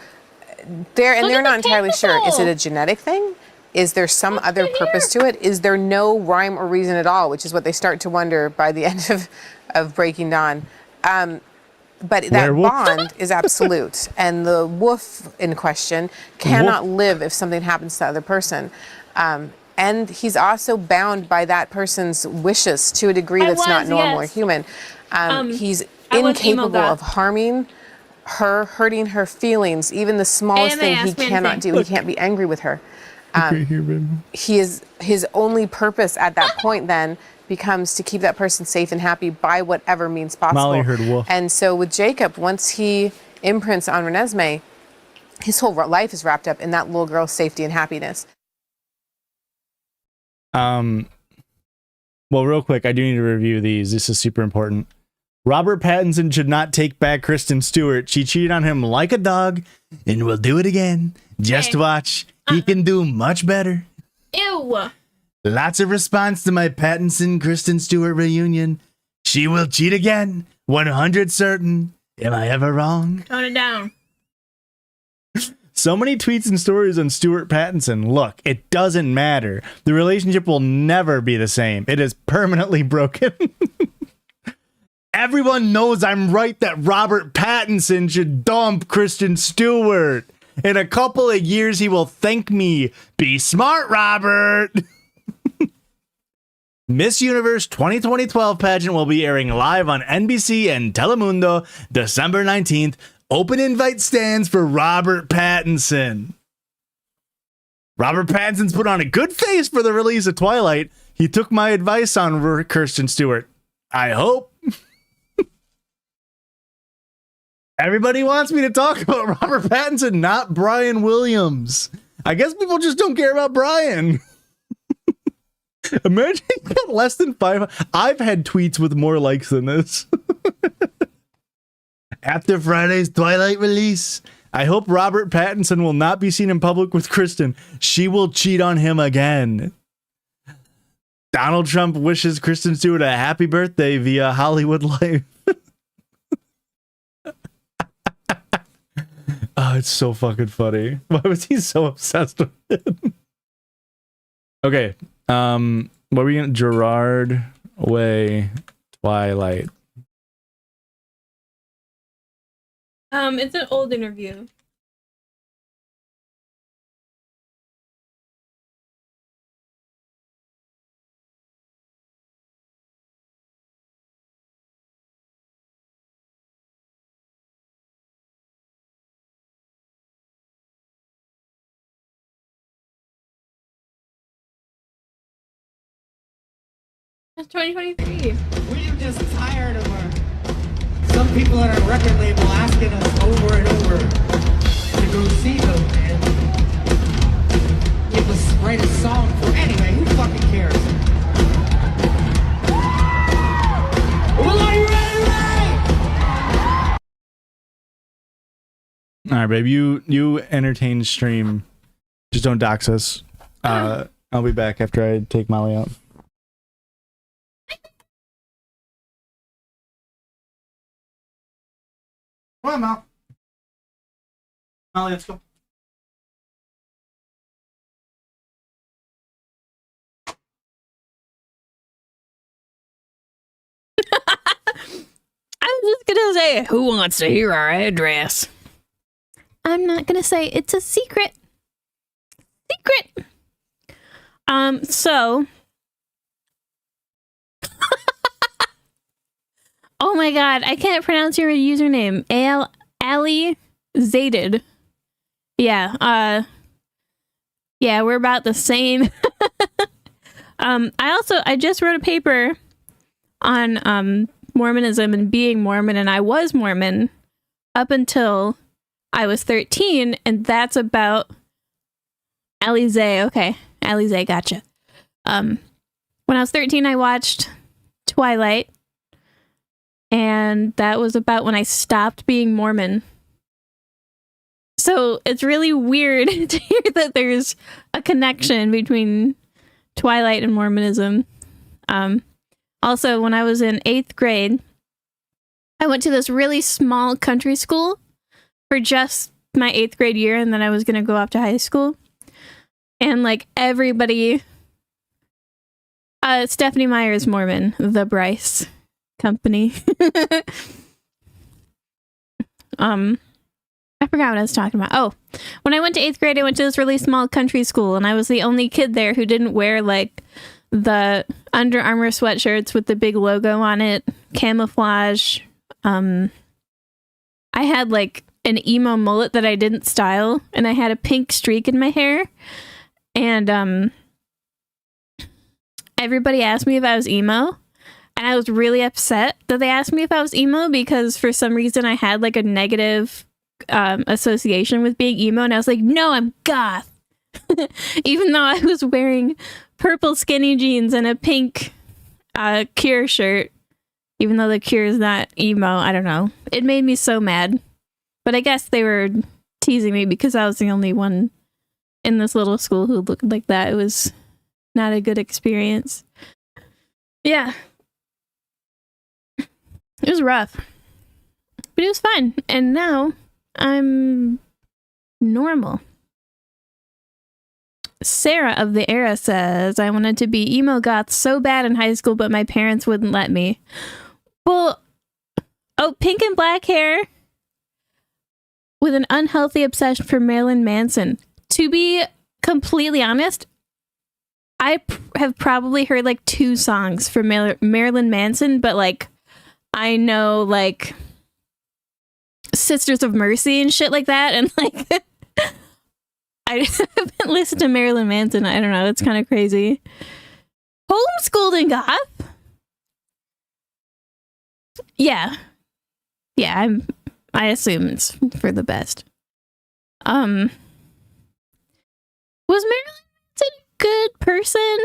they're not entirely sure. Is it a genetic thing? Is there some other purpose to it? Is there no rhyme or reason at all? Which is what they start to wonder by the end of Breaking Dawn. But that Werewolf? bond is absolute, and the wolf in question cannot live if something happens to the other person. And he's also bound by that person's wishes to a degree that's not normal or human. He's I was emo incapable goth. of harming her, hurting her feelings, even the smallest thing he asked me cannot anything. do. He can't be angry with her. His only purpose at that point then becomes to keep that person safe and happy by whatever means possible. Molly heard wolf. And so with Jacob, once he imprints on Renesmee, his whole life is wrapped up in that little girl's safety and happiness. Well, real quick, I do need to review these. This is super important. Robert Pattinson should not take back Kristen Stewart. She cheated on him like a dog and will do it again. Just Hey. watch. He can do much better. Ew. Lots of response to my Pattinson Kristen Stewart reunion. She will cheat again. 100 certain. Am I ever wrong? Tone it down. So many tweets and stories on Stuart Pattinson. Look, it doesn't matter. The relationship will never be the same. It is permanently broken. Everyone knows I'm right that Robert Pattinson should dump Kristen Stewart. In a couple of years, he will thank me. Be smart, Robert. Miss Universe 2012 pageant will be airing live on NBC and Telemundo December 19th. Open invite stands for Robert Pattinson. Robert Pattinson's put on a good face for the release of Twilight. He took my advice on Kristen Stewart. I hope. Everybody wants me to talk about Robert Pattinson, not Brian Williams. I guess people just don't care about Brian. Imagine he got less than 5. I've had tweets with more likes than this. After Friday's Twilight release, I hope Robert Pattinson will not be seen in public with Kristen. She will cheat on him again. Donald Trump wishes Kristen Stewart a happy birthday via Hollywood Life. Oh, it's so fucking funny. Why was he so obsessed with it? Okay. What were we gonna Gerard Way Twilight? It's an old interview. It's 2023. Were you just tired of her? Some people at our record label asking us over and over to go see them and give us write a song for. Anyway, who fucking cares? Well, are you ready? All right, babe. You entertain stream. Just don't dox us. I'll be back after I take Molly out. Come on, Mal. Molly, let's go. I was just gonna say, who wants to hear our address? I'm not gonna say it's a secret. Secret. So. Oh my god, I can't pronounce your username. Ali Zaided. Yeah, yeah, we're about the same. I just wrote a paper on Mormonism and being Mormon, and I was Mormon up until I was 13, and that's about Alize. Okay, Alize, gotcha. When I was 13, I watched Twilight. And that was about when I stopped being Mormon. So it's really weird to hear that there's a connection between Twilight and Mormonism. Also, when I was in 8th grade, I went to this really small country school for just my 8th grade year, and then I was going to go off to high school. And like everybody, Stephanie Meyer is Mormon, the Bryce company. I forgot what I was talking about. Oh, when I went to 8th grade, I went to this really small country school, and I was the only kid there who didn't wear like the Under Armour sweatshirts with the big logo on it, camouflage. I had like an emo mullet that I didn't style, and I had a pink streak in my hair, and everybody asked me if I was emo. And I was really upset that they asked me if I was emo because for some reason I had like a negative association with being emo. And I was like, no, I'm goth. Even though I was wearing purple skinny jeans and a pink Cure shirt. Even though the Cure is not emo. I don't know. It made me so mad. But I guess they were teasing me because I was the only one in this little school who looked like that. It was not a good experience. Yeah. It was rough, but it was fun. And now I'm normal. Sarah of the Era says, I wanted to be emo goth so bad in high school, but my parents wouldn't let me. Well, pink and black hair with an unhealthy obsession for Marilyn Manson. To be completely honest, I have probably heard like 2 songs from Marilyn Manson, but like I know like Sisters of Mercy and shit like that, and like I haven't listened to Marilyn Manson. I don't know. That's kind of crazy. Homeschooled in goth? Yeah. Yeah, I assume it's for the best. Was Marilyn Manson a good person?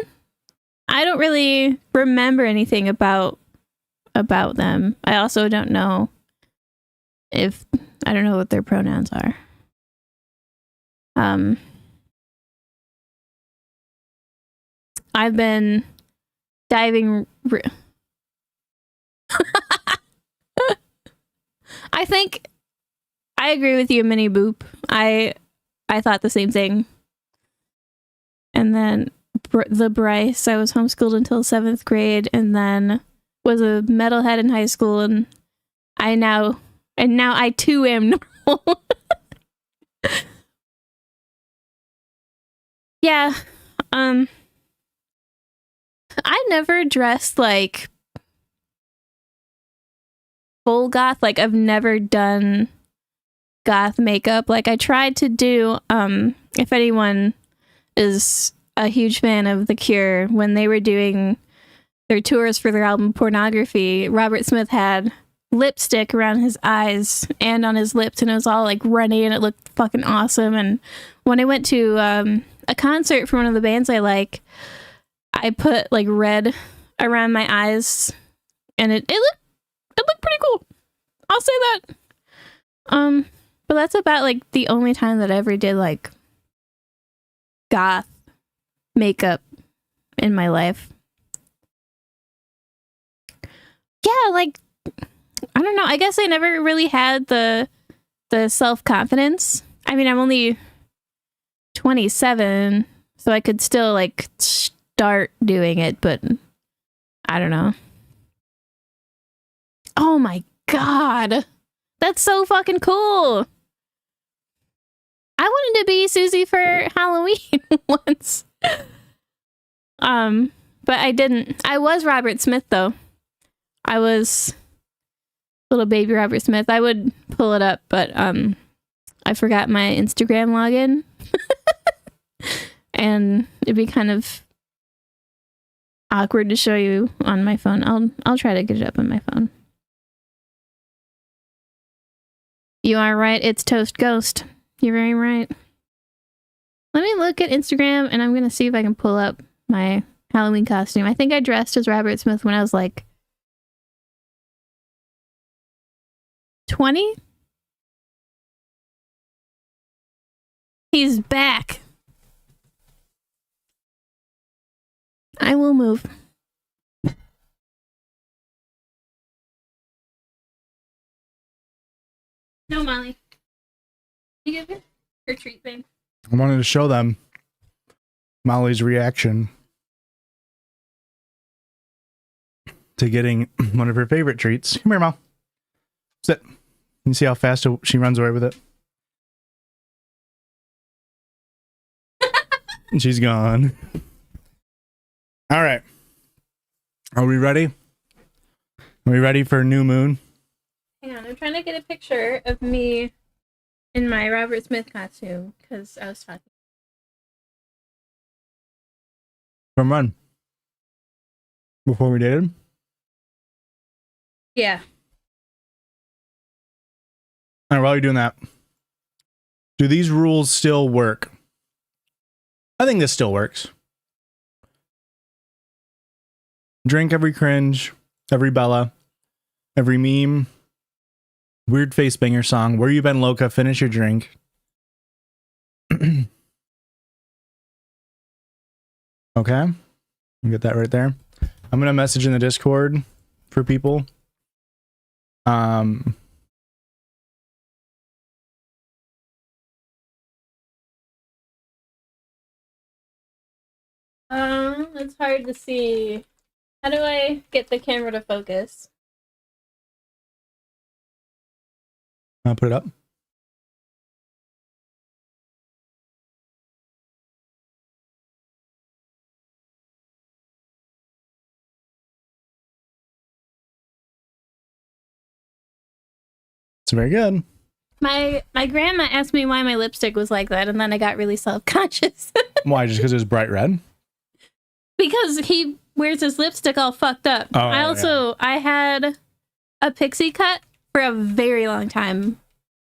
I don't really remember anything about them. I also don't know I don't know what their pronouns are. I've been diving. I think I agree with you, Minnie Boop. I thought the same thing. And then the Bryce, I was homeschooled until 7th grade, and then was a metalhead in high school, and now I too am normal. Yeah. I never dressed like full goth. Like, I've never done goth makeup. Like, I tried to do, if anyone is a huge fan of The Cure, when they were doing their tours for their album Pornography, Robert Smith had lipstick around his eyes and on his lips, and it was all like runny, and it looked fucking awesome. And when I went to a concert for one of the bands I like, I put like red around my eyes, and it looked pretty cool. I'll say that. But that's about like the only time that I ever did like goth makeup in my life. Yeah, like, I don't know. I guess I never really had the self-confidence. I mean, I'm only 27, so I could still like start doing it, but I don't know. Oh my god. That's so fucking cool. I wanted to be Susie for Halloween once. But I didn't. I was Robert Smith though. I was little baby Robert Smith. I would pull it up, but I forgot my Instagram login. And it'd be kind of awkward to show you on my phone. I'll try to get it up on my phone. You are right, it's Toast Ghost. You're very right. Let me look at Instagram, and I'm gonna see if I can pull up my Halloween costume. I think I dressed as Robert Smith when I was like 20? He's back. I will move. No, Molly. You give her treat thing. I wanted to show them Molly's reaction to getting one of her favorite treats. Come here, Mom. Sit. You see how fast she runs away with it? And she's gone. All right. Are we ready? Are we ready for New Moon? Hang on, I'm trying to get a picture of me in my Robert Smith costume because I was talking. From Run. Before we dated? Yeah. All right, while you're doing that, do these rules still work? I think this still works. Drink every cringe, every Bella, every meme, weird face banger song, Where You Been Loca, finish your drink. Okay. Get that right there. I'm going to message in the Discord for people. It's hard to see. How do I get the camera to focus? I'll put it up. It's very good. My grandma asked me why my lipstick was like that, and then I got really self-conscious. Why? Just because it was bright red? Because he wears his lipstick all fucked up. Oh, I had a pixie cut for a very long time.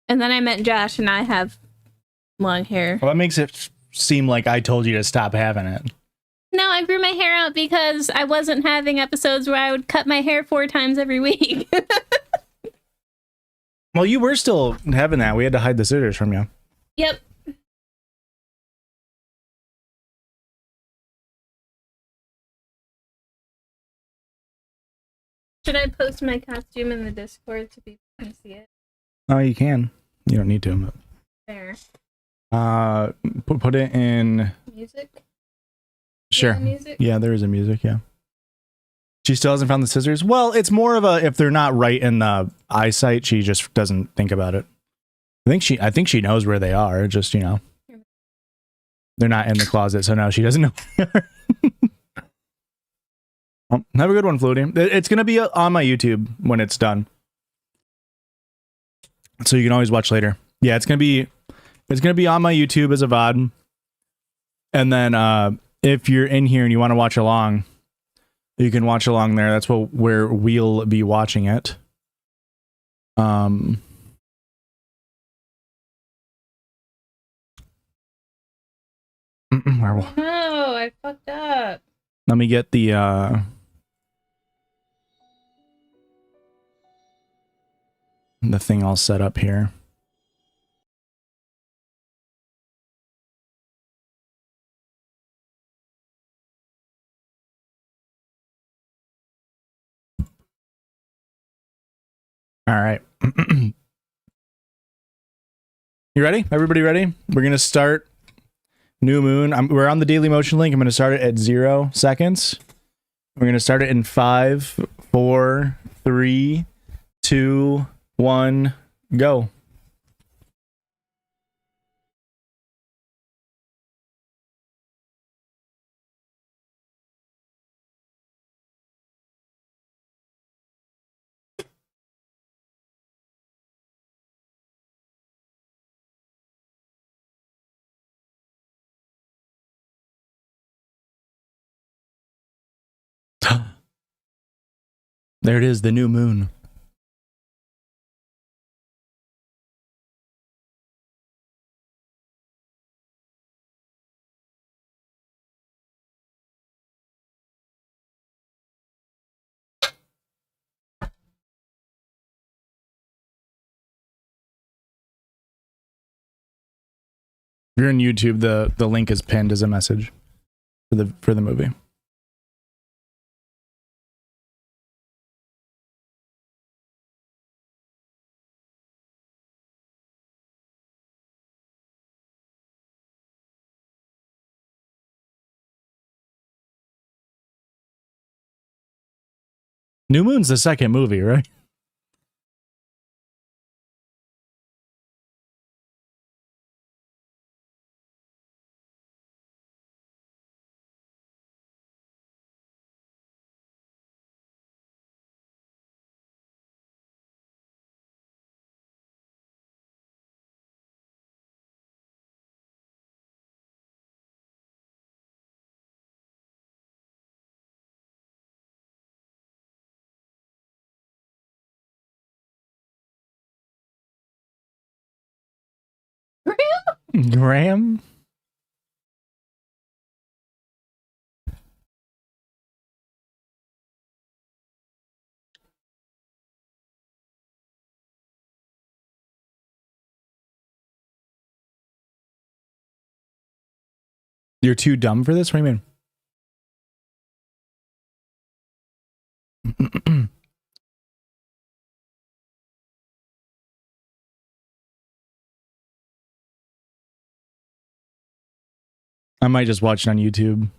And then I met Josh and I have long hair. Well, that makes it seem like I told you to stop having it. No, I grew my hair out because I wasn't having episodes where I would cut my hair 4 times every week. Well, you were still having that. We had to hide the scissors from you. Yep. Should I post my costume in the Discord so people can see it? Oh, you can. You don't need to. But... There. Put it in... Music? Sure. Music? Yeah, there is a music, yeah. She still hasn't found the scissors? Well, it's more of a, if they're not right in the eyesight, she just doesn't think about it. I think she knows where they are, just, you know. They're not in the closet, so now she doesn't know. Well, have a good one, Flutie. It's going to be on my YouTube when it's done. So you can always watch later. Yeah, it's going to be on my YouTube as a VOD. And then if you're in here and you want to watch along, you can watch along there. That's where we'll be watching it. No, I fucked up. Let me get the thing all set up here. All right. You ready? Everybody ready? We're going to start New Moon. We're on the Daily Motion link. I'm going to start it at 0 seconds. We're going to start it in 5, 4, 3, 2, 1, go. There it is, the new moon. If you're on YouTube, the link is pinned as a message for the movie. New Moon's the second movie, right? Graham? You're too dumb for this? What do you mean? I might just watch it on YouTube.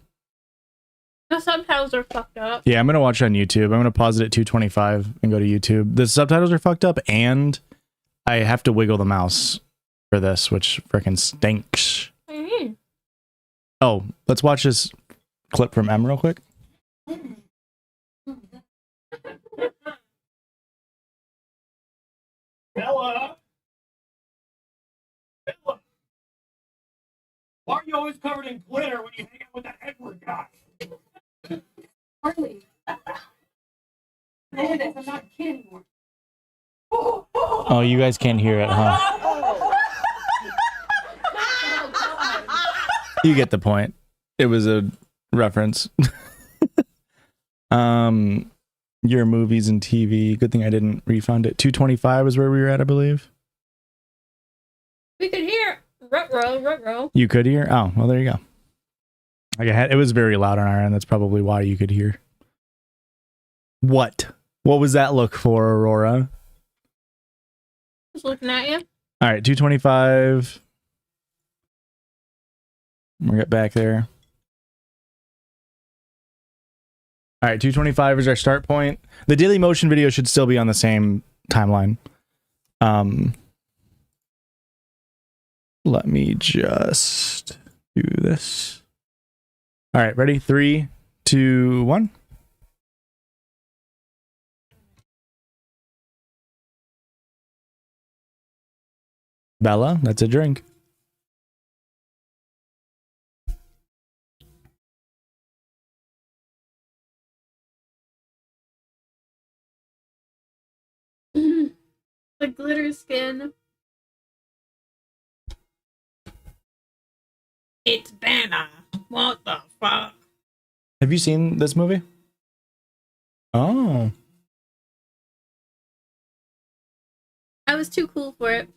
The subtitles are fucked up. Yeah, I'm gonna watch it on YouTube. I'm gonna pause it at 225 and go to YouTube. The subtitles are fucked up, and I have to wiggle the mouse for this, which freaking stinks. What do you mean? Oh, let's watch this clip from M real quick. Bella! Bella! Why are you always covered in glitter when you hang out with that Edward guy? Harley. I'm not kidding anymore. Oh, you guys can't hear it, huh? You get the point. It was a reference. Your movies and TV. Good thing I didn't refund it. 225 is where we were at, I believe. We could hear ruh-roh. You could hear? Oh, well, there you go. Like it was very loud on our end. That's probably why you could hear. What? What was that look for, Aurora? Just looking at you. All right, 225. We'll get back there. All right, 225 is our start point. The Daily Motion video should still be on the same timeline. Let me just do this. All right, ready? 3, 2, 1. Bella, that's a drink. The glitter skin. It's Banner. What the fuck? Have you seen this movie? Oh. I was too cool for it.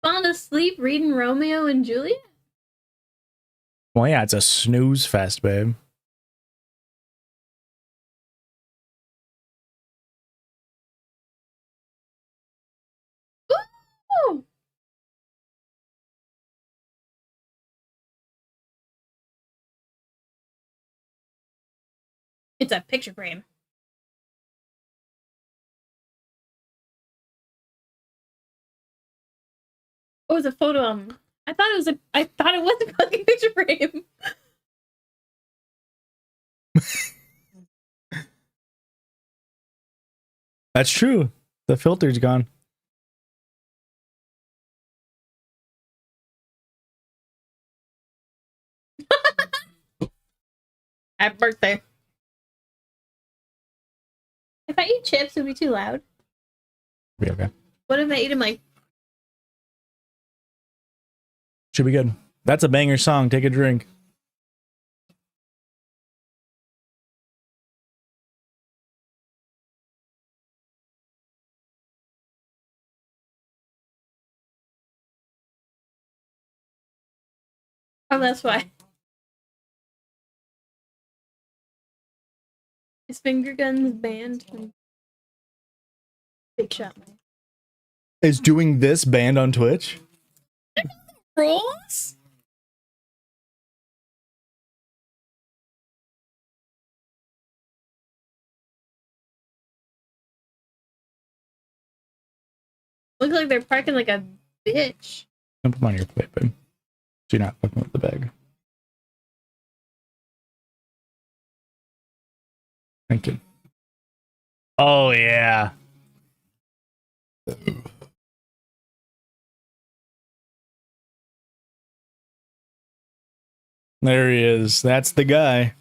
Falling asleep reading Romeo and Juliet? Well, yeah, it's a snooze fest, babe. Ooh! It's a picture frame. Oh, it's a photo album. I thought it was a fucking picture frame. That's true. The filter's gone. Happy birthday. If I eat chips, it'll be too loud. Be okay. What if I eat them like... Should be good. That's a banger song. Take a drink. Oh, that's why. His finger guns banned from Big Shot. Is doing this banned on Twitch? Rolls? Look like they're parking like a bitch. Don't put them on your plate, babe. So you're not fucking with the bag. Thank you. Oh, yeah. There he is. That's the guy.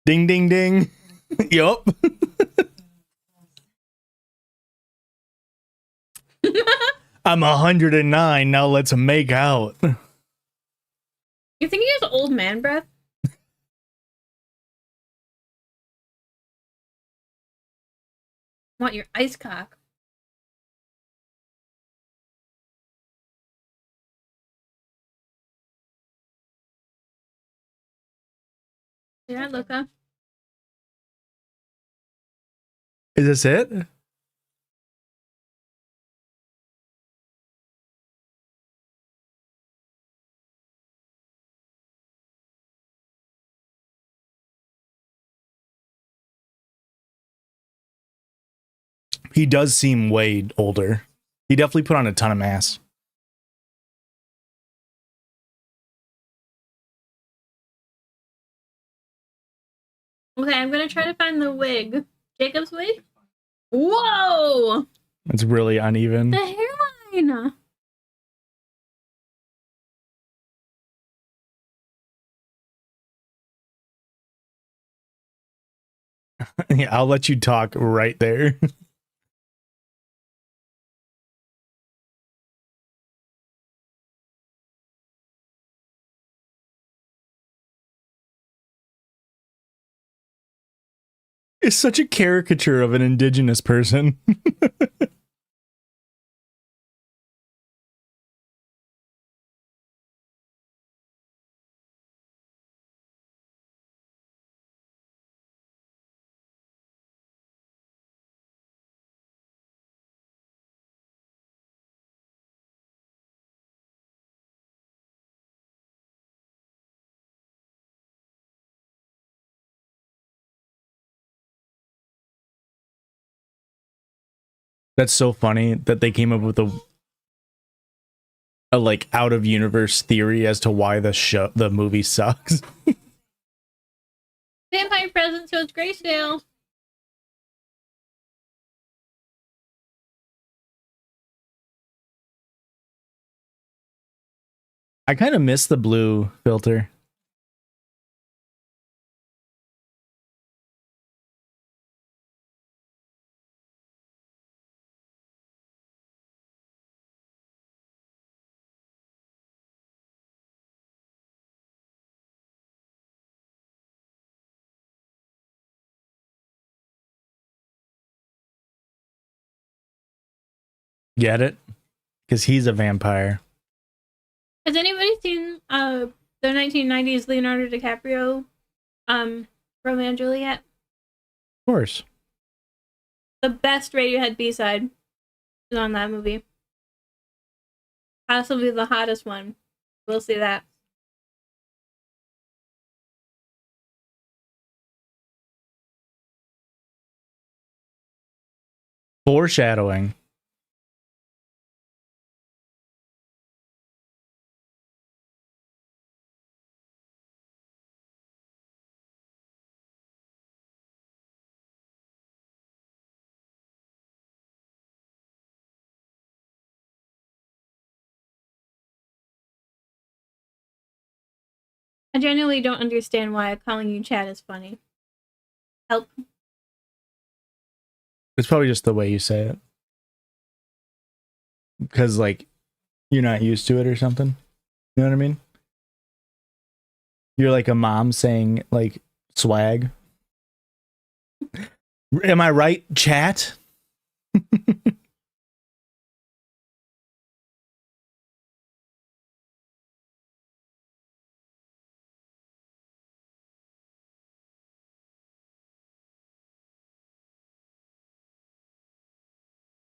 Ding, ding, ding. Yup. I'm 109. Now let's make out. You think he has old man breath? Want your ice cock? Yeah, Luca. Is this it? He does seem way older. He definitely put on a ton of mass. Okay, I'm gonna try to find the wig. Jacob's wig? Whoa! It's really uneven. The hairline! Yeah, I'll let you talk right there. It's such a caricature of an indigenous person. That's so funny that they came up with a like out of universe theory as to why the movie sucks. Vampire presence shows Graysdale. I kind of miss the blue filter. Get it? Because he's a vampire. Has anybody seen the 1990s Leonardo DiCaprio Romeo and Juliet? Of course. The best Radiohead B-side is on that movie. Possibly the hottest one. We'll see that. Foreshadowing. I genuinely don't understand why calling you Chad is funny. Help. It's probably just the way you say it. Because, like, you're not used to it or something. You know what I mean? You're like a mom saying, like, swag. Am I right, chat?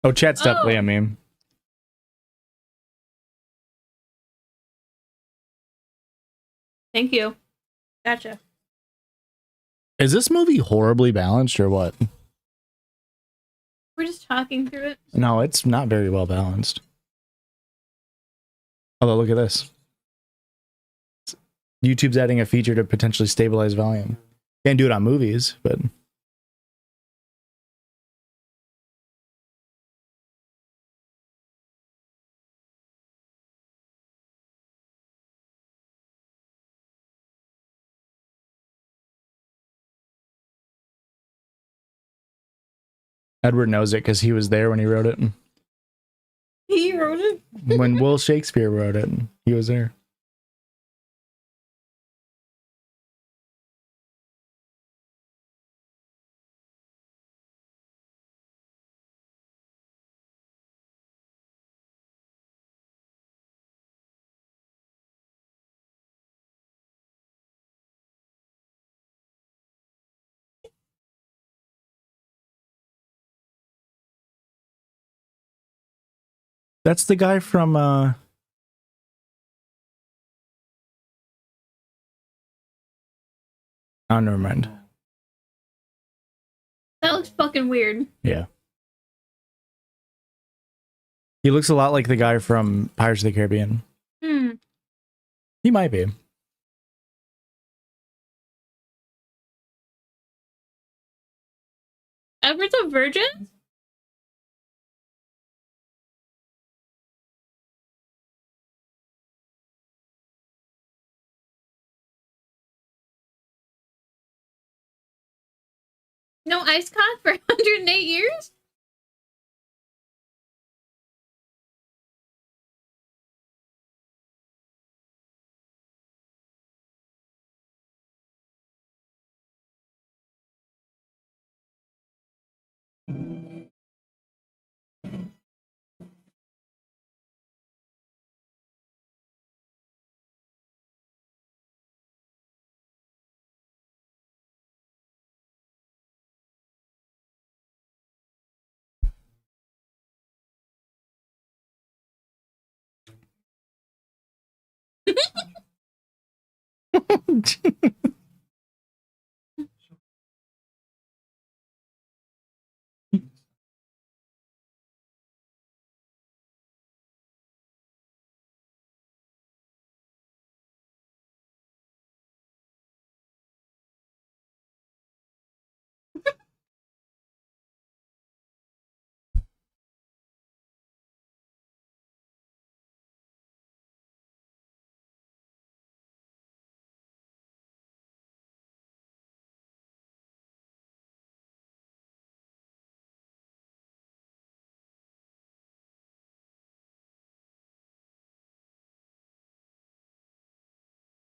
Oh, chat's definitely a meme. Thank you. Gotcha. Is this movie horribly balanced or what? We're just talking through it. No, it's not very well balanced. Although, look at this. YouTube's adding a feature to potentially stabilize volume. Can't do it on movies, but... Edward knows it because he was there when he wrote it. He wrote it. When Will Shakespeare wrote it, he was there. That's the guy from oh, never mind. That looks fucking weird. Yeah. He looks a lot like the guy from Pirates of the Caribbean. Hmm. He might be. Edward's a virgin? No ice cock for 108 years?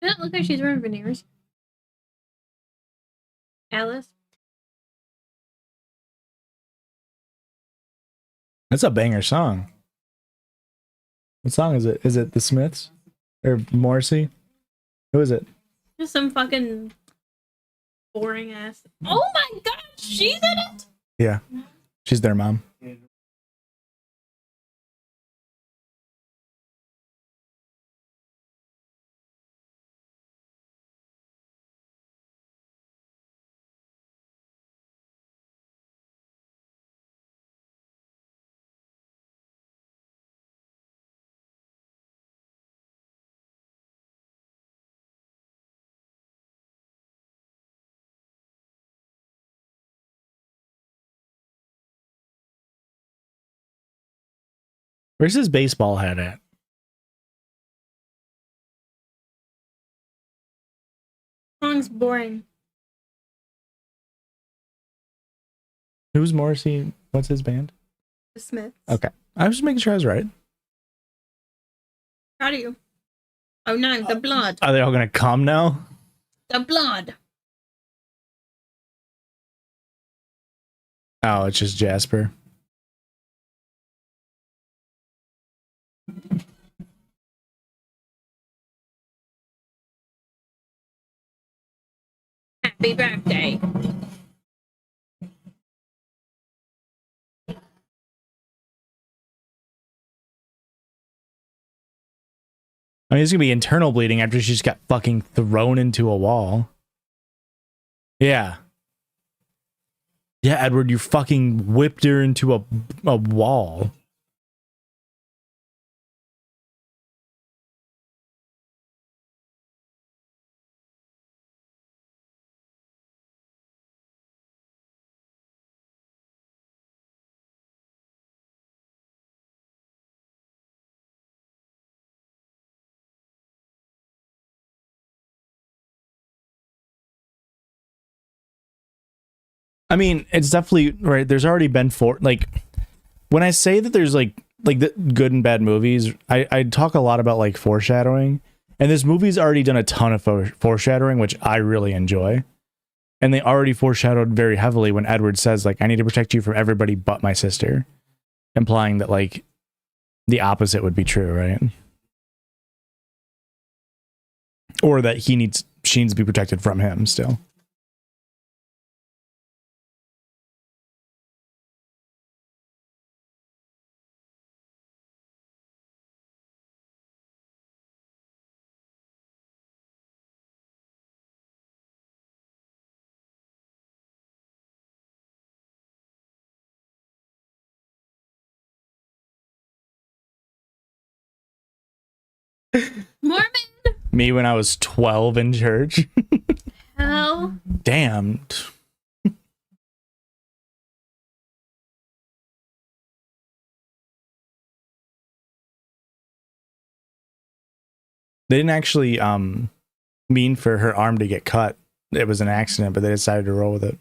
Doesn't look like she's wearing veneers. Alice? That's a banger song. What song is it? Is it The Smiths? Or Morrissey? Who is it? Just some fucking boring ass. Oh my god, she's in it? Yeah. She's their mom. Where's his baseball hat at? Song's boring. Who's Morrissey? What's his band? The Smiths. Okay. I was just making sure I was right. How do you? Oh no, the blood. Are they all gonna come now? The blood. Oh, it's just Jasper. Happy birthday. I mean, it's gonna be internal bleeding after she just got fucking thrown into a wall. Yeah. Yeah, Edward, you fucking whipped her into a wall. I mean, it's definitely right. There's already been when I say that there's like like the good and bad movies, I talk a lot about like foreshadowing, and this movie's already done a ton of foreshadowing, which I really enjoy. And they already foreshadowed very heavily when Edward says, like, I need to protect you from everybody but my sister, implying that like the opposite would be true, right? Or that she needs to be protected from him still. Mormon. Me when I was 12 in church. Hell. Damn. They didn't actually mean for her arm to get cut. It was an accident, but they decided to roll with it.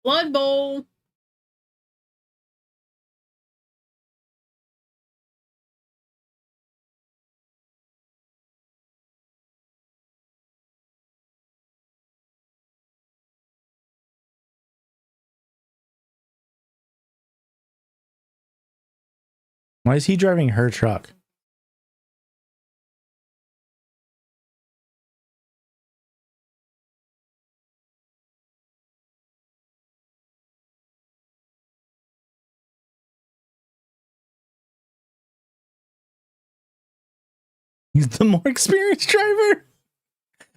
Blood Bowl. Why is he driving her truck? He's the more experienced driver.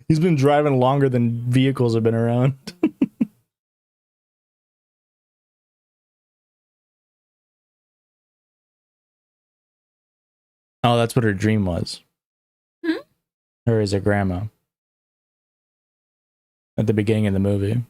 He's been driving longer than vehicles have been around. Oh, that's what her dream was. Her as a grandma. At the beginning of the movie.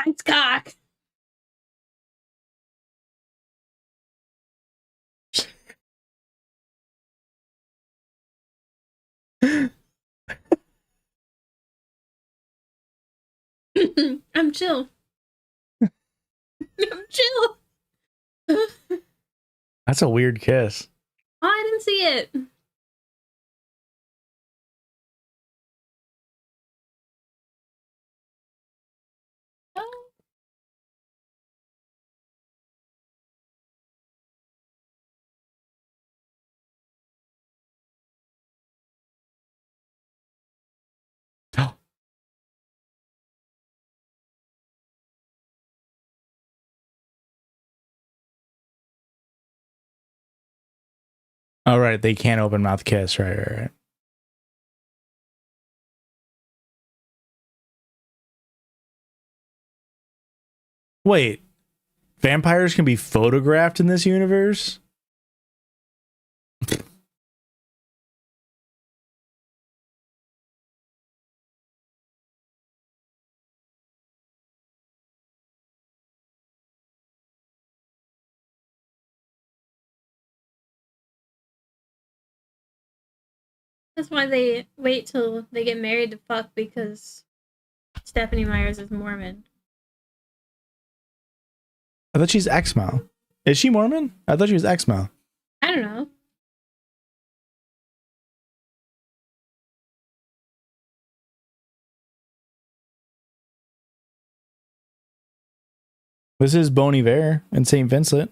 Thanks, cock. I'm chill. I'm chill. That's a weird kiss. Oh, I didn't see it. All right, they can't open mouth kiss, right. Wait, vampires can be photographed in this universe? That's why they wait till they get married to fuck, because Stephanie Myers is Mormon. I thought she's Exmo. Is she Mormon? I thought she was Exmo. I don't know. This is Bon Iver and St. Vincent.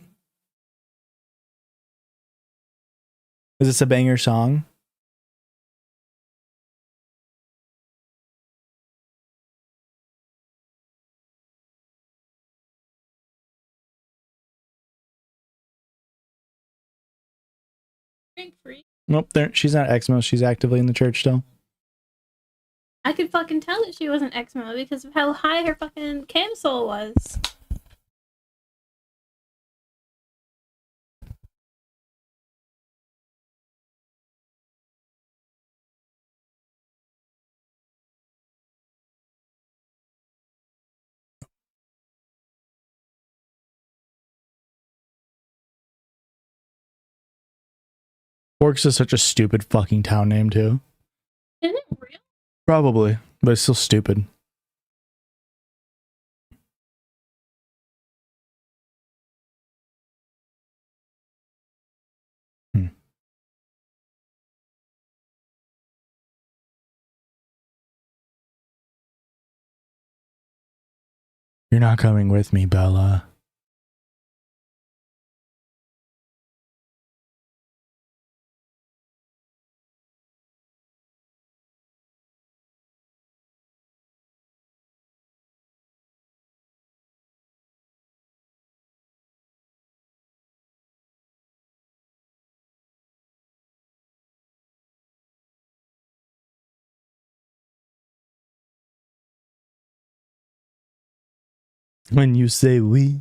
Is this a banger song? Nope, there. She's not Exmo. She's actively in the church still. I could fucking tell that she wasn't Exmo because of how high her fucking camisole was. Forks is such a stupid fucking town name too. Isn't it real? Probably, but it's still stupid. You're not coming with me, Bella. When you say we.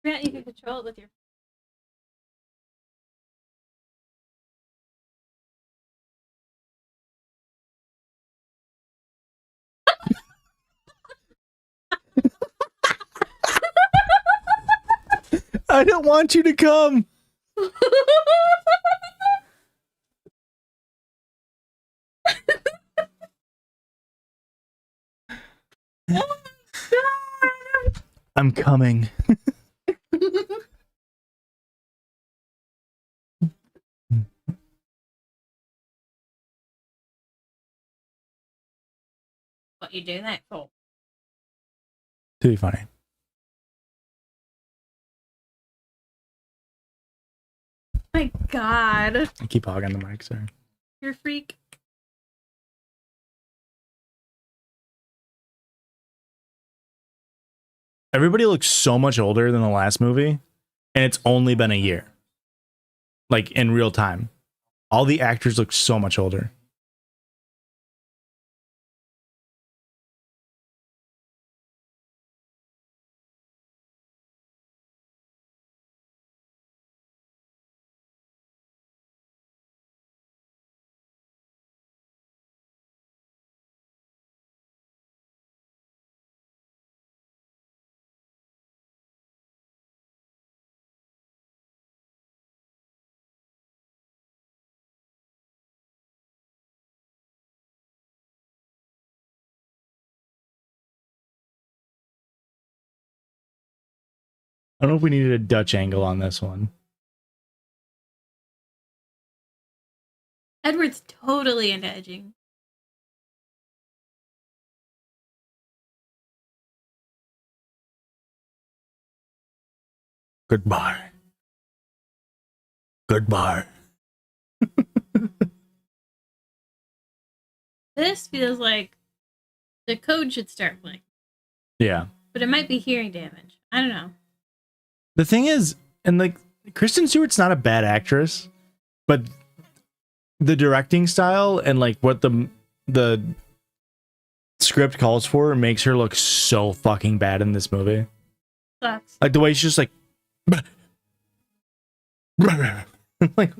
Yeah, you can control it with your. I don't want you to come. I'm coming. What you doing that for? To be funny. My God. I keep hogging the mic, sorry. You're a freak. Everybody looks so much older than the last movie, and it's only been a year. Like, in real time. All the actors look so much older. I don't know if we needed a Dutch angle on this one. Edward's totally into edging. Goodbye. Goodbye. This feels like the code should start playing. Yeah. But it might be hearing damage. I don't know. The thing is, and like, Kristen Stewart's not a bad actress, but the directing style and like what the script calls for makes her look so fucking bad in this movie. Sucks. Like the way she's just like, like,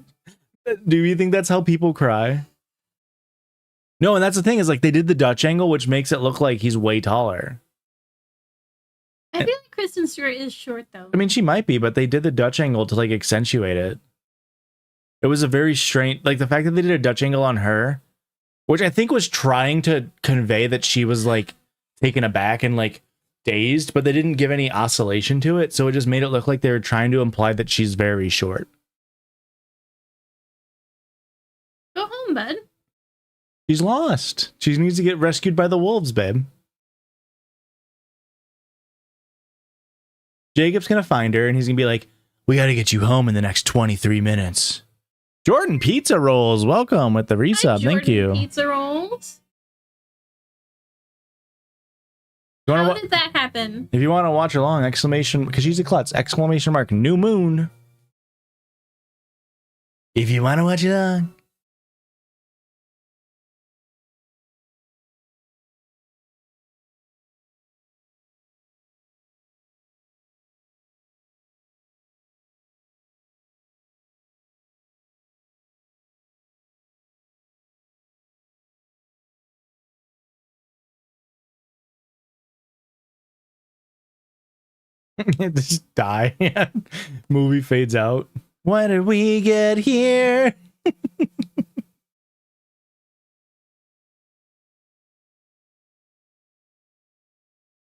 do you think that's how people cry? No, and that's the thing is like they did the Dutch angle, which makes it look like he's way taller. I feel like Kristen Stewart is short though. I mean, she might be, but they did the Dutch angle to like accentuate it. It was a very strange, like the fact that they did a Dutch angle on her which I think was trying to convey that she was like taken aback and like dazed, but they didn't give any oscillation to it, so it just made it look like they were trying to imply that she's very short. Go home, bud. She's lost. She needs to get rescued by the wolves, babe. Jacob's gonna find her and he's gonna be like, we gotta get you home in the next 23 minutes. Jordan Pizza Rolls, welcome with the resub. Hi, Thank you. Pizza rolls. You How wanna did that happen? If you want to watch along, exclamation, because she's a klutz, exclamation mark, new moon. If you want to watch along. Just die. Movie fades out. When did we get here?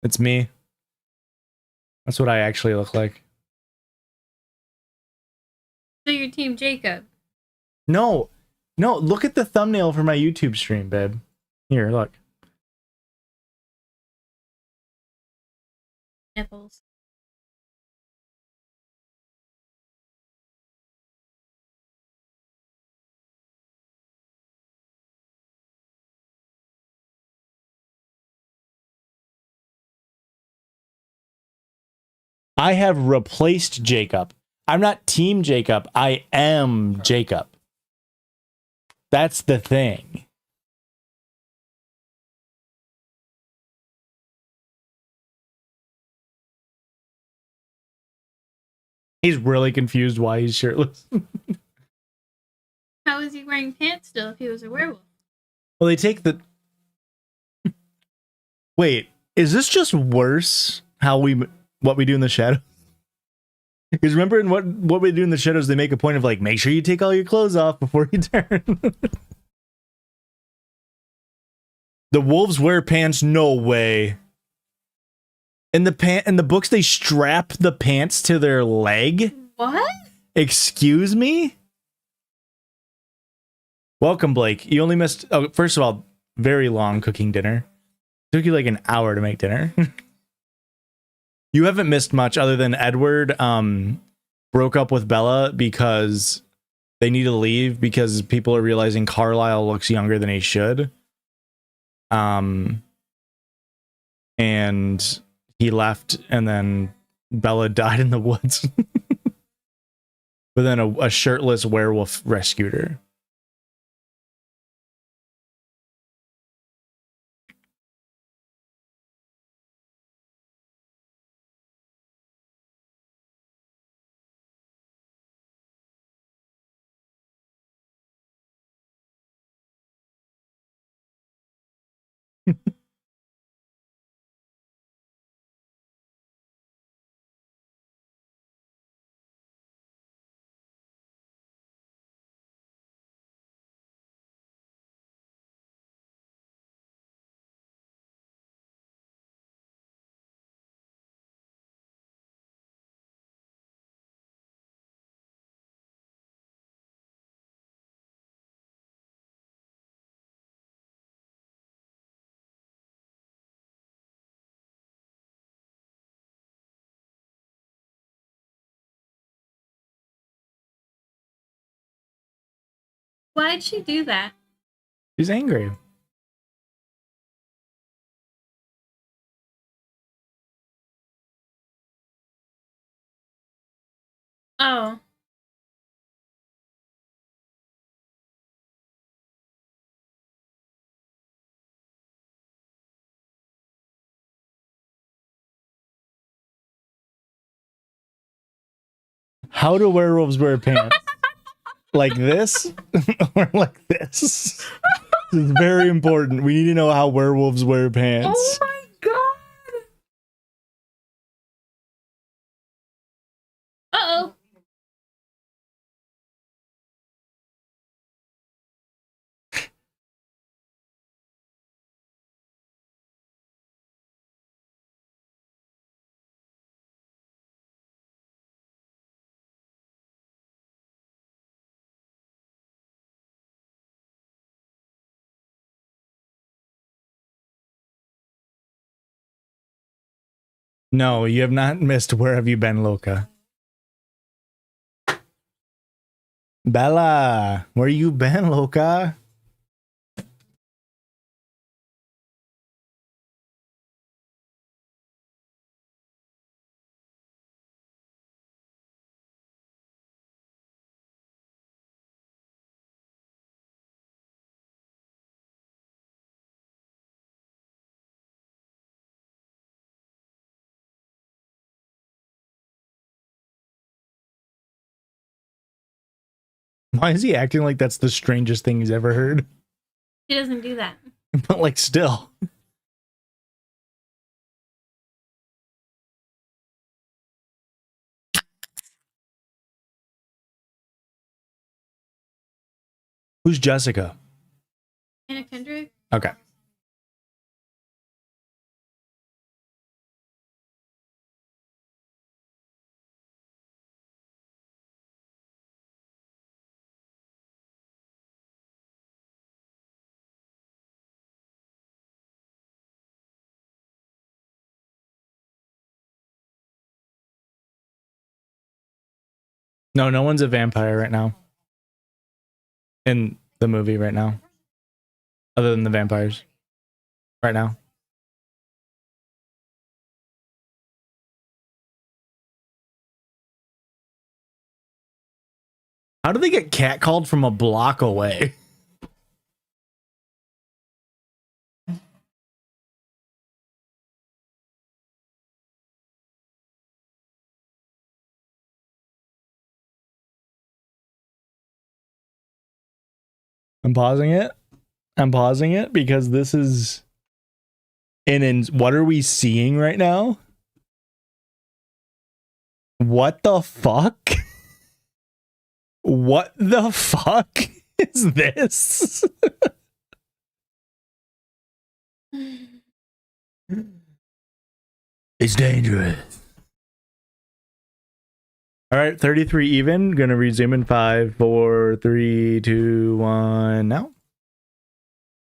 It's me. That's what I actually look like. So your team Jacob. No, look at the thumbnail for my YouTube stream, babe. Here, look. Nipples. I have replaced Jacob. I'm not Team Jacob. I am Jacob. That's the thing. He's really confused why he's shirtless. How is he wearing pants still if he was a werewolf? Well, they take the... Wait, is this just worse what we do in the shadows? Because remember in what we do in the shadows, they make a point of like, make sure you take all your clothes off before you turn. The wolves wear pants? No way. In the books, they strap the pants to their leg? What? Excuse me? Welcome, Blake. You only missed... Oh, first of all, very long cooking dinner. Took you like an hour to make dinner. You haven't missed much other than Edward broke up with Bella because they need to leave because people are realizing Carlisle looks younger than he should. And he left, and then Bella died in the woods. But then a shirtless werewolf rescued her. Why'd she do that? She's angry. Oh. How do werewolves wear pants? Like this? Or like this? This is very important. We need to know how werewolves wear pants. Oh my god! Uh-oh. No, you have not missed Where Have You Been, Loca? Bella, where you been, Loca? Why is he acting like that's the strangest thing he's ever heard? He doesn't do that. But like still. Who's Jessica? Anna Kendrick? Okay. No, no one's a vampire right now. In the movie right now. Other than the vampires. Right now. How do they get catcalled from a block away? I'm pausing it. I'm pausing it because this is... And in what are we seeing right now? What the fuck? What the fuck is this? It's dangerous. All right, 33 even. Gonna resume in 5, 4, 3, 2, 1. Now.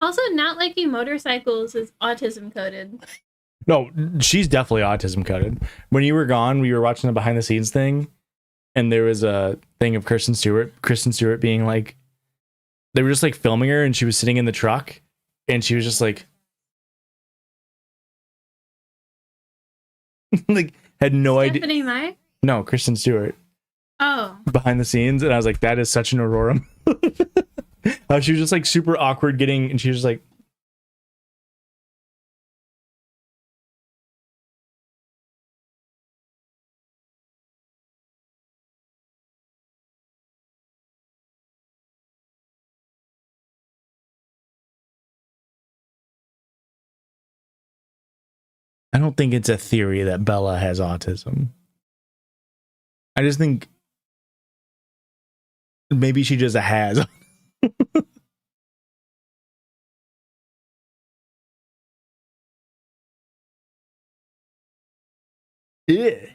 Also, not liking motorcycles is autism coded. No, she's definitely autism coded. When you were gone, we were watching the behind the scenes thing, and there was a thing of Kristen Stewart being like, they were just like filming her, and she was sitting in the truck, and she was just like, like had no idea. Stephanie Meyer? No, Kristen Stewart. Oh. Behind the scenes, and I was like, that is such an Aurora. She was just like super awkward getting, and she was like, I don't think it's a theory that Bella has autism. I just think maybe she just has. Yeah.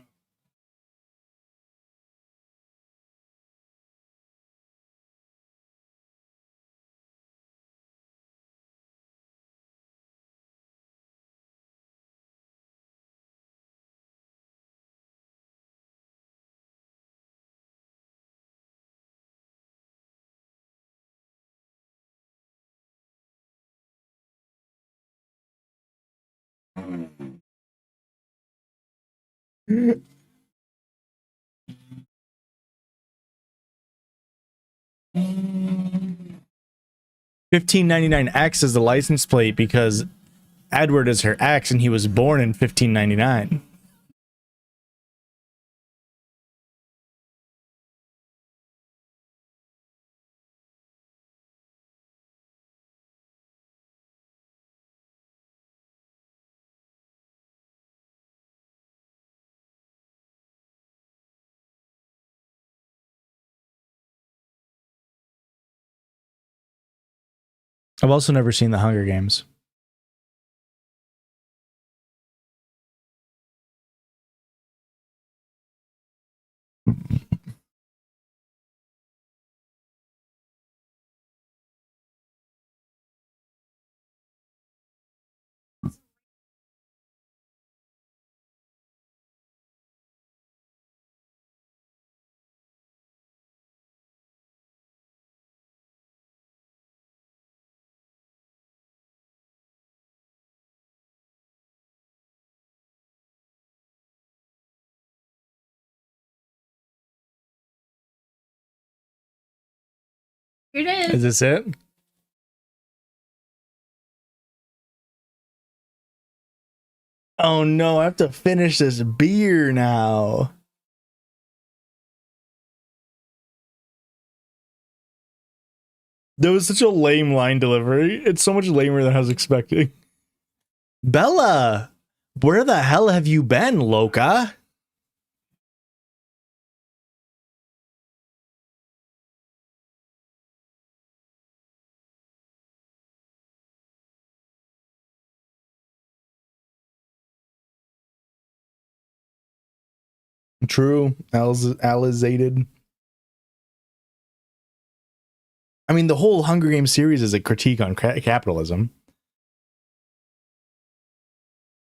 $15.99X is the license plate because Edward is her ex and he was born in 1599. I've also never seen the Hunger Games. Here it Is this it? Oh no, I have to finish this beer now. That was such a lame line delivery. It's so much lamer than I was expecting. Bella, where the hell have you been, Loca? True. Alizated. I mean, the whole Hunger Games series is a critique on capitalism.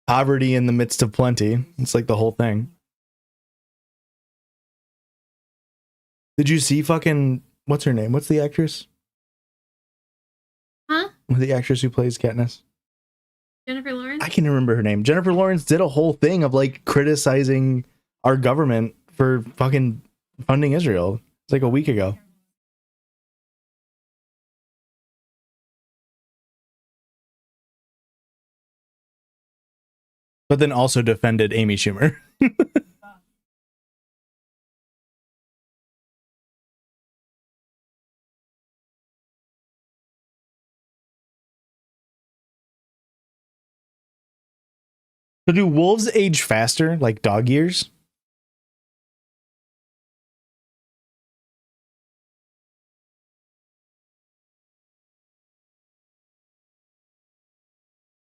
Poverty in the midst of plenty. It's like the whole thing. Did you see fucking... What's her name? What's the actress? Huh? The actress who plays Katniss? Jennifer Lawrence? I can't remember her name. Jennifer Lawrence did a whole thing of like criticizing our government for fucking funding Israel. It's like a week ago. But then also defended Amy Schumer. So do wolves age faster, like dog years?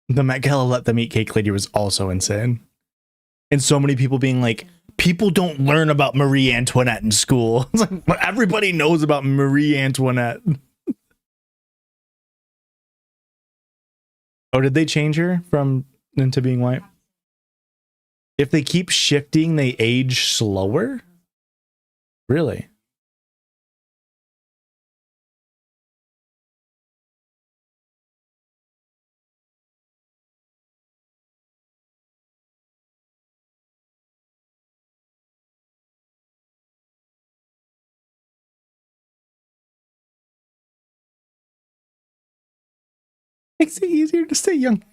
The Met Gala Let Them Eat Cake lady was also insane. And so many people being like, people don't learn about Marie Antoinette in school. It's like, but everybody knows about Marie Antoinette. Oh, did they change her from into being white? If they keep shifting, they age slower? Really? Makes it easier to stay young.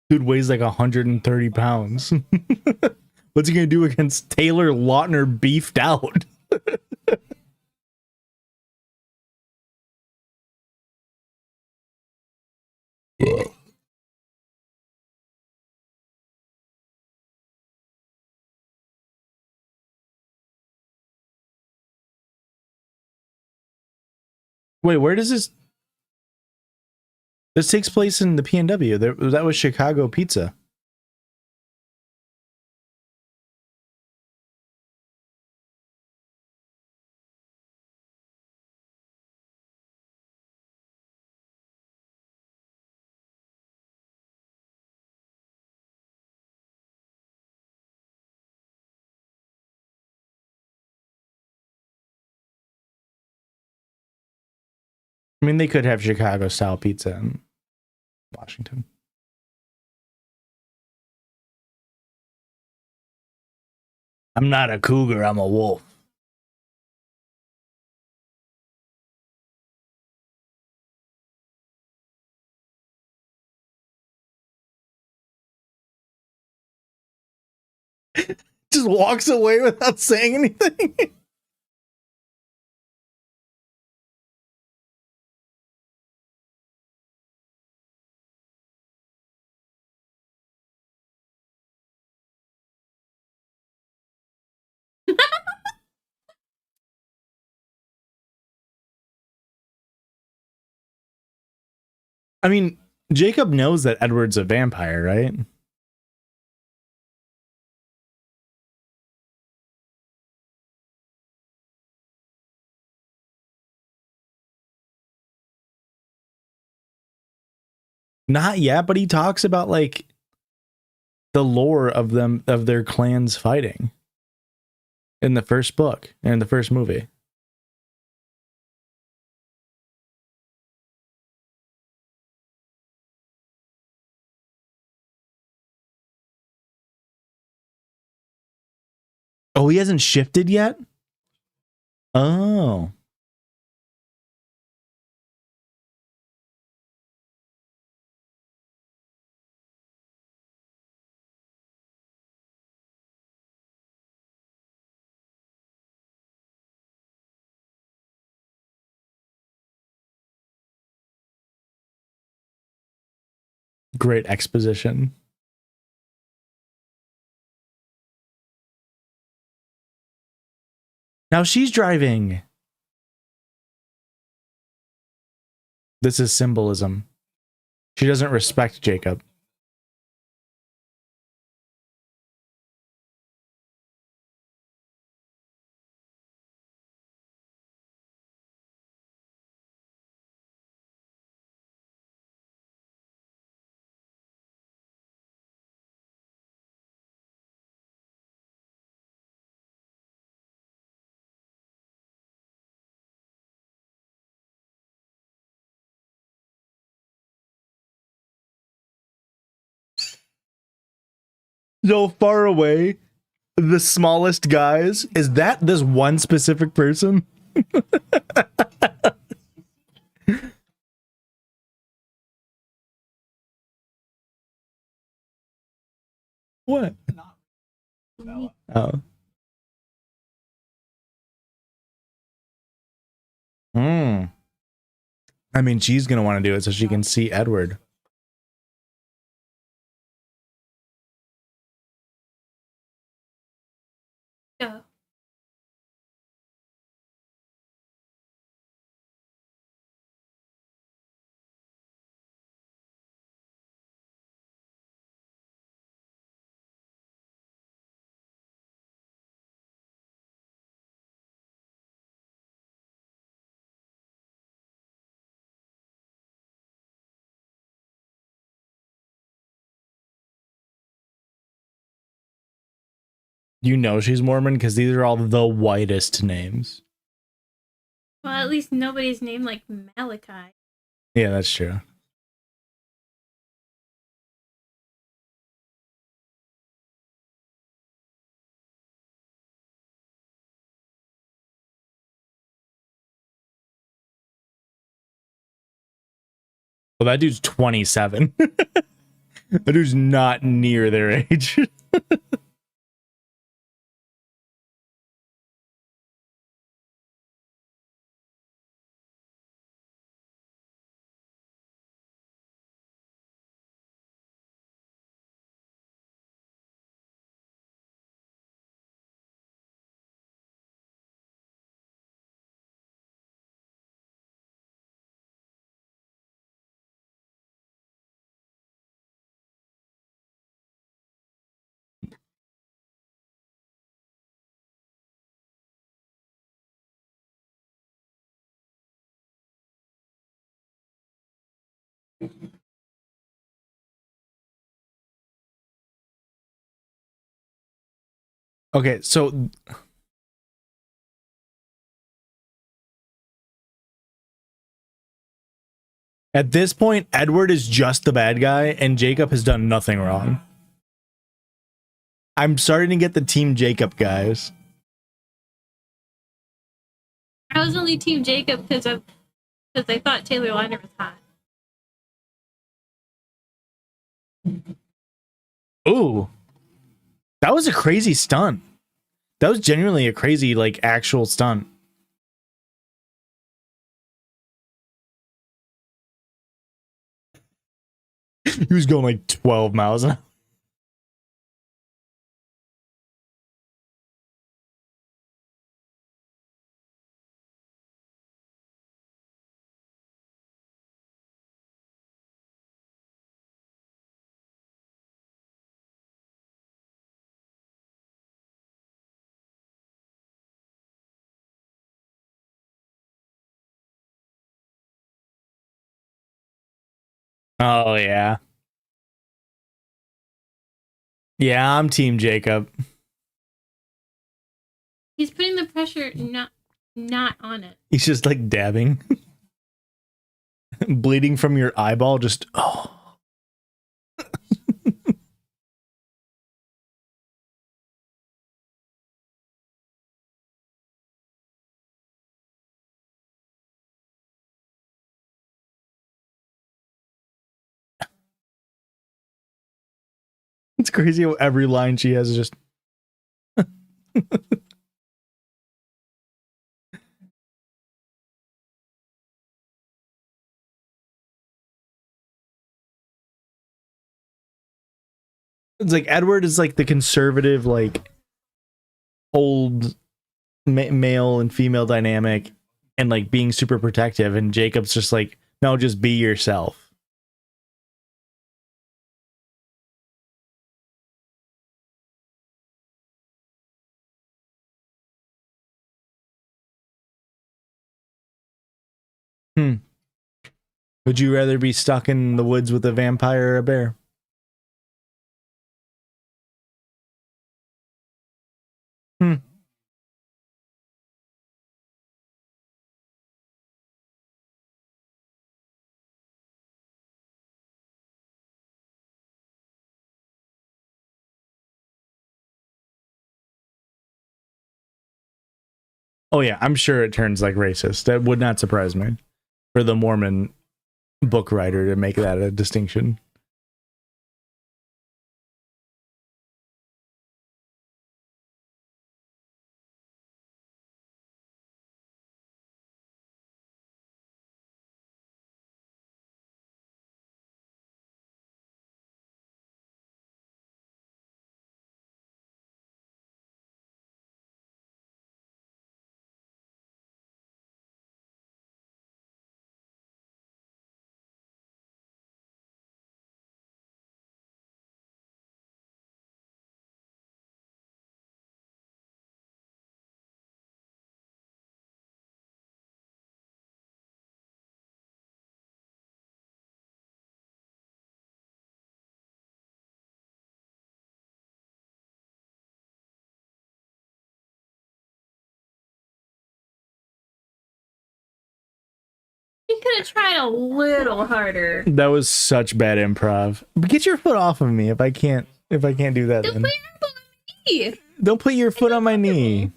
Dude weighs like 130 pounds. What's he gonna do against Taylor Lautner beefed out? Wait, where does this... This takes place in the PNW. That was Chicago Pizza. I mean, they could have Chicago style pizza in Washington. I'm not a cougar, I'm a wolf. Just walks away without saying anything. I mean, Jacob knows that Edward's a vampire, right? Not yet, but he talks about like the lore of them, of their clans fighting in the first book, in the first movie. Oh, he hasn't shifted yet? Oh. Great exposition. Now she's driving. This is symbolism. She doesn't respect Jacob. So far away, the smallest guys, is that this one specific person? What? Oh. I mean, she's gonna want to do it so she can see Edward. Yeah. You know she's Mormon because these are all the whitest names. Well, at least nobody's named like Malachi. Yeah, that's true. Well, that dude's 27. That dude's not near their age. Okay, so at this point, Edward is just the bad guy, and Jacob has done nothing wrong. I'm starting to get the Team Jacob guys. I was only Team Jacob because I thought Taylor Lautner was hot. Ooh. That was a crazy stunt. That was genuinely a crazy, like, actual stunt. He was going like 12 miles an hour. Oh yeah. Yeah, I'm Team Jacob. He's putting the pressure not on it. He's just like dabbing. Bleeding from your eyeball, just It's crazy how every line she has is just it's like Edward is like the conservative, like old male and female dynamic and like being super protective, and Jacob's just like, no, just be yourself. Would you rather be stuck in the woods with a vampire or a bear? Oh yeah, I'm sure it turns like racist. That would not surprise me for the Mormon book writer to make that a distinction. You could have tried a little harder. That was such bad improv. But get your foot off of me if I can't do that. Don't Then. put your elbow on my knee. Don't put your foot on my knee.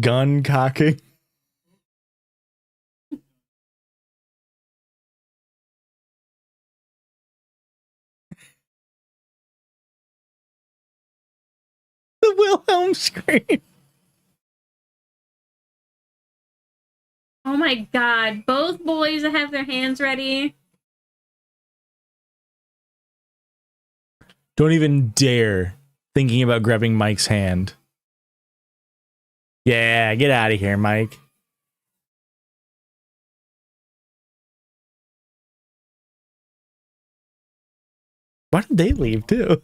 Gun cocking. The Wilhelm scream. Oh my god, both boys have their hands ready. Don't even dare thinking about grabbing Mike's hand. Yeah, get out of here, Mike. Why did they leave too?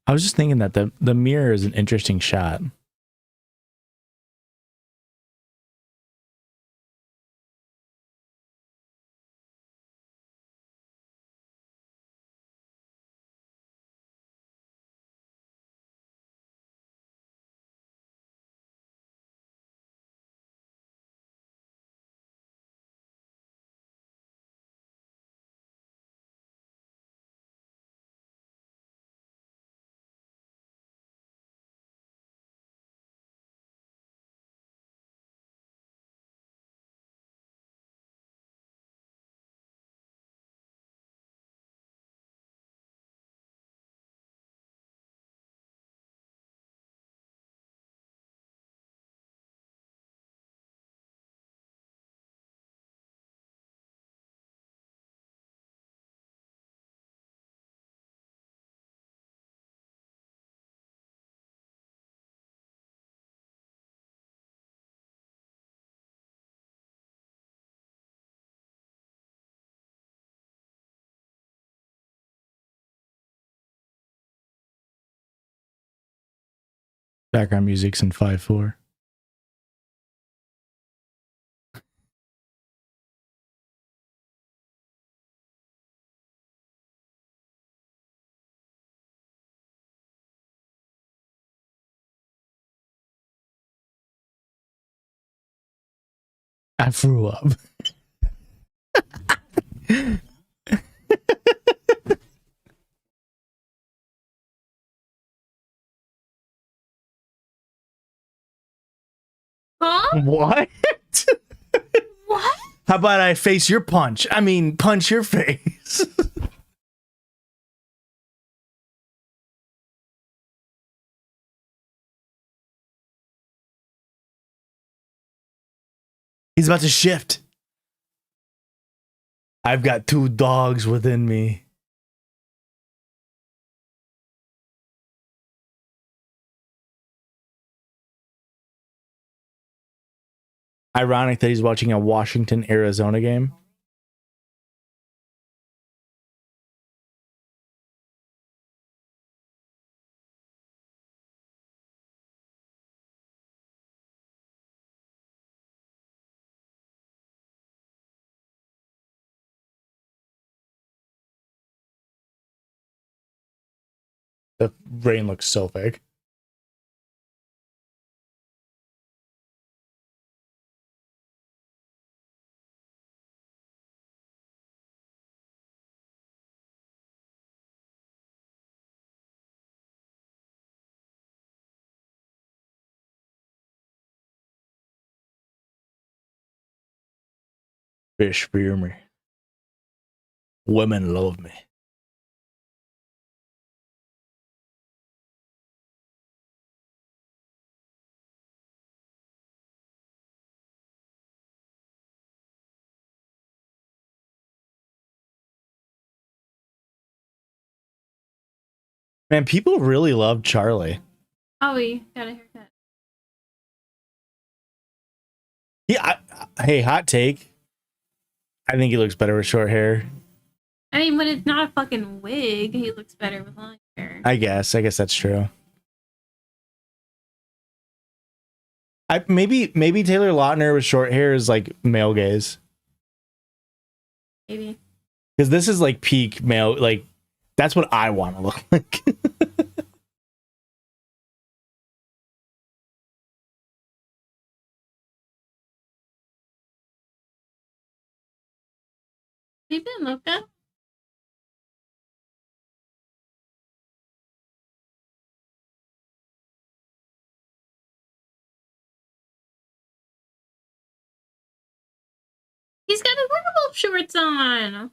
I was just thinking that the mirror is an interesting shot. Background music's in 5/4. I threw up. Huh? What? What? How about I face your punch? I mean, punch your face. He's about to shift. I've got 2 dogs within me. Ironic that he's watching a Washington-Arizona game. The rain looks so fake. Fish fear me. Women love me. Man, people really love Charlie. Oh, we got a haircut. Yeah, hey, hot take. I think he looks better with short hair. I mean, when it's not a fucking wig, he looks better with long hair. I guess that's true. Maybe Taylor Lautner with short hair is like male gaze. Maybe. Because this is like peak male, like that's what I want to look like. You been, Luca? He's got his werewolf shorts on.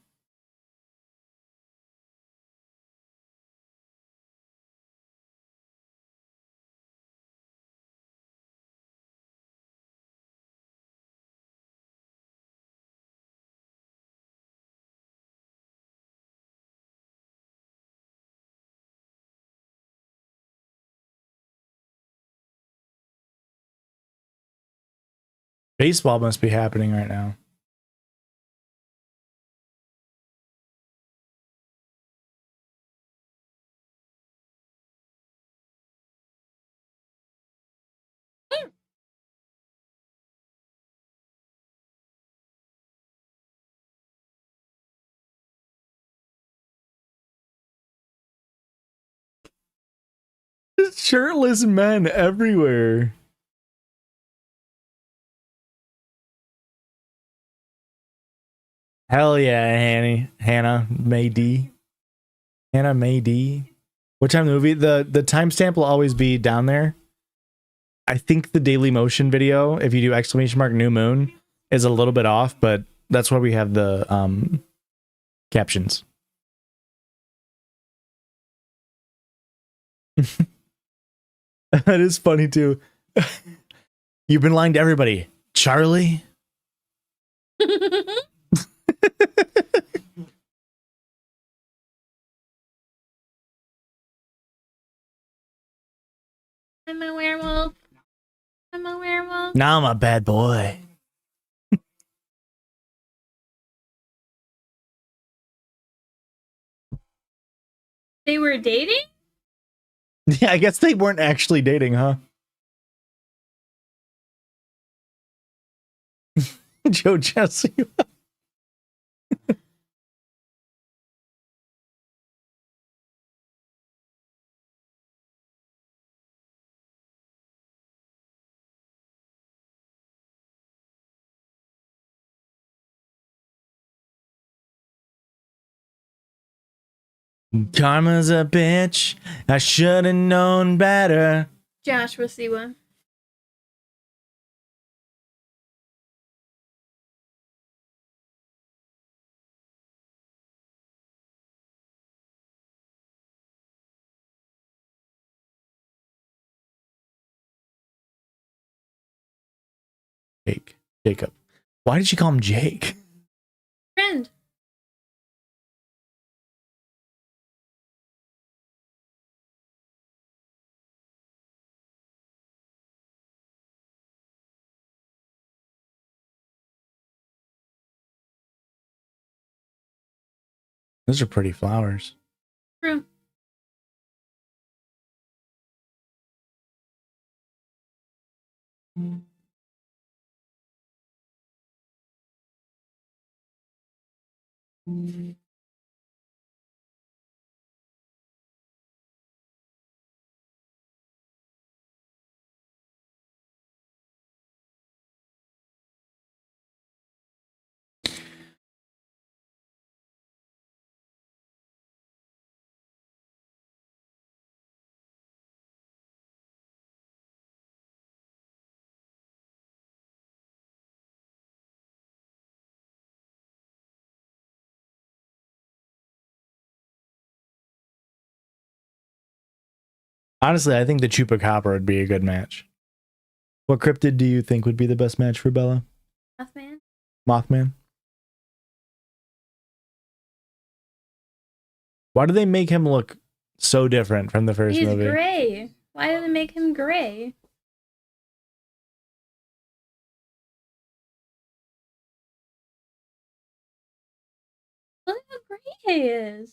Baseball must be happening right now. Shirtless men everywhere. Hell yeah, Hannah May D. Hannah May D. What time movie? The timestamp will always be down there. I think the Daily Motion video, if you do exclamation mark new moon, is a little bit off, but that's why we have the captions. That is funny too. You've been lying to everybody. Charlie? I'm a werewolf. I'm a werewolf. Now I'm a bad boy. They were dating? Yeah, I guess they weren't actually dating, huh? Joe Jesse. Karma's a bitch. I should have known better. Joshua Siwa. Jacob. Why did she call him Jake? Friend. Those are pretty flowers. True. Honestly, I think the Chupacabra would be a good match. What cryptid do you think would be the best match for Bella? Mothman. Mothman? Why do they make him look so different from the first He's movie? gray. Why did they make him gray? Look how gray he is.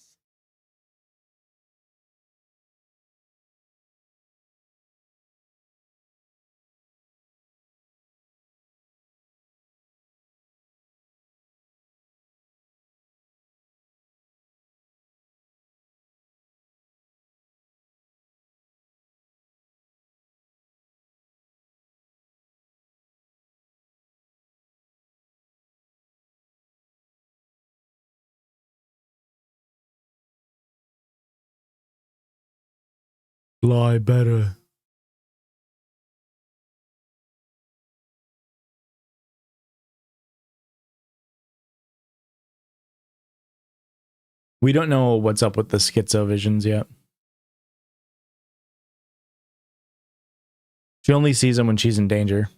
Fly better. We don't know what's up with the schizo visions yet. She only sees them when she's in danger.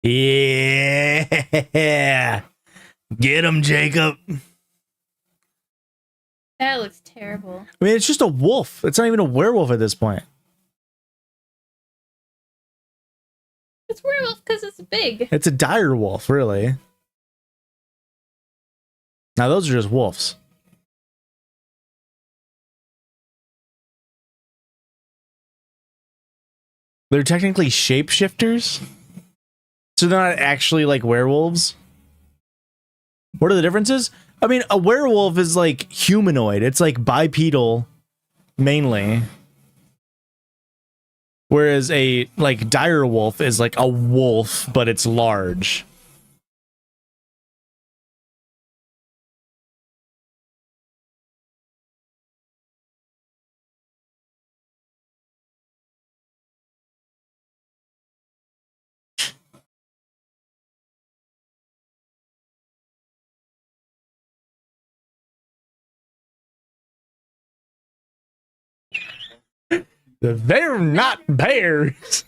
Yeah. Get him, Jacob. That looks terrible. I mean, it's just a wolf. It's not even a werewolf at this point. It's werewolf because it's big. It's a dire wolf, really. Now, those are just wolves. They're technically shapeshifters. So they're not actually like werewolves. What are the differences? I mean, a werewolf is like humanoid. It's like bipedal mainly. Whereas a like dire wolf is like a wolf, but it's large. They're not bears.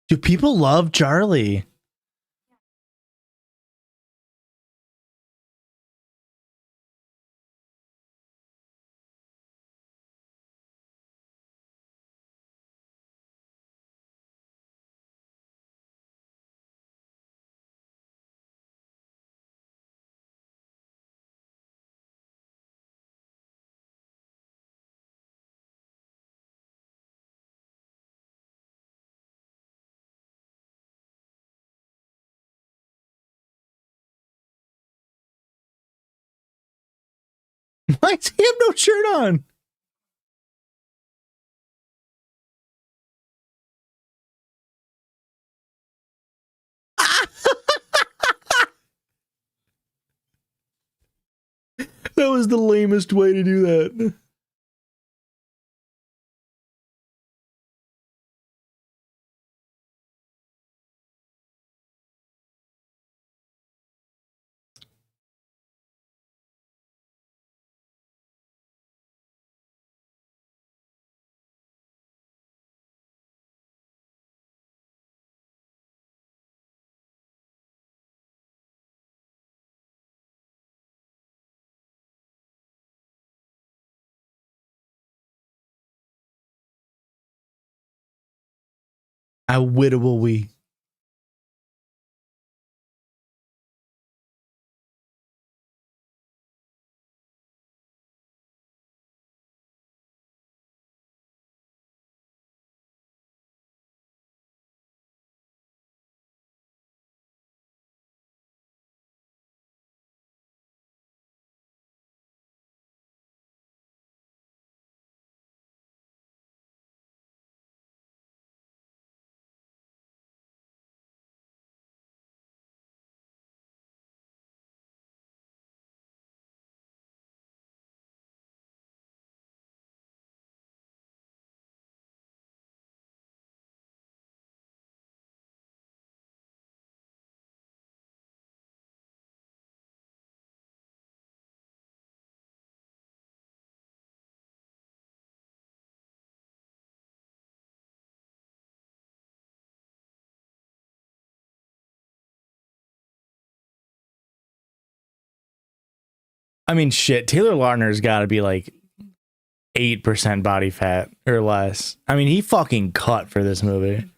Do people love Charlie? Why does he have no shirt on? That was the lamest way to do that. How wittable we. I mean, shit. Taylor Lautner's got to be like 8% body fat or less. I mean, he fucking cut for this movie.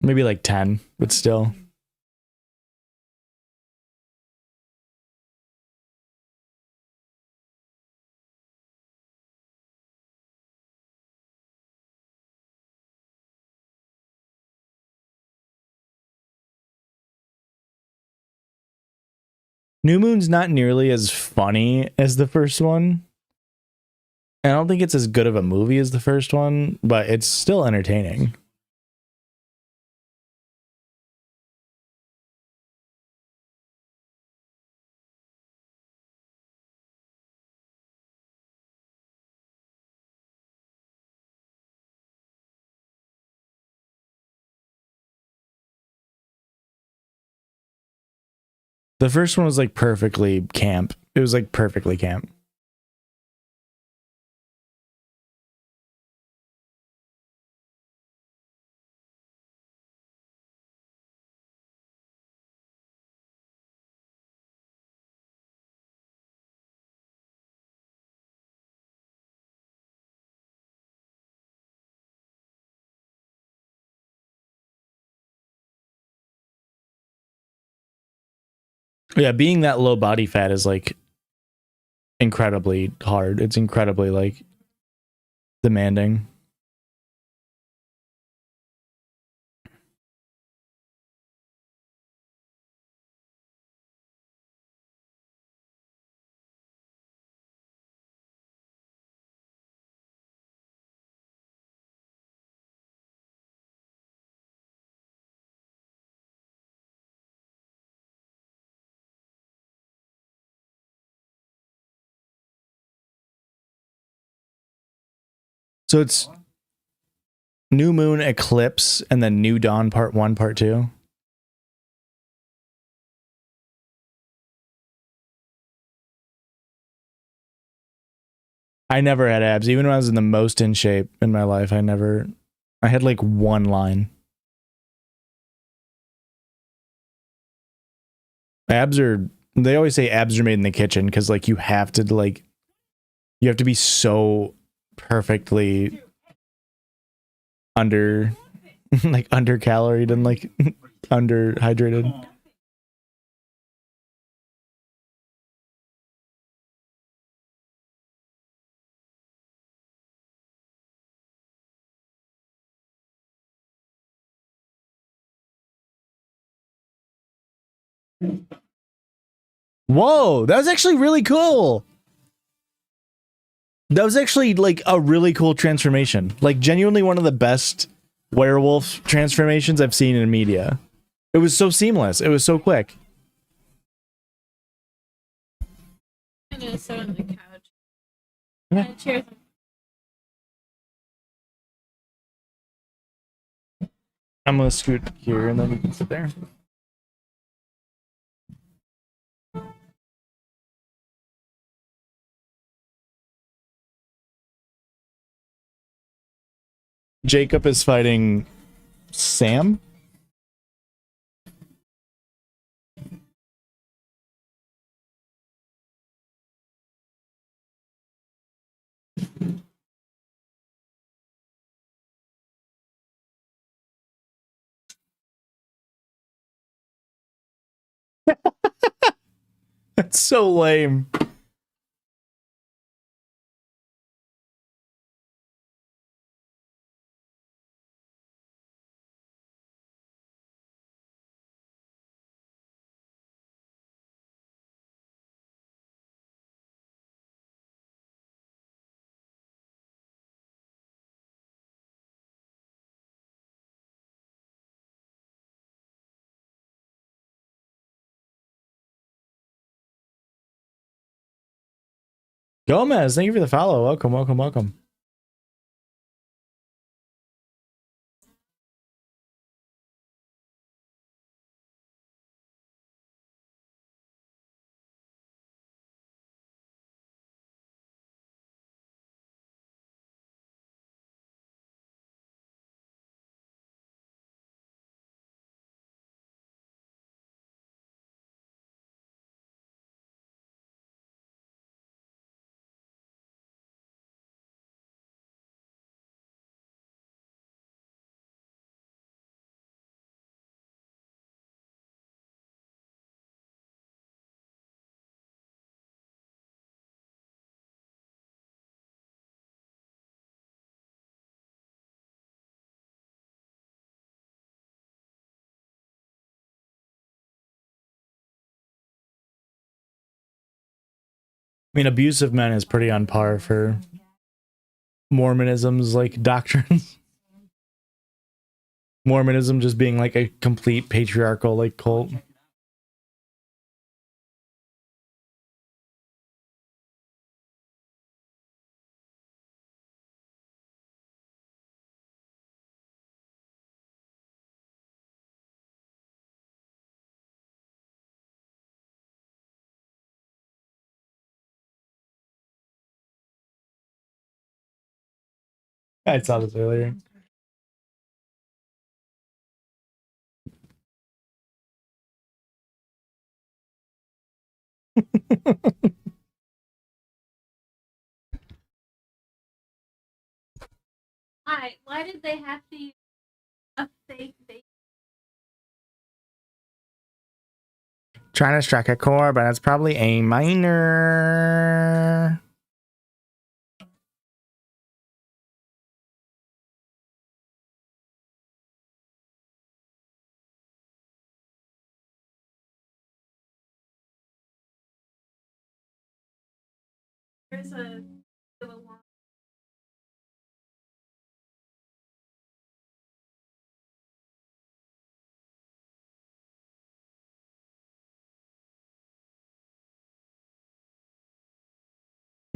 Maybe like 10, but still. New Moon's not nearly as funny as the first one. And I don't think it's as good of a movie as the first one, but it's still entertaining. The first one was like perfectly camp. It was like perfectly camp. Yeah, being that low body fat is like incredibly hard. It's incredibly like demanding. So it's New Moon, Eclipse, and then New Dawn Part 1, Part 2. I never had abs. Even when I was in the most in shape in my life, I had like one line. They always say abs are made in the kitchen because like you have to be so perfectly under caloried and like underhydrated. Whoa, that was actually really cool. That was actually like a really cool transformation. Like genuinely one of the best werewolf transformations I've seen in media. It was so seamless. It was so quick. I'm gonna sit on the couch. Yeah. Cheers. I'm gonna scoot here and then you can sit there. Jacob is fighting Sam. That's so lame. Gomez, thank you for the follow. Welcome, welcome, welcome. I mean, abusive men is pretty on par for Mormonism's like doctrines. Mormonism just being like a complete patriarchal like cult. I saw this earlier. Why did they have to use a fake baby? Trying to strike a chord, but it's probably A minor. There's a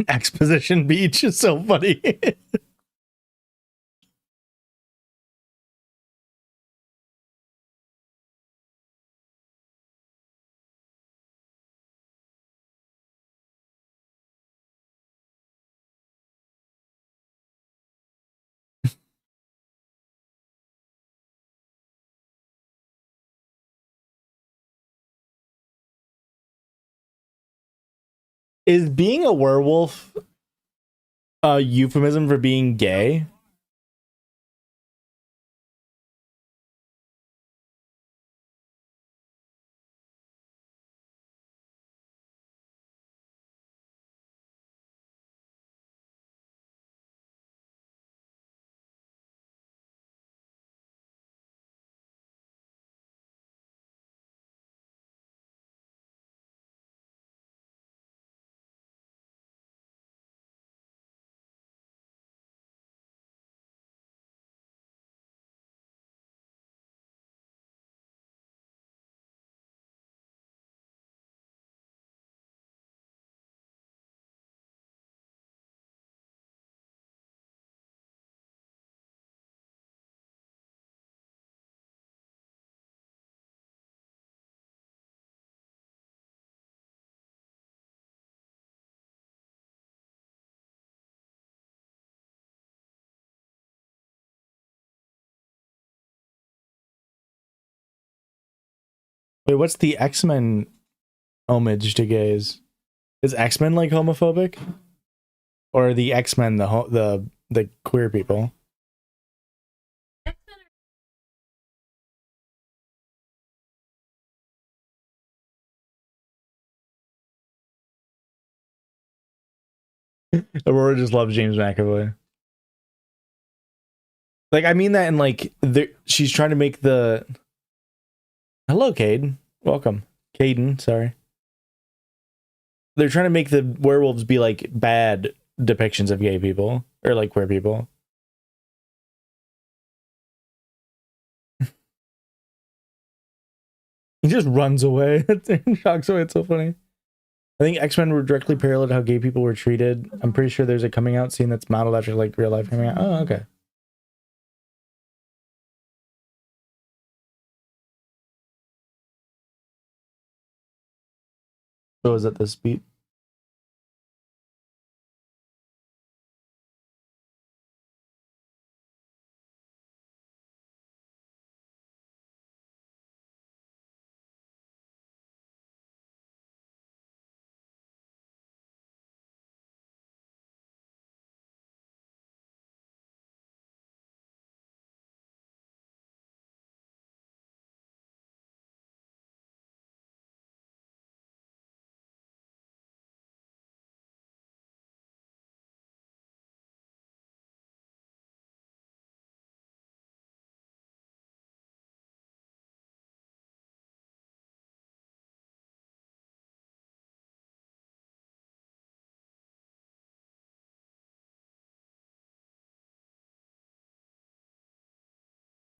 Exposition Beach is so funny. Is being a werewolf a euphemism for being gay? Wait, what's the X-Men homage to gays? Is X-Men like homophobic? Or are the X-Men the queer people? Aurora just loves James McAvoy. Like, I mean that in like she's trying to make the hello, Cade. Welcome. Caden, sorry. They're trying to make the werewolves be like bad depictions of gay people or like queer people. He just runs away and shocks away. It's so funny. I think X-Men were directly parallel to how gay people were treated. I'm pretty sure there's a coming out scene that's modeled after like real life coming out. Oh, okay. So is it this beat?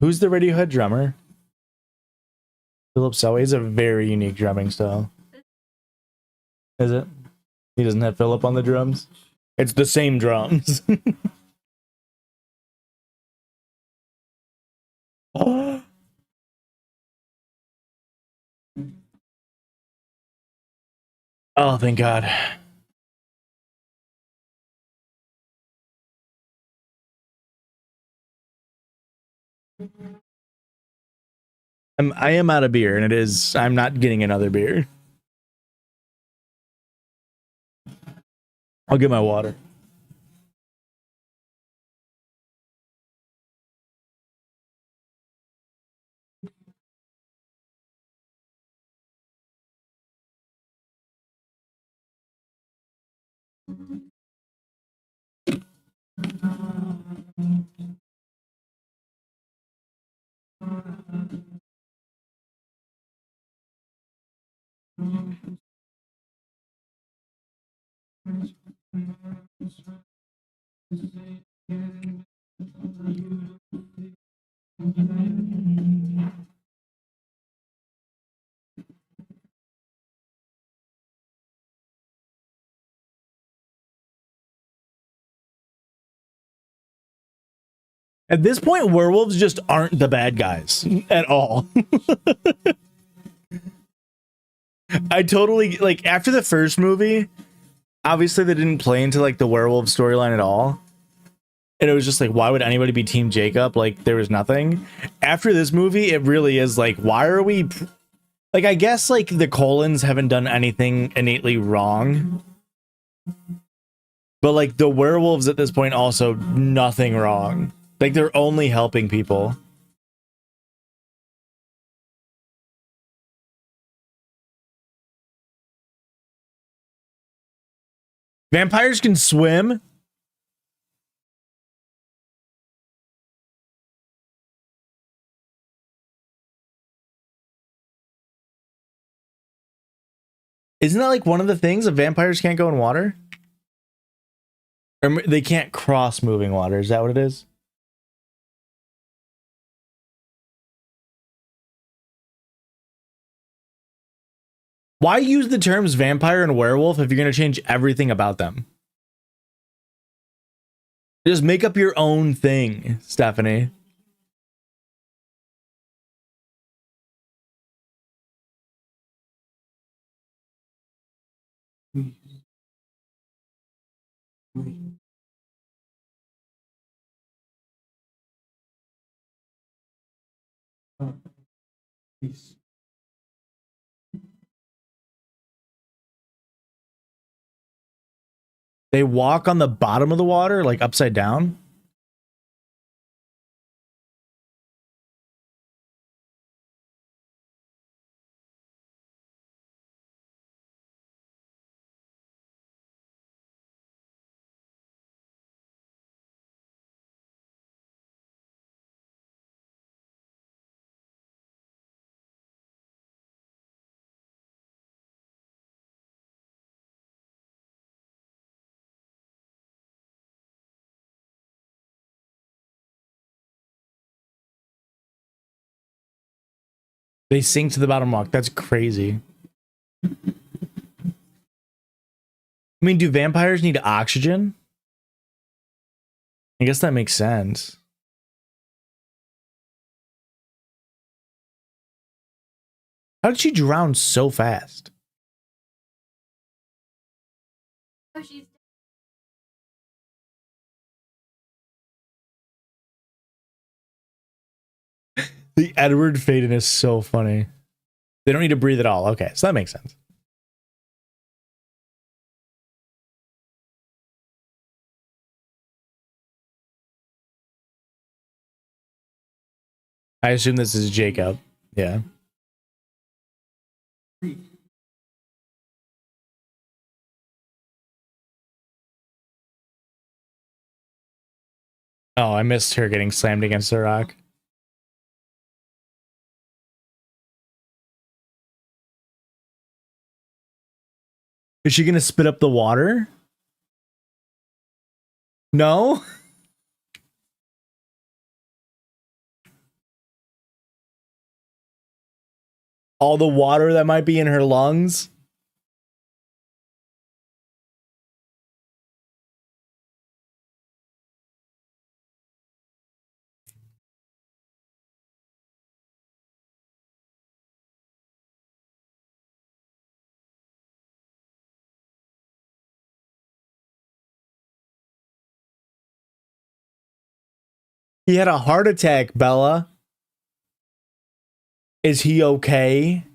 Who's the Radiohead drummer? Philip Selway is a very unique drumming style. Is it? He doesn't have Philip on the drums? It's the same drums. Oh. Oh, thank God. I am out of beer, and it is. I'm not getting another beer. I'll get my water. At this point, werewolves just aren't the bad guys at all. I totally, like, after the first movie, obviously they didn't play into, like, the werewolf storyline at all. And it was just like, why would anybody be Team Jacob? Like, there was nothing. After this movie, it really is like, why are we... Like, I guess, like, the Colons haven't done anything innately wrong. But, like, the werewolves at this point also, nothing wrong. Like, they're only helping people. Vampires can swim? Isn't that like one of the things that vampires can't go in water? Or they can't cross moving water, is that what it is? Why use the terms vampire and werewolf if you're going to change everything about them? Just make up your own thing, Stephanie. They walk on the bottom of the water, like upside down? They sink to the bottom walk. That's crazy. I mean, do vampires need oxygen? I guess that makes sense. How did she drown so fast? Oh, she's The Edward Faden is so funny. They don't need to breathe at all. Okay, so that makes sense. I assume this is Jacob. Yeah. Oh, I missed her getting slammed against the rock. Is she gonna spit up the water? No? All the water that might be in her lungs. He had a heart attack, Bella. Is he okay?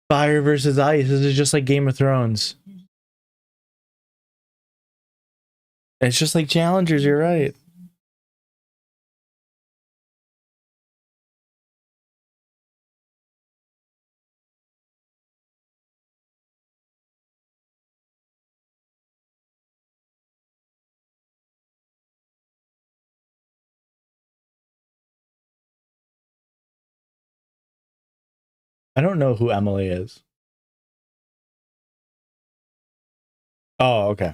Fire versus ice. This is just like Game of Thrones. It's just like Challengers, you're right. I don't know who Emily is. Oh, okay.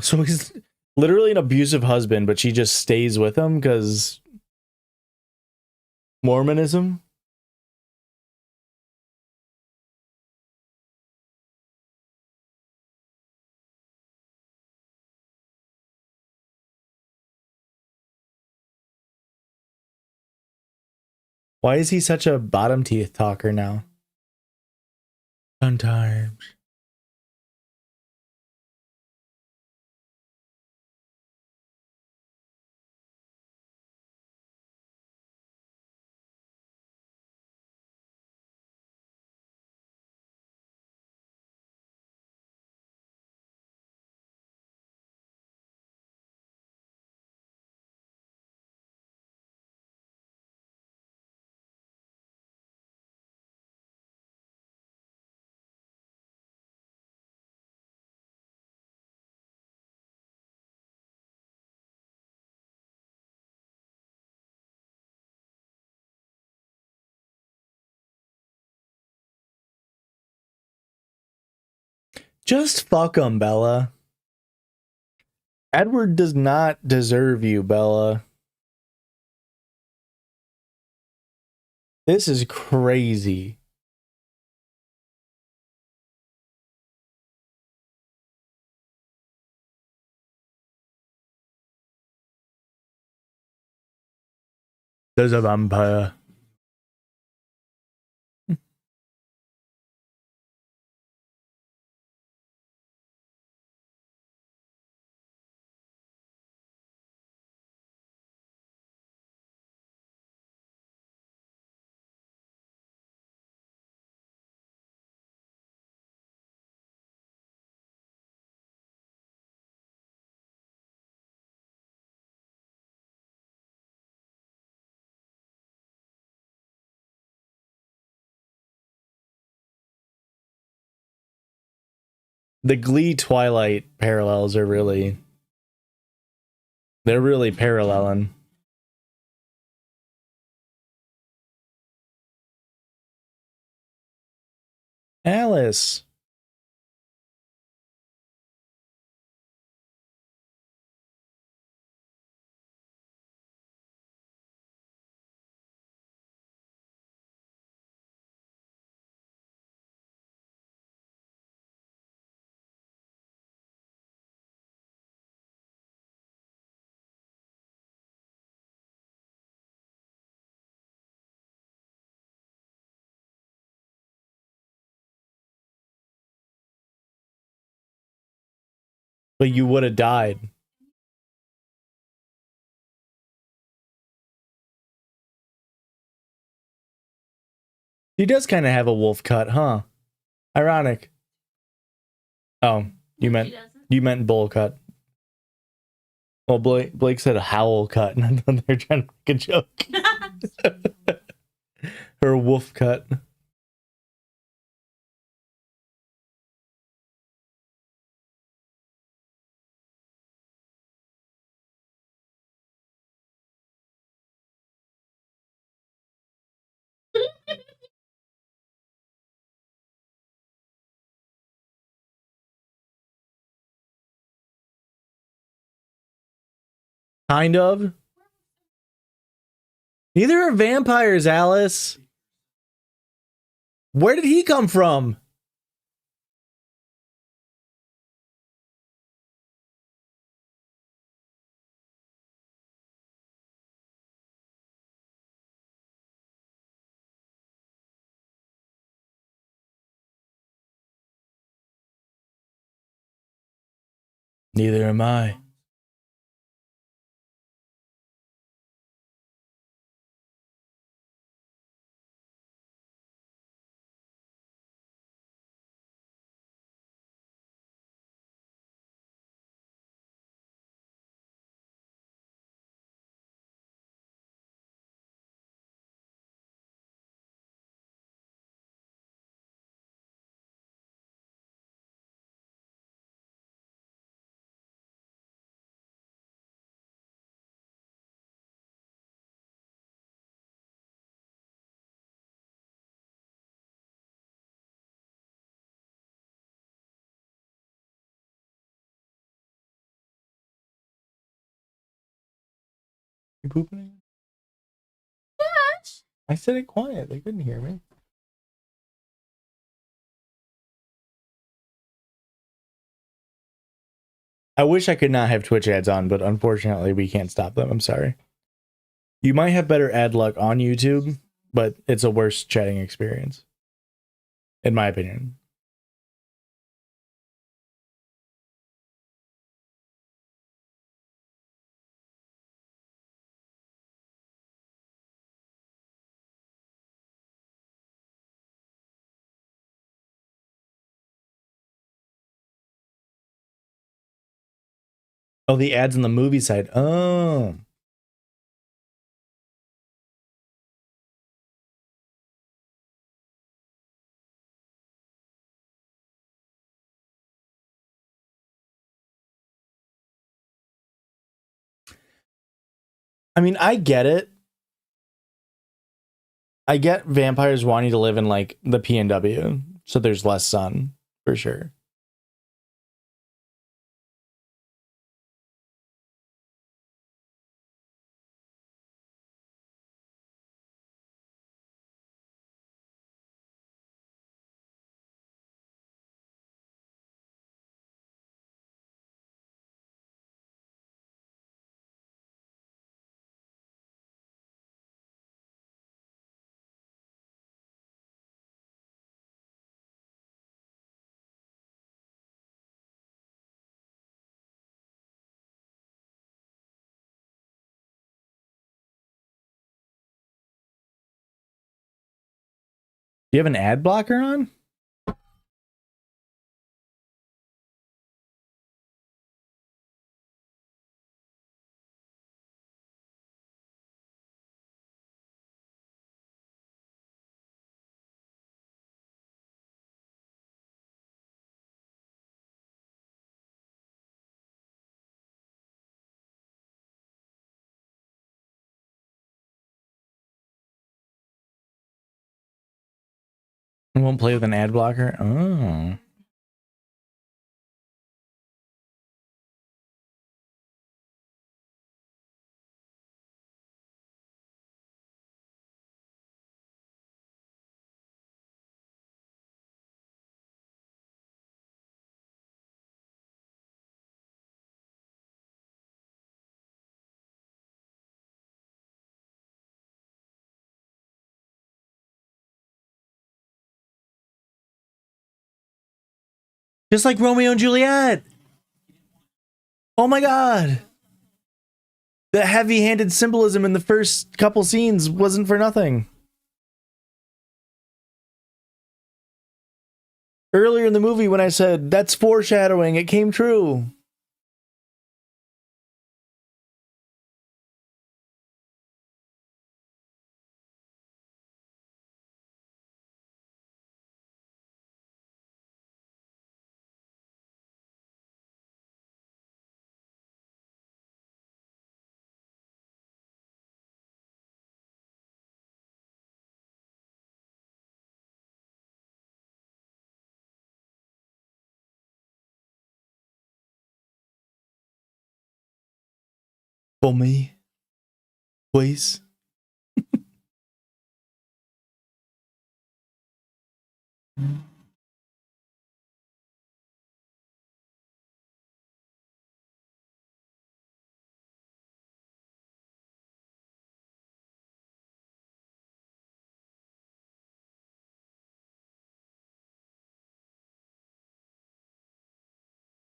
So he's literally an abusive husband, but she just stays with him because Mormonism? Why is he such a bottom teeth talker now? Sometimes. Just fuck him, Bella. Edward does not deserve you, Bella. This is crazy. There's a vampire. The Glee Twilight parallels are really... They're really paralleling. Alice. But you would have died. He does kind of have a wolf cut, huh? Ironic. Oh, you meant bowl cut. Well, Blake said a howl cut, and I thought they were trying to make a joke. Or a wolf cut. Kind of. Neither are vampires, Alice. Where did he come from? Neither am I. You pooping again? Gosh. I said it quiet. They couldn't hear me. I wish I could not have Twitch ads on, but unfortunately we can't stop them. I'm sorry. You might have better ad luck on YouTube, but it's a worse chatting experience. In my opinion. Oh, the ads on the movie side. Oh. I mean, I get it. I get vampires wanting to live in like the PNW, so there's less sun, for sure. Do you have an ad blocker on? I won't play with an ad blocker. Oh. Just like Romeo and Juliet. Oh my god. The heavy-handed symbolism in the first couple scenes wasn't for nothing. Earlier in the movie when I said, that's foreshadowing, it came true. For me, please.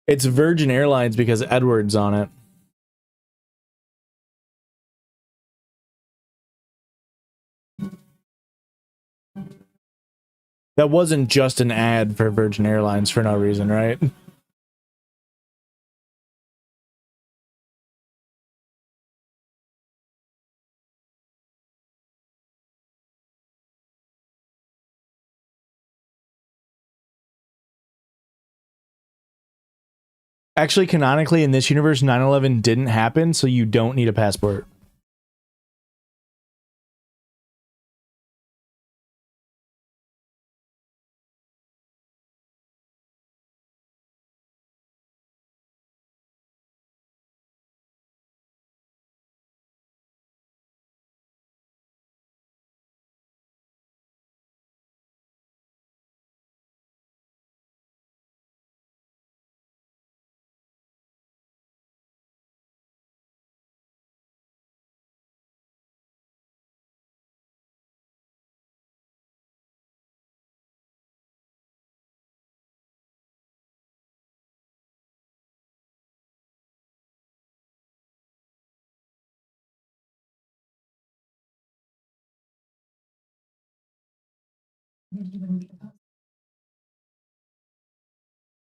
It's Virgin Airlines because Edward's on it. That wasn't just an ad for Virgin Airlines for no reason, right? Actually, canonically, in this universe, 9/11 didn't happen, so you don't need a passport.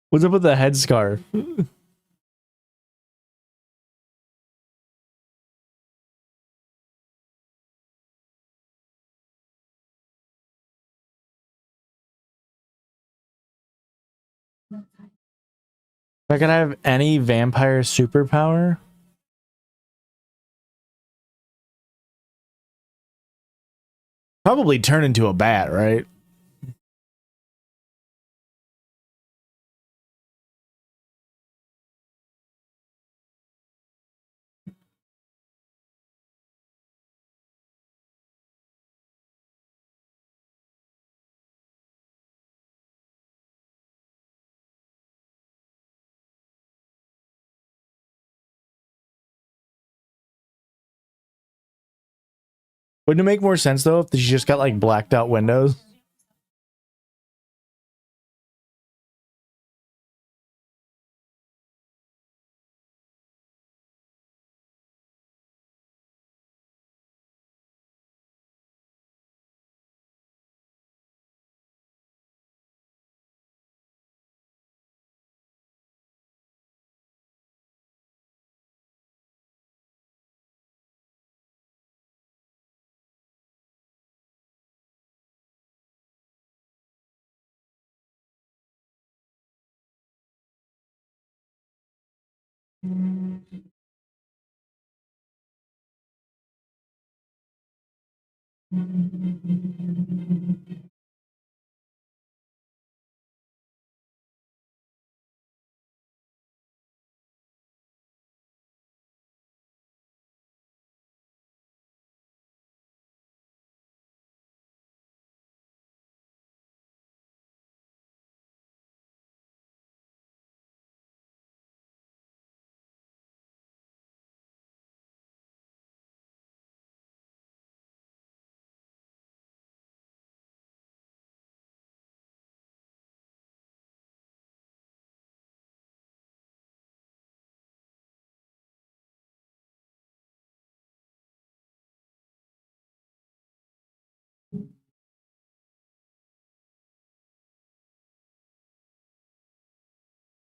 What's up with the headscarf? If I could have any vampire superpower, probably turn into a bat, right? Wouldn't it make more sense though if she just got like blacked out windows?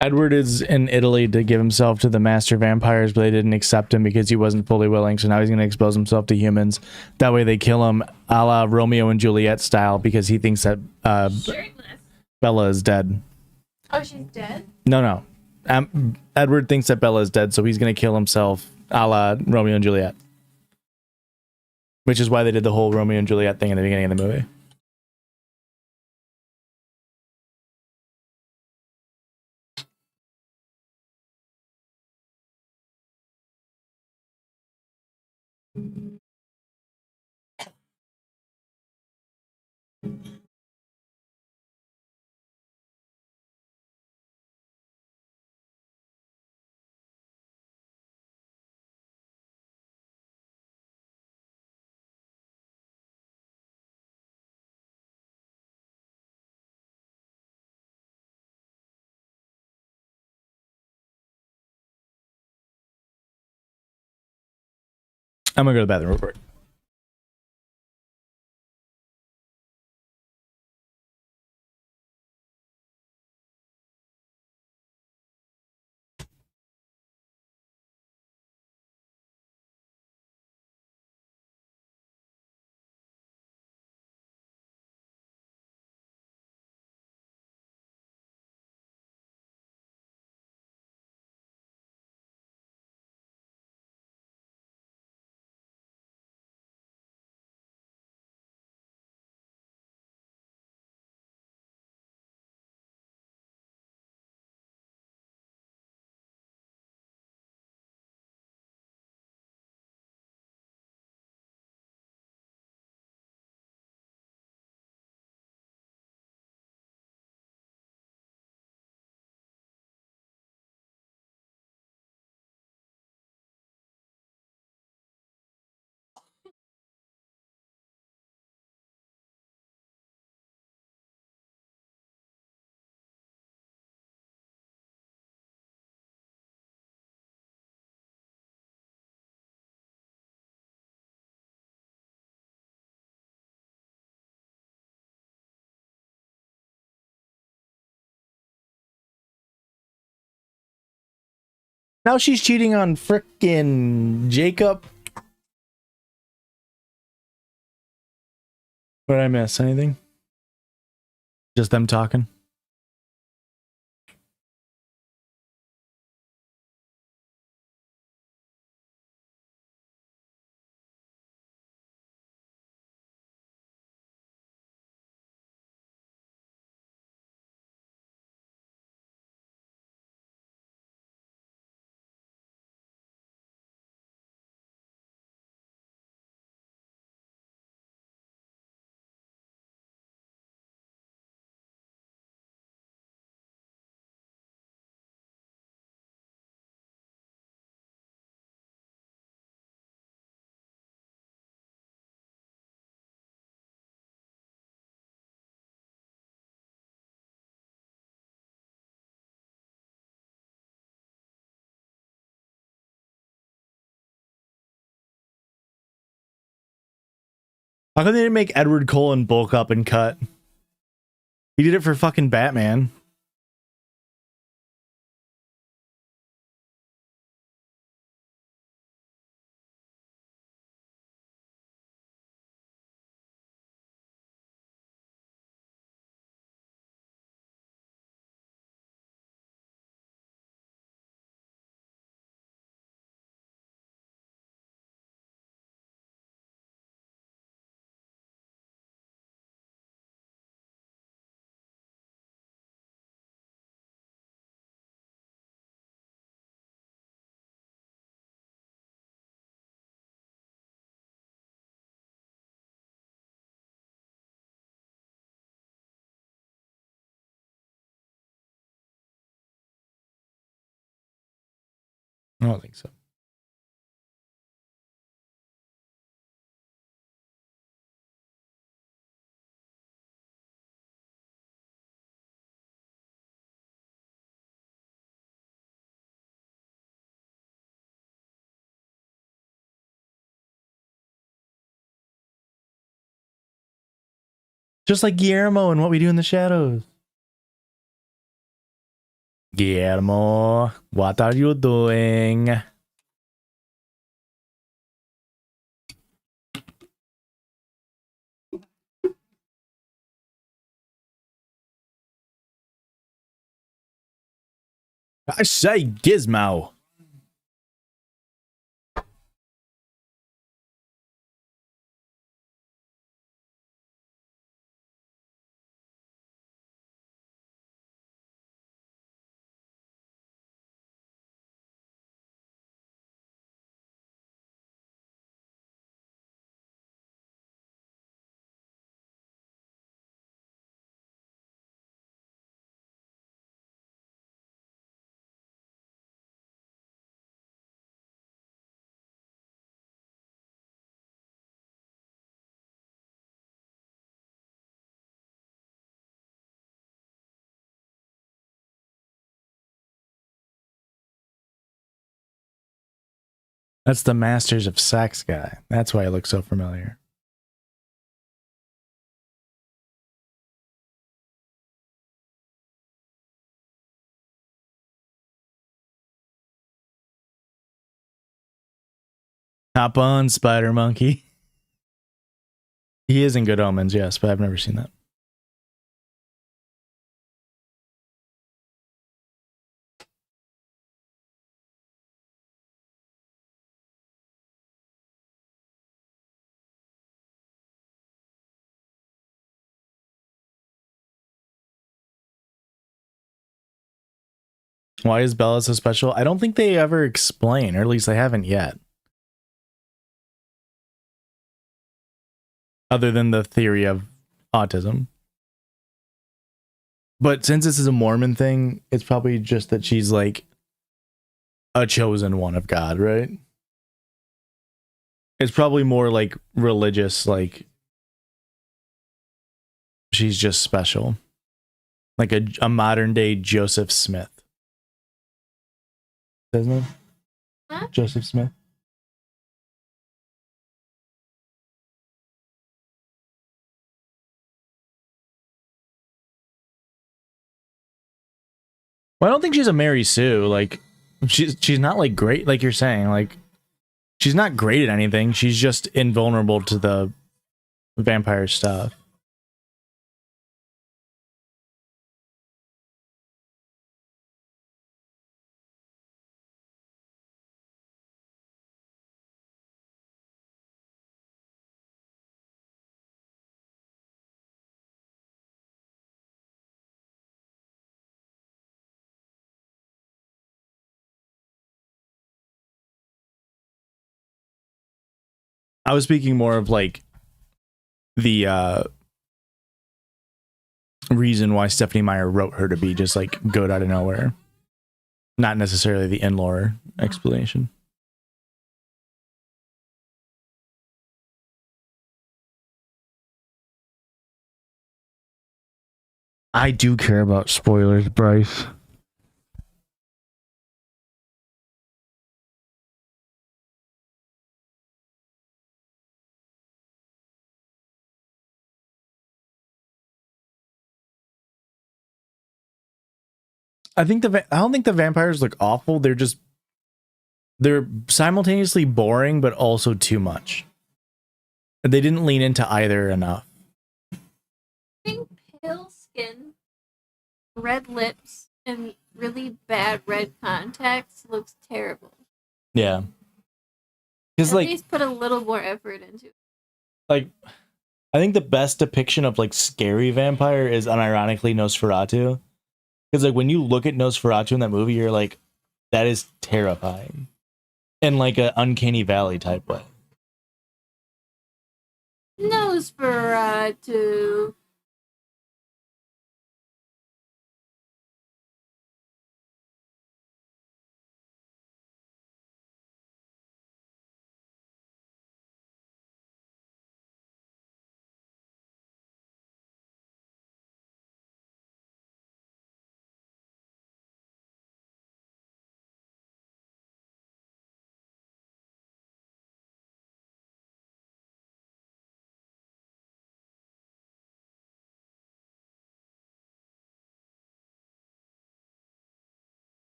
Edward is in Italy to give himself to the master vampires, but they didn't accept him because he wasn't fully willing. So now he's going to expose himself to humans. That way they kill him a la Romeo and Juliet style because he thinks that Bella is dead. Oh, she's dead? No. Edward thinks that Bella is dead, so he's going to kill himself a la Romeo and Juliet. Which is why they did the whole Romeo and Juliet thing in the beginning of the movie. I'm gonna go to the bathroom real quick. Now she's cheating on frickin' Jacob. What did I miss? Anything? Just them talking? How come they didn't make Edward Cullen bulk up and cut? He did it for fucking Batman. I don't think so. Just like Guillermo and What We Do in the Shadows. Guillermo, what are you doing? I say Gizmo. That's the Masters of Sex guy. That's why he looks so familiar. Hop on, Spider Monkey. He is in Good Omens, yes, but I've never seen that. Why is Bella so special? I don't think they ever explain, or at least they haven't yet. Other than the theory of autism. But since this is a Mormon thing, it's probably just that she's like a chosen one of God, right? It's probably more like religious, like she's just special. Like a modern day Joseph Smith. Isn't it? Huh? Joseph Smith. Well, I don't think she's a Mary Sue. Like, she's not like great, like you're saying. Like, she's not great at anything. She's just invulnerable to the vampire stuff. I was speaking more of like the reason why Stephanie Meyer wrote her to be just like good out of nowhere. Not necessarily the in-lore explanation. I do care about spoilers, Bryce. I don't think the vampires look awful. They're simultaneously boring, but also too much. They didn't lean into either enough. Think pale skin, red lips, and really bad red contacts looks terrible. Yeah. Because At like, least put a little more effort into it. like, I think the best depiction of like scary vampire is unironically Nosferatu. Because like when you look at Nosferatu in that movie, you're like, that is terrifying. In like an uncanny valley type way. Nosferatu.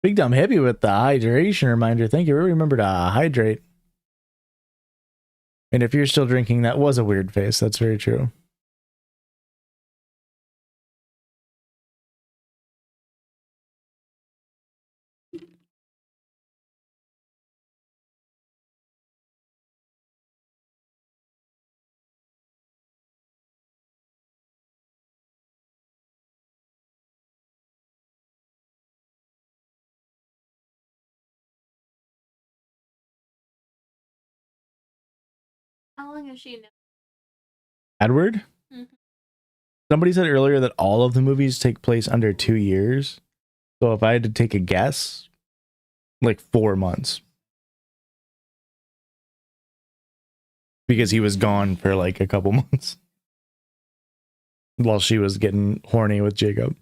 Big Dumb Hippie with the hydration reminder. Thank you. Remember to hydrate. And if you're still drinking, that was a weird face. That's very true. How long has she known? Edward? Mhm. Somebody said earlier that all of the movies take place under 2 years. So if I had to take a guess, like 4 months. Because he was gone for like a couple months. While she was getting horny with Jacob.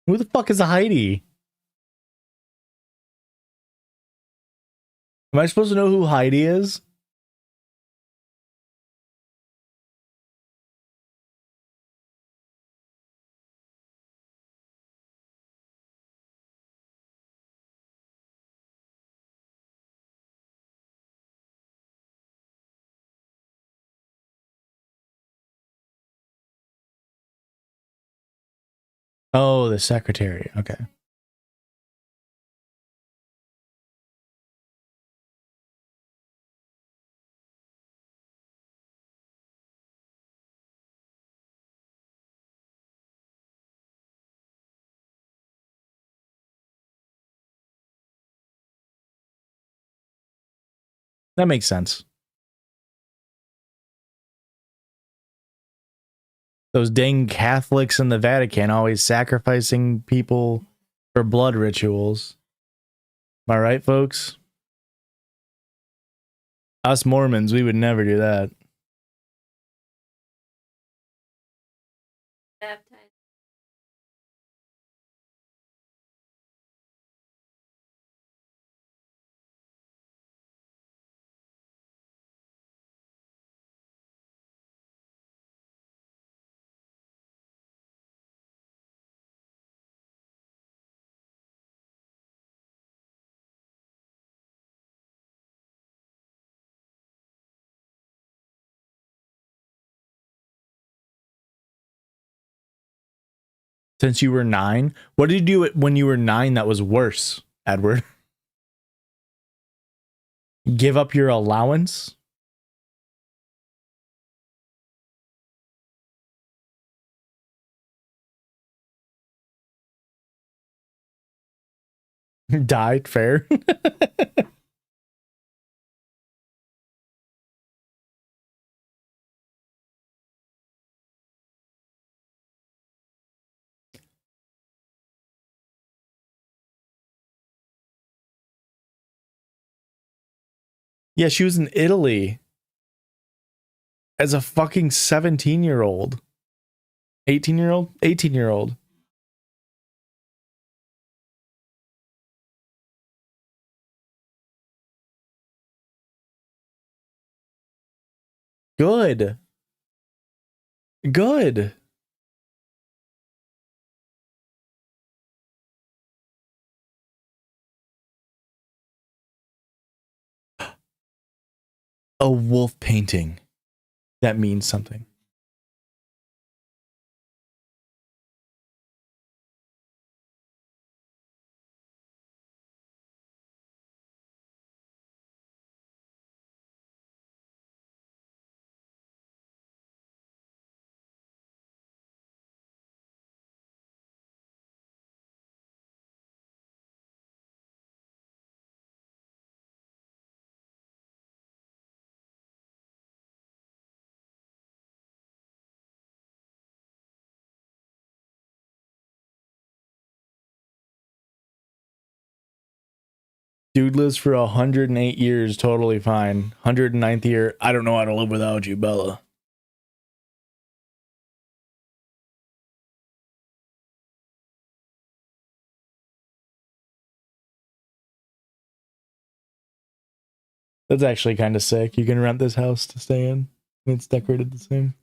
Who the fuck is a Heidi? Am I supposed to know who Heidi is? Oh, the secretary. Okay. That makes sense. Those dang Catholics in the Vatican always sacrificing people for blood rituals. Am I right, folks? Us Mormons, we would never do that. Baptized. Since you were 9? What did you do when you were 9 that was worse, Edward? Give up your allowance? Died fair? Yeah, she was in Italy as a fucking 17-year-old. 18-year-old? 18-year-old. Good. Good. A wolf painting. That means something. Dude lives for 108 years, totally fine. 109th year, I don't know how to live without you, Bella. That's actually kind of sick. You can rent this house to stay in. It's decorated the same.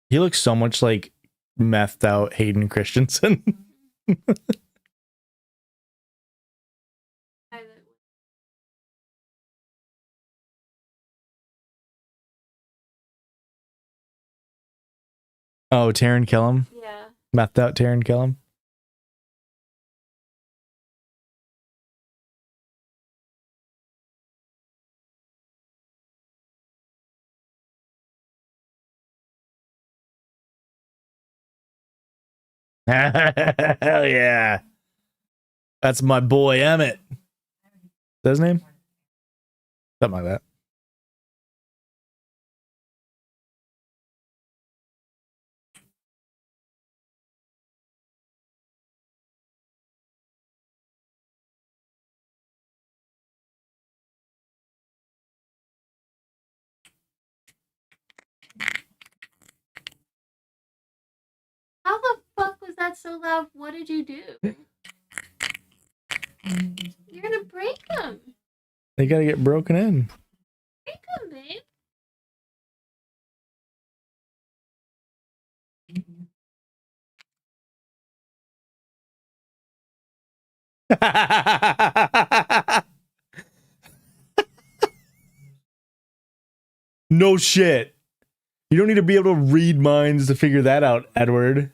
He looks so much like methed out Hayden Christensen. Oh, Taron Killam? Yeah. Methed out Taron Killam? Hell yeah. That's my boy Emmett. Is that his name? Something like that. How the fuck was that so loud? What did you do? You're gonna break them. They gotta get broken in. Break them, babe. No shit. You don't need to be able to read minds to figure that out, Edward.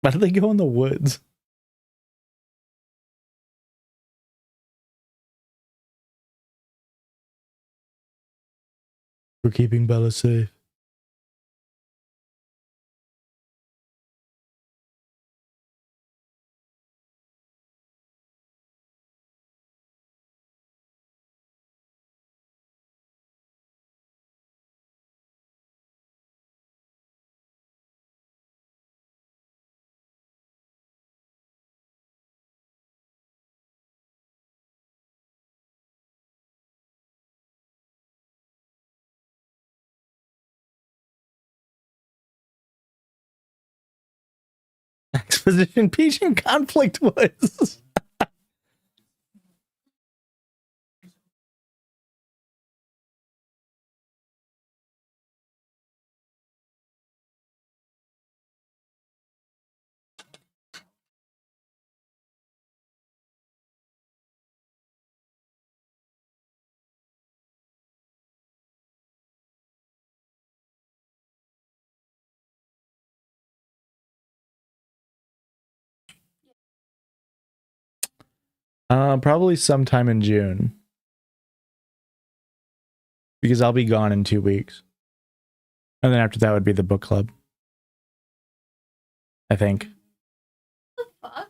Why do they go in the woods? We're keeping Bella safe. Exposition Peach and Conflict Woods. Probably sometime in June. Because I'll be gone in 2 weeks. And then after that would be the book club. I think. What the fuck?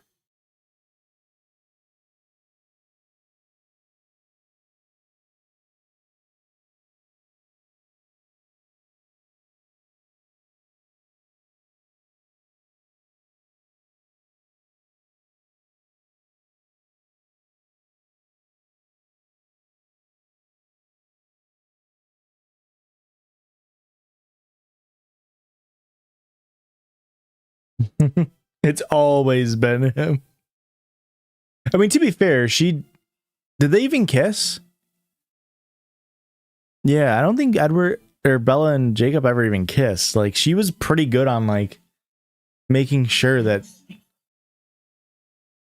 It's always been him. I mean, to be fair, did they even kiss? Yeah, I don't think Edward or Bella and Jacob ever even kissed. Like, she was pretty good on like making sure that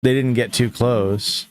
they didn't get too close.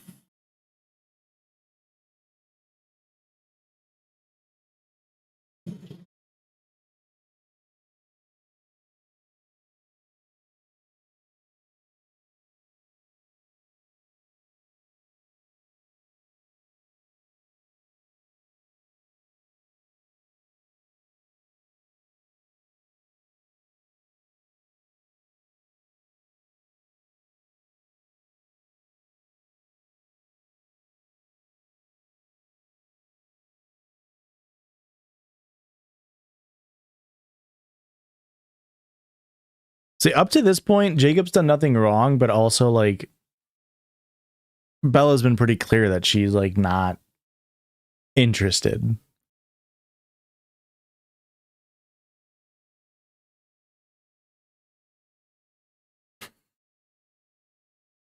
See, up to this point, Jacob's done nothing wrong, but also like Bella's been pretty clear that she's like not interested.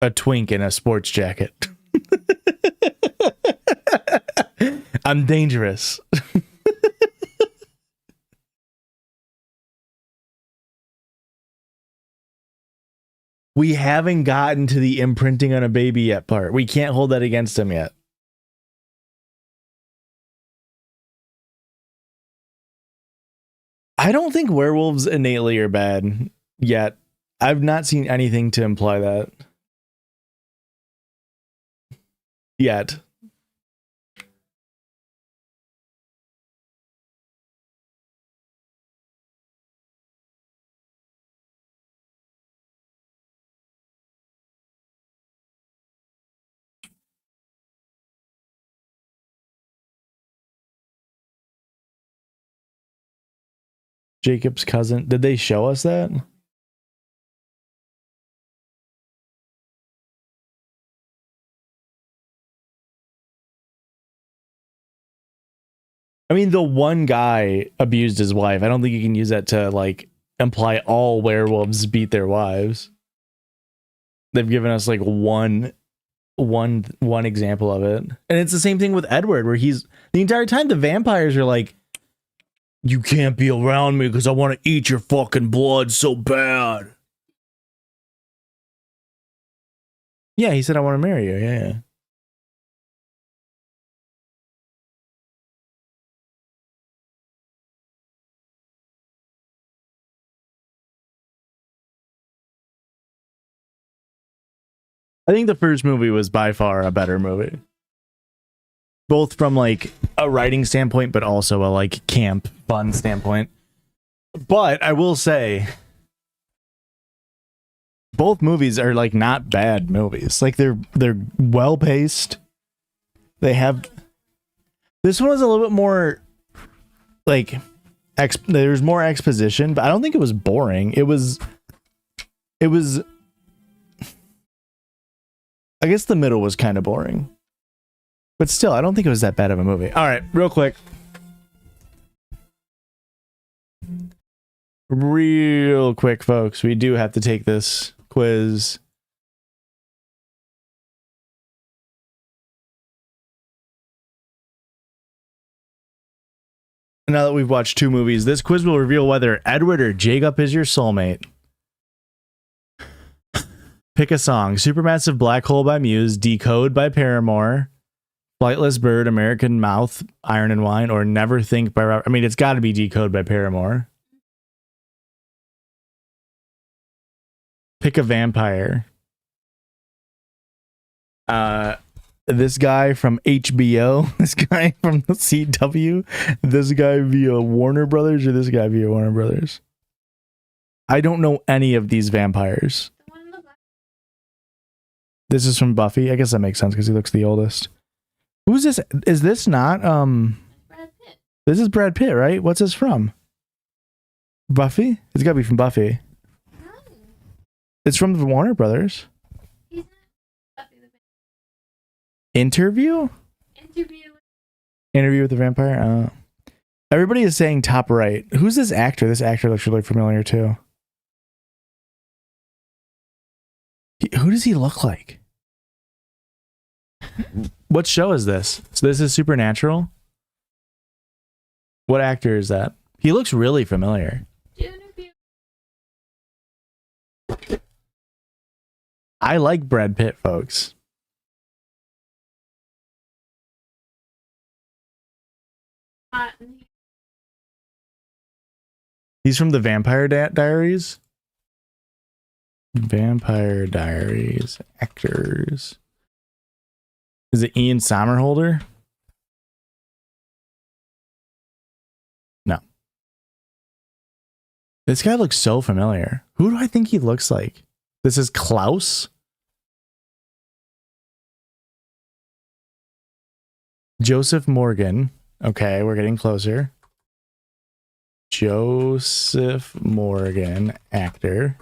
A twink in a sports jacket. I'm dangerous. We haven't gotten to the imprinting on a baby yet part. We can't hold that against him yet. I don't think werewolves innately are bad yet. I've not seen anything to imply that. Yet. Jacob's cousin. Did they show us that? I mean, the one guy abused his wife. I don't think you can use that to like imply all werewolves beat their wives. They've given us like one example of it. And it's the same thing with Edward, where he's the entire time the vampires are like, you can't be around me because I want to eat your fucking blood so bad. Yeah, he said, I want to marry you. Yeah. I think the first movie was by far a better movie. Both from like a writing standpoint, but also a like camp fun standpoint. But I will say, both movies are like not bad movies. Like they're well paced. They have. This one was a little bit more like there's more exposition, but I don't think it was boring. It was. I guess the middle was kind of boring. But still, I don't think it was that bad of a movie. All right, real quick. Real quick, folks. We do have to take this quiz. Now that we've watched 2 movies, this quiz will reveal whether Edward or Jacob is your soulmate. Pick a song. Supermassive Black Hole by Muse, Decode by Paramore, Flightless Bird, American Mouth, Iron and Wine, or Never Think by Robert. I mean, it's got to be Decode by Paramore. Pick a vampire. this guy from HBO, this guy from the CW, this guy via Warner Brothers, or this guy via Warner Brothers. I don't know any of these vampires. This is from Buffy. I guess that makes sense because he looks the oldest. Who's this? Is this not Brad Pitt. This is Brad Pitt, right? What's this from? Buffy? It's gotta be from Buffy. No. It's from the Warner Brothers. He's not Buffy the Interview? Interview with the Vampire? Everybody is saying top right. Who's this actor? This actor looks really familiar too. Who does he look like? What show is this? So this is Supernatural? What actor is that? He looks really familiar. I like Brad Pitt, folks. He's from the Vampire Diaries? Vampire Diaries. Actors. Is it Ian Somerhalder? No. This guy looks so familiar. Who do I think he looks like? This is Klaus? Joseph Morgan. Okay, we're getting closer. Joseph Morgan, actor.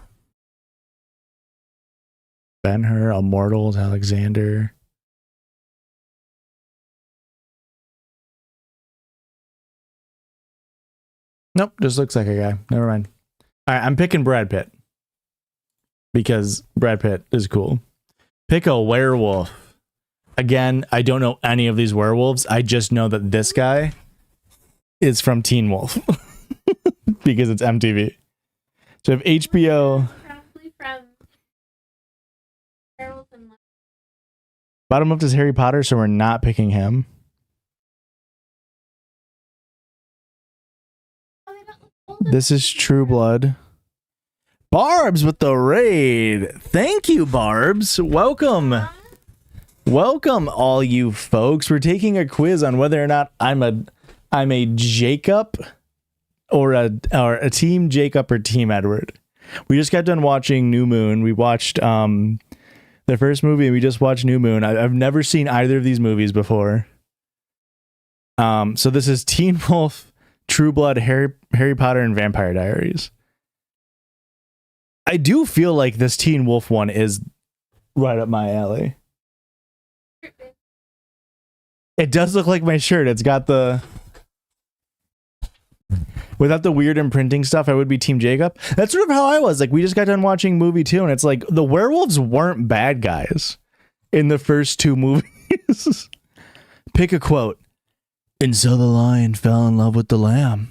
Ben-Hur, Immortals, Alexander. Nope, just looks like a guy. Never mind. All right, I'm picking Brad Pitt. Because Brad Pitt is cool. Pick a werewolf. Again, I don't know any of these werewolves. I just know that this guy is from Teen Wolf. Because it's MTV. So if HBO... Probably from Werewolf in London. Bottom left is Harry Potter, so we're not picking him. This is True Blood. Barbs with the raid. Thank you, Barbs. Welcome. Welcome, all you folks. We're taking a quiz on whether or not I'm a Jacob or a team Jacob or team Edward. We just got done watching New Moon. We watched the first movie, and we just watched New Moon. I've never seen either of these movies before. So this is Teen Wolf, True Blood, Harry Potter, and Vampire Diaries. I do feel like this Teen Wolf one is right up my alley. It does look like my shirt. It's got the... Without the weird imprinting stuff, I would be Team Jacob. That's sort of how I was. Like, we just got done watching movie 2, and it's like, the werewolves weren't bad guys in the first two movies. Pick a quote. And so the lion fell in love with the lamb.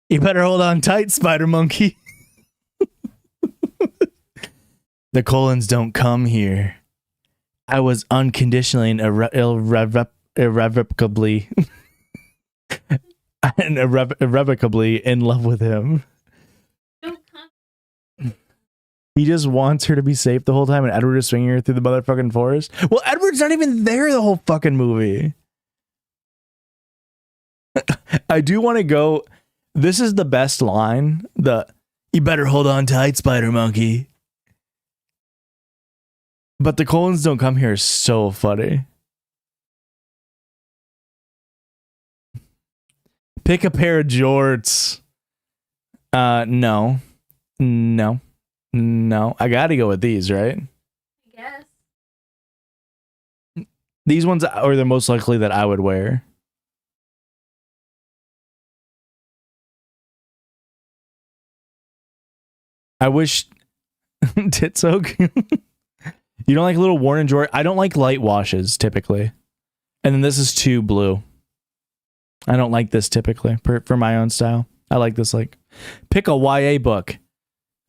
You better hold on tight, Spider Monkey. The Colons don't come here. I was unconditionally and irrevocably in love with him. He just wants her to be safe the whole time, and Edward is swinging her through the motherfucking forest. Well, Edward's not even there the whole fucking movie. I do want to go. This is the best line. You better hold on tight, Spider Monkey. But the Colons don't come here is so funny. Pick a pair of jorts. No. I gotta go with these, right? I guess. These ones are the most likely that I would wear. I wish Titsoak. You don't like little worn and drawer? I don't like light washes typically. And then this is too blue. I don't like this typically for my own style. I like this like pick a YA book.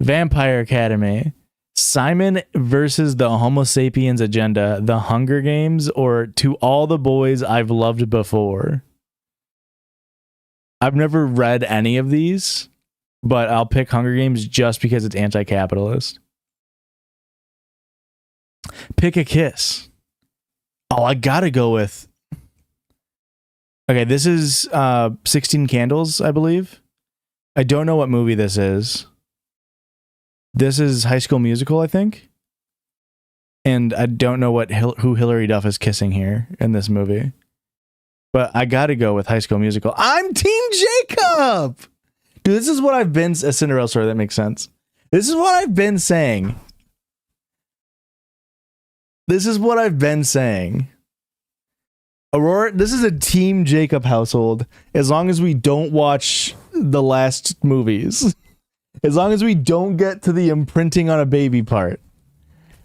Vampire Academy. Simon versus the Homo sapiens agenda. The Hunger Games, or To All the Boys I've Loved Before. I've never read any of these, but I'll pick Hunger Games just because it's anti-capitalist. Pick a kiss. Oh, I gotta go with. Okay, this is 16 Candles, I believe. I don't know what movie this is. This is High School Musical, I think. And I don't know who Hilary Duff is kissing here in this movie. But I gotta go with High School Musical. I'm Team Jacob! Dude, this is what I've been... A Cinderella story, that makes sense. This is what I've been saying. This is what I've been saying. Aurora, this is a Team Jacob household. As long as we don't watch the last movies. As long as we don't get to the imprinting on a baby part.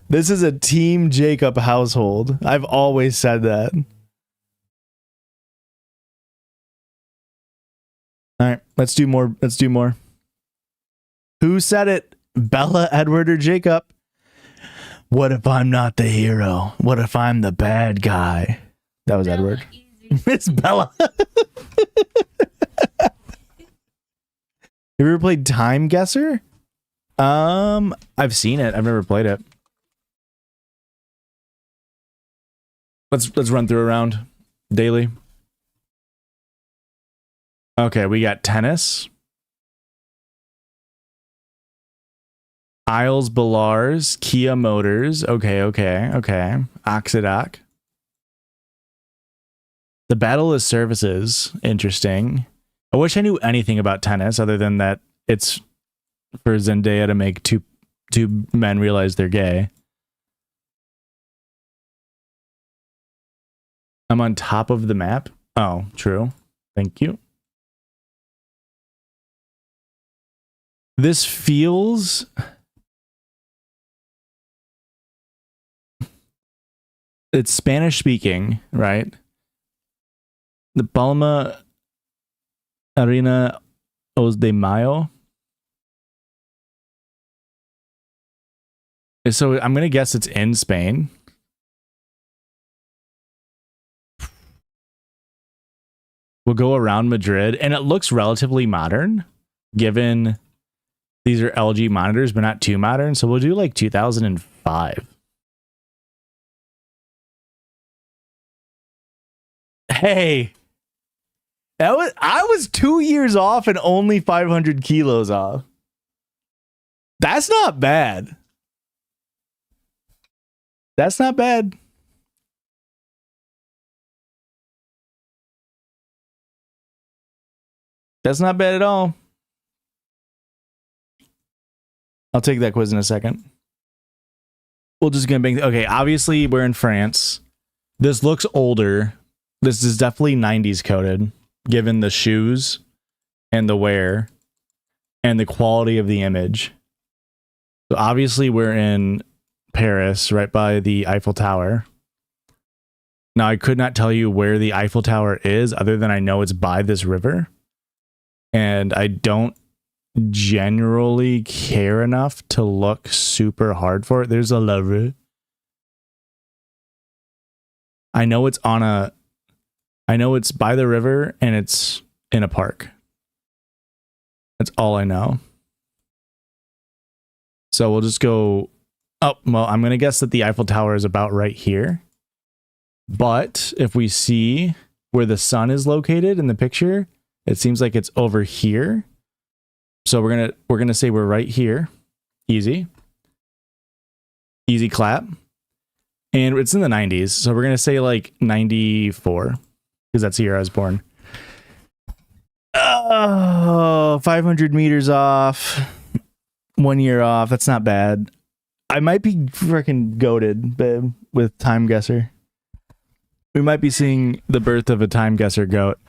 This is a Team Jacob household. I've always said that. All right, let's do more. Let's do more. Who said it? Bella, Edward, or Jacob? What if I'm not the hero? What if I'm the bad guy? That was Bella, Edward. It's Bella. Have you ever played Time Guesser? I've seen it. I've never played it. Let's run through a round. Daily. Okay, we got tennis. Isles Ballars, Kia Motors. Okay. Oxidoc. The Battle of Services. Interesting. I wish I knew anything about tennis other than that it's for Zendaya to make two men realize they're gay. I'm on top of the map. Oh, true. Thank you. This feels... It's Spanish speaking, right? The Palma Arena Os de Mayo. So I'm going to guess it's in Spain. We'll go around Madrid, and it looks relatively modern, given these are LG monitors, but not too modern. So we'll do like 2005. Hey, I was 2 years off and only 500 kilos off. That's not bad. That's not bad. That's not bad at all. I'll take that quiz in a second. We'll just gonna bang. Okay, obviously we're in France. This looks older. This is definitely 90s coded, given the shoes and the wear and the quality of the image. So obviously we're in Paris, right by the Eiffel Tower. Now I could not tell you where the Eiffel Tower is, other than I know it's by this river. And I don't generally care enough to look super hard for it. There's a lever. I know it's by the river and it's in a park. That's all I know. So we'll just go up. Well, I'm going to guess that the Eiffel Tower is about right here. But if we see where the sun is located in the picture, it seems like it's over here. So we're going to say we're right here. Easy. Easy clap. And it's in the 90s. So we're going to say like 94. Because that's the year I was born. Oh, 500 meters off. 1 year off. That's not bad. I might be freaking goated, babe, with Time Guesser. We might be seeing the birth of a Time Guesser goat.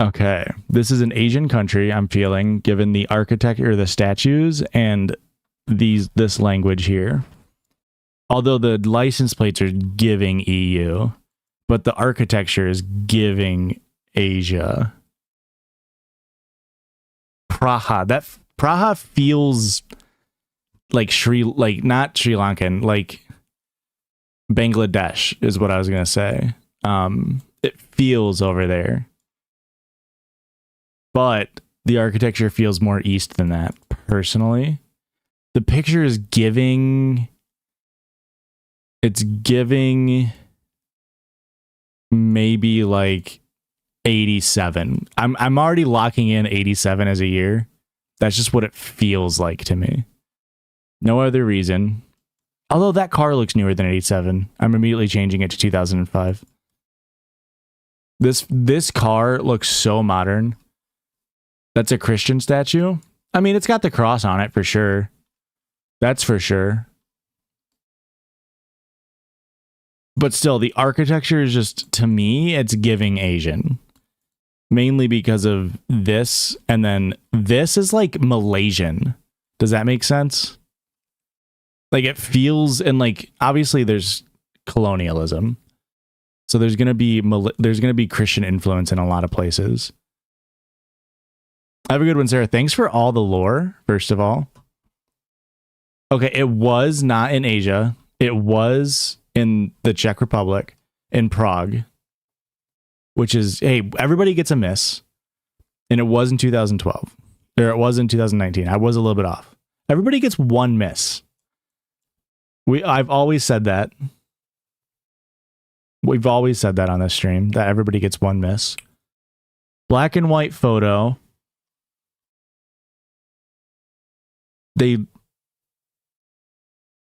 Okay. This is an Asian country, I'm feeling, given the architecture, the statues, and this language here. Although the license plates are giving EU. But the architecture is giving Asia. Praha. Praha feels like not Sri Lankan, like Bangladesh is what I was gonna say. It feels over there. But the architecture feels more east than that, personally. The picture is giving It's giving maybe like 87. I'm already locking in 87 as a year. That's just what it feels like to me. No other reason. Although that car looks newer than 87. I'm immediately changing it to 2005. This car looks so modern. That's a Christian statue. I mean, it's got the cross on it for sure. That's for sure. But still, the architecture is just, to me, it's giving Asian. Mainly because of this, and then this is like Malaysian. Does that make sense? Like it feels, and like obviously there's colonialism. So there's gonna be Christian influence in a lot of places. Have a good one, Sarah. Thanks for all the lore, first of all. Okay, it was not in Asia. It was in the Czech Republic, in Prague, which is, hey, everybody gets a miss. And it was in 2012. Or it was in 2019. I was a little bit off. Everybody gets one miss. I've always said that. We've always said that on this stream, that everybody gets one miss. Black and white photo. They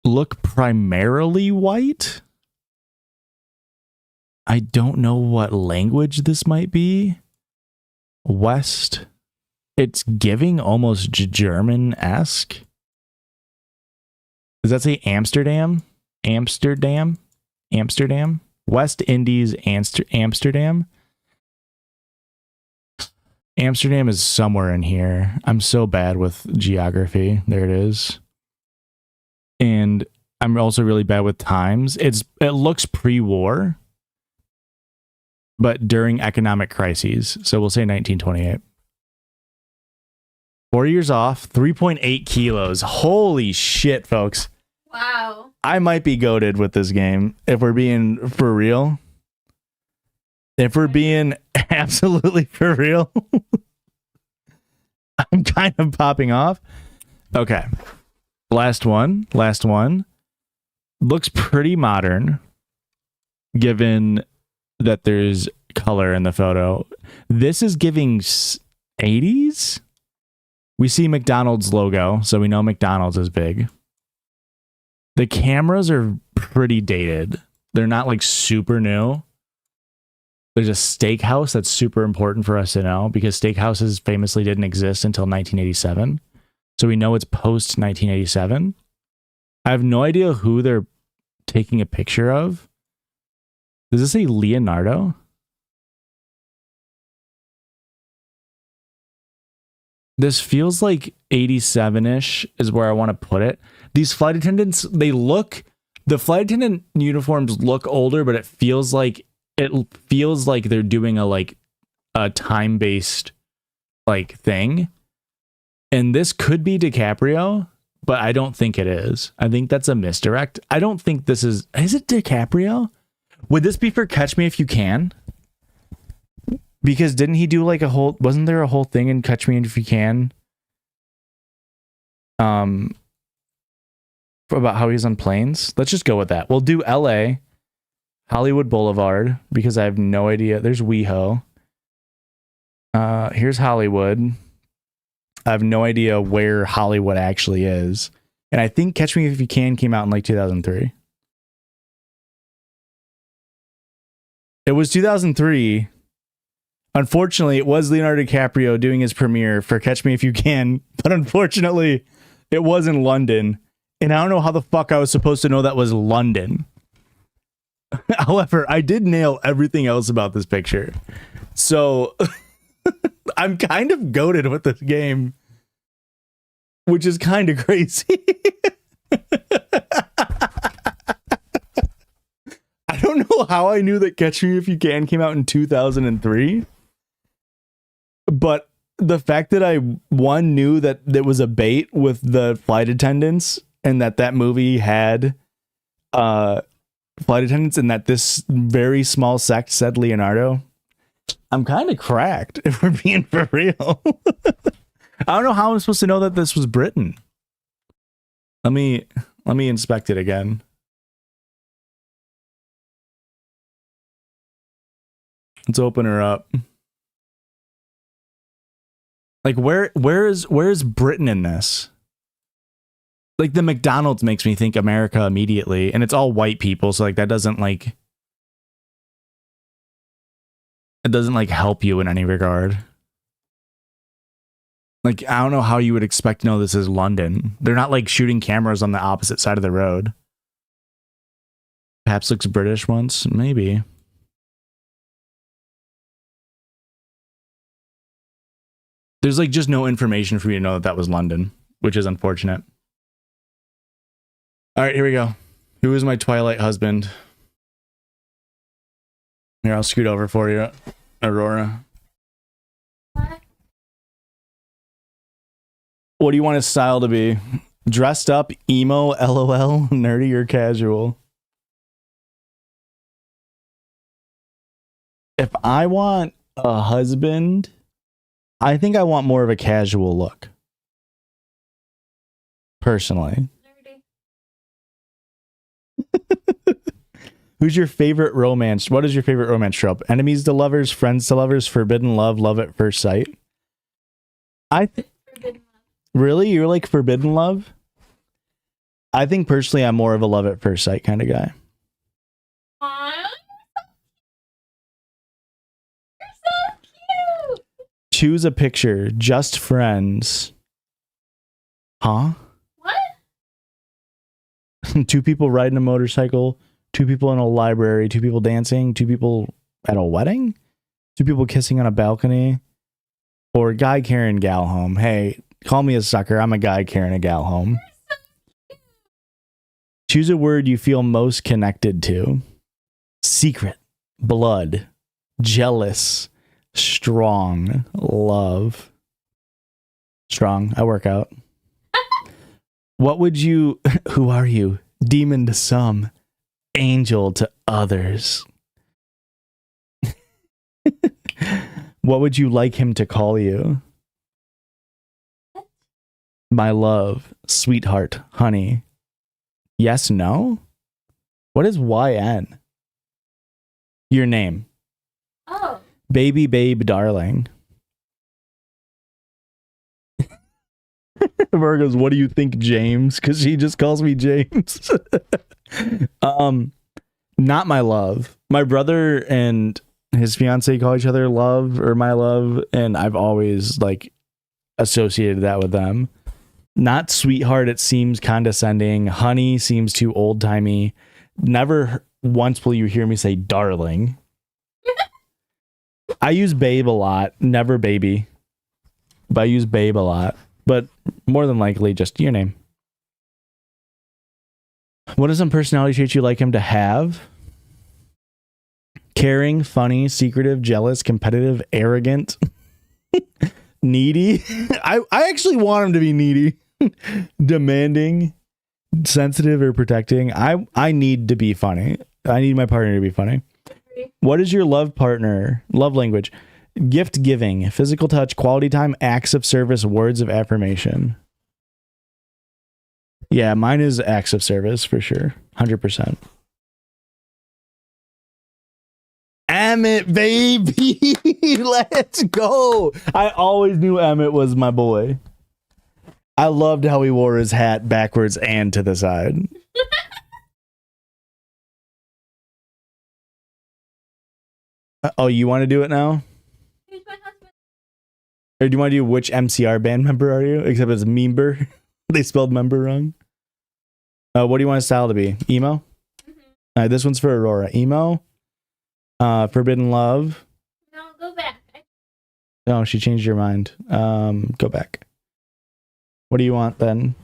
look primarily white. I don't know what language this might be. West. It's giving almost German-esque. Does that say Amsterdam? Amsterdam? Amsterdam? West Indies, Amsterdam? Amsterdam is somewhere in here. I'm so bad with geography. There it is. And I'm also really bad with times. It looks pre-war, but during economic crises. So we'll say 1928. 4 years off, 3.8 kilos. Holy shit, folks. Wow. I might be goated with this game if we're being for real. If we're being absolutely for real. I'm kind of popping off. Okay. Last one. Looks pretty modern, given that there's color in the photo. This is giving 80s. We see McDonald's logo, so we know McDonald's is big. The cameras are pretty dated. They're not like super new. There's a steakhouse that's super important for us to know because steakhouses famously didn't exist until 1987. So we know it's post 1987. I have no idea who they're taking a picture of. Does this say Leonardo? This feels like 87-ish is where I want to put it. These flight attendants, the flight attendant uniforms look older, but it feels like they're doing a time-based like thing. And this could be DiCaprio, but I don't think it is. I think that's a misdirect. I don't think this is it DiCaprio? Would this be for Catch Me If You Can? Because didn't he do like wasn't there a whole thing in Catch Me If You Can? About how he's on planes? Let's just go with that. We'll do LA, Hollywood Boulevard, because I have no idea. There's WeHo. Here's Hollywood. I have no idea where Hollywood actually is. And I think Catch Me If You Can came out in like 2003. It was 2003. Unfortunately, it was Leonardo DiCaprio doing his premiere for Catch Me If You Can, but unfortunately, it was in London, and I don't know how the fuck I was supposed to know that was London. However, I did nail everything else about this picture, so I'm kind of goated with this game, which is kind of crazy. I don't know how I knew that Catch Me If You Can came out in 2003. But the fact that I knew that there was a bait with the flight attendants and that movie had flight attendants and that this very small sect said Leonardo, I'm kind of cracked if we're being for real. I don't know how I'm supposed to know that this was Britain. Let me inspect it again. Let's open her up. Like, where's Britain in this? Like, the McDonald's makes me think America immediately, and it's all white people, so like that doesn't like it doesn't like help you in any regard. Like, I don't know how you would expect to know this is London. They're not like shooting cameras on the opposite side of the road. Perhaps looks British once, maybe. There's like just no information for me to know that that was London, which is unfortunate. All right, here we go. Who is my Twilight husband? Here, I'll scoot over for you, Aurora. What do you want his style to be? Dressed up, emo, LOL, nerdy, or casual? If I want a husband, I think I want more of a casual look. Personally. Who's your favorite romance? What is your favorite romance trope? Enemies to lovers, friends to lovers, forbidden love, love at first sight? Really? You're like forbidden love? I think personally I'm more of a love at first sight kind of guy. You're so cute. Choose a picture. Just friends. Huh? What? 2 people riding a motorcycle, 2 people in a library, 2 people dancing, 2 people at a wedding, 2 people kissing on a balcony, or guy carrying gal home. Hey, call me a sucker. I'm a guy carrying a gal home. Choose a word you feel most connected to. Secret, blood, jealous, strong, love. Strong. I work out. What would you... Who are you? Demon to some, angel to others. What would you like him to call you? My love, sweetheart, honey. Yes, no? What is YN? Your name. Oh. Baby, babe, darling. Virgo's, what do you think, James? Because he just calls me James. Not my love. My brother and his fiance call each other love or my love, and I've always like associated that with them. Not sweetheart, it seems condescending. Honey seems too old-timey. Never once will you hear me say darling. I use babe a lot, never baby. But I use babe a lot. But more than likely, just your name. What are some personality traits you like him to have? Caring, funny, secretive, jealous, competitive, arrogant, needy. I actually want him to be needy. Demanding, sensitive, or protecting. I need to be funny. I need my partner to be funny. What is your love language? Gift giving, physical touch, quality time, acts of service, words of affirmation. Yeah, mine is acts of service for sure. 100%. Emmett, baby. Let's go. I always knew Emmett was my boy. I loved how he wore his hat backwards and to the side. Oh, you want to do it now? Or do you want to do which MCR band member are you? Except it's member. They spelled member wrong. What do you want his style to be? Emo? Mm-hmm. All right, this one's for Aurora. Emo? Forbidden love? No, go back. No, she changed your mind. Go back. What do you want then?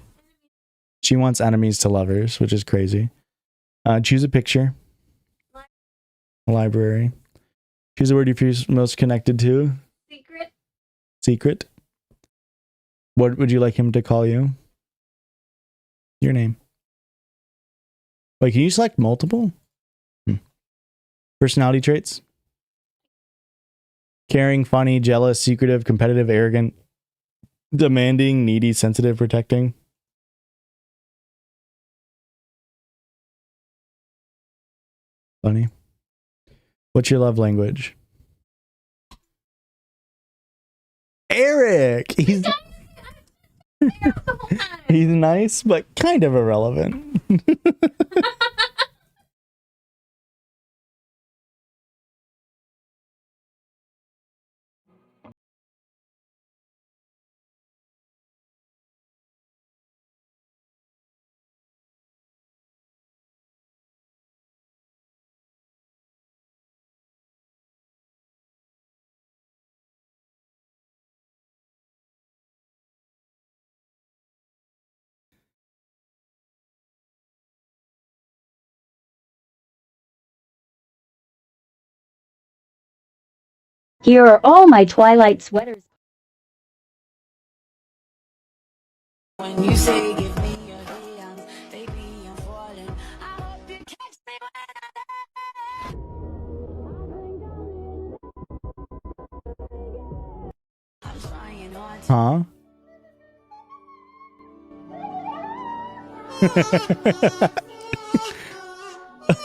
She wants enemies to lovers, which is crazy. Choose a picture. Library. Choose a word you feel most connected to. Secret. What would you like him to call you? Your name. Wait, can you select multiple? Personality traits? Caring, funny, jealous, secretive, competitive, arrogant, demanding, needy, sensitive, protecting. Funny. What's your love language? Eric. He's he's nice, but kind of irrelevant. Here are all my Twilight sweaters. When you say give me your hands, baby, I'm falling. I hope you catch me when I'm trying hard to. Huh?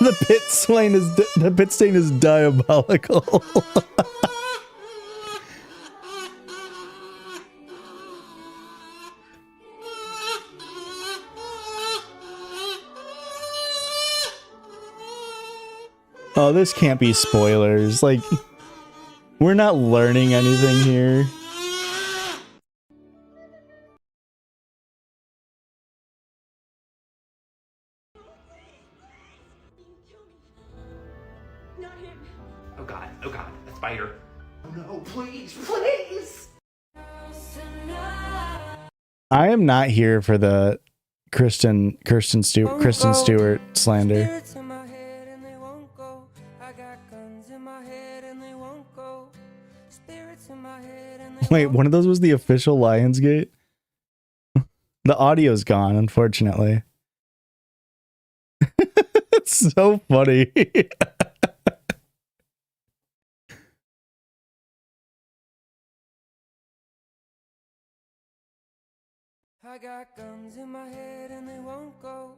The pit stain is diabolical. Oh, this can't be spoilers. Like, we're not learning anything here. Oh god, a spider. Oh no, please, please! I am not here for the Kristen Stewart slander. Wait, one of those was the official Lionsgate? The audio's gone, unfortunately. It's so funny. I got guns in my head and they won't go.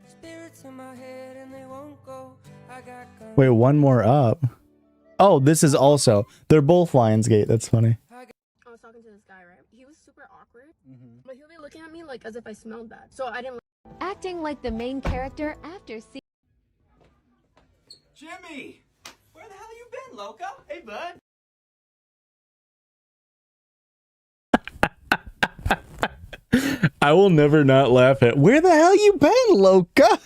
Spirits in my head and they won't go. I got guns. Wait, one more up. Oh, this is also. They're both Lionsgate. That's funny. I was talking to this guy, right? He was super awkward, but he'll be looking at me like as if I smelled bad. So I didn't. Acting like the main character after seeing. Jimmy! Where the hell you been, Loco? Hey, bud. I will never not laugh at where the hell you been, Loca?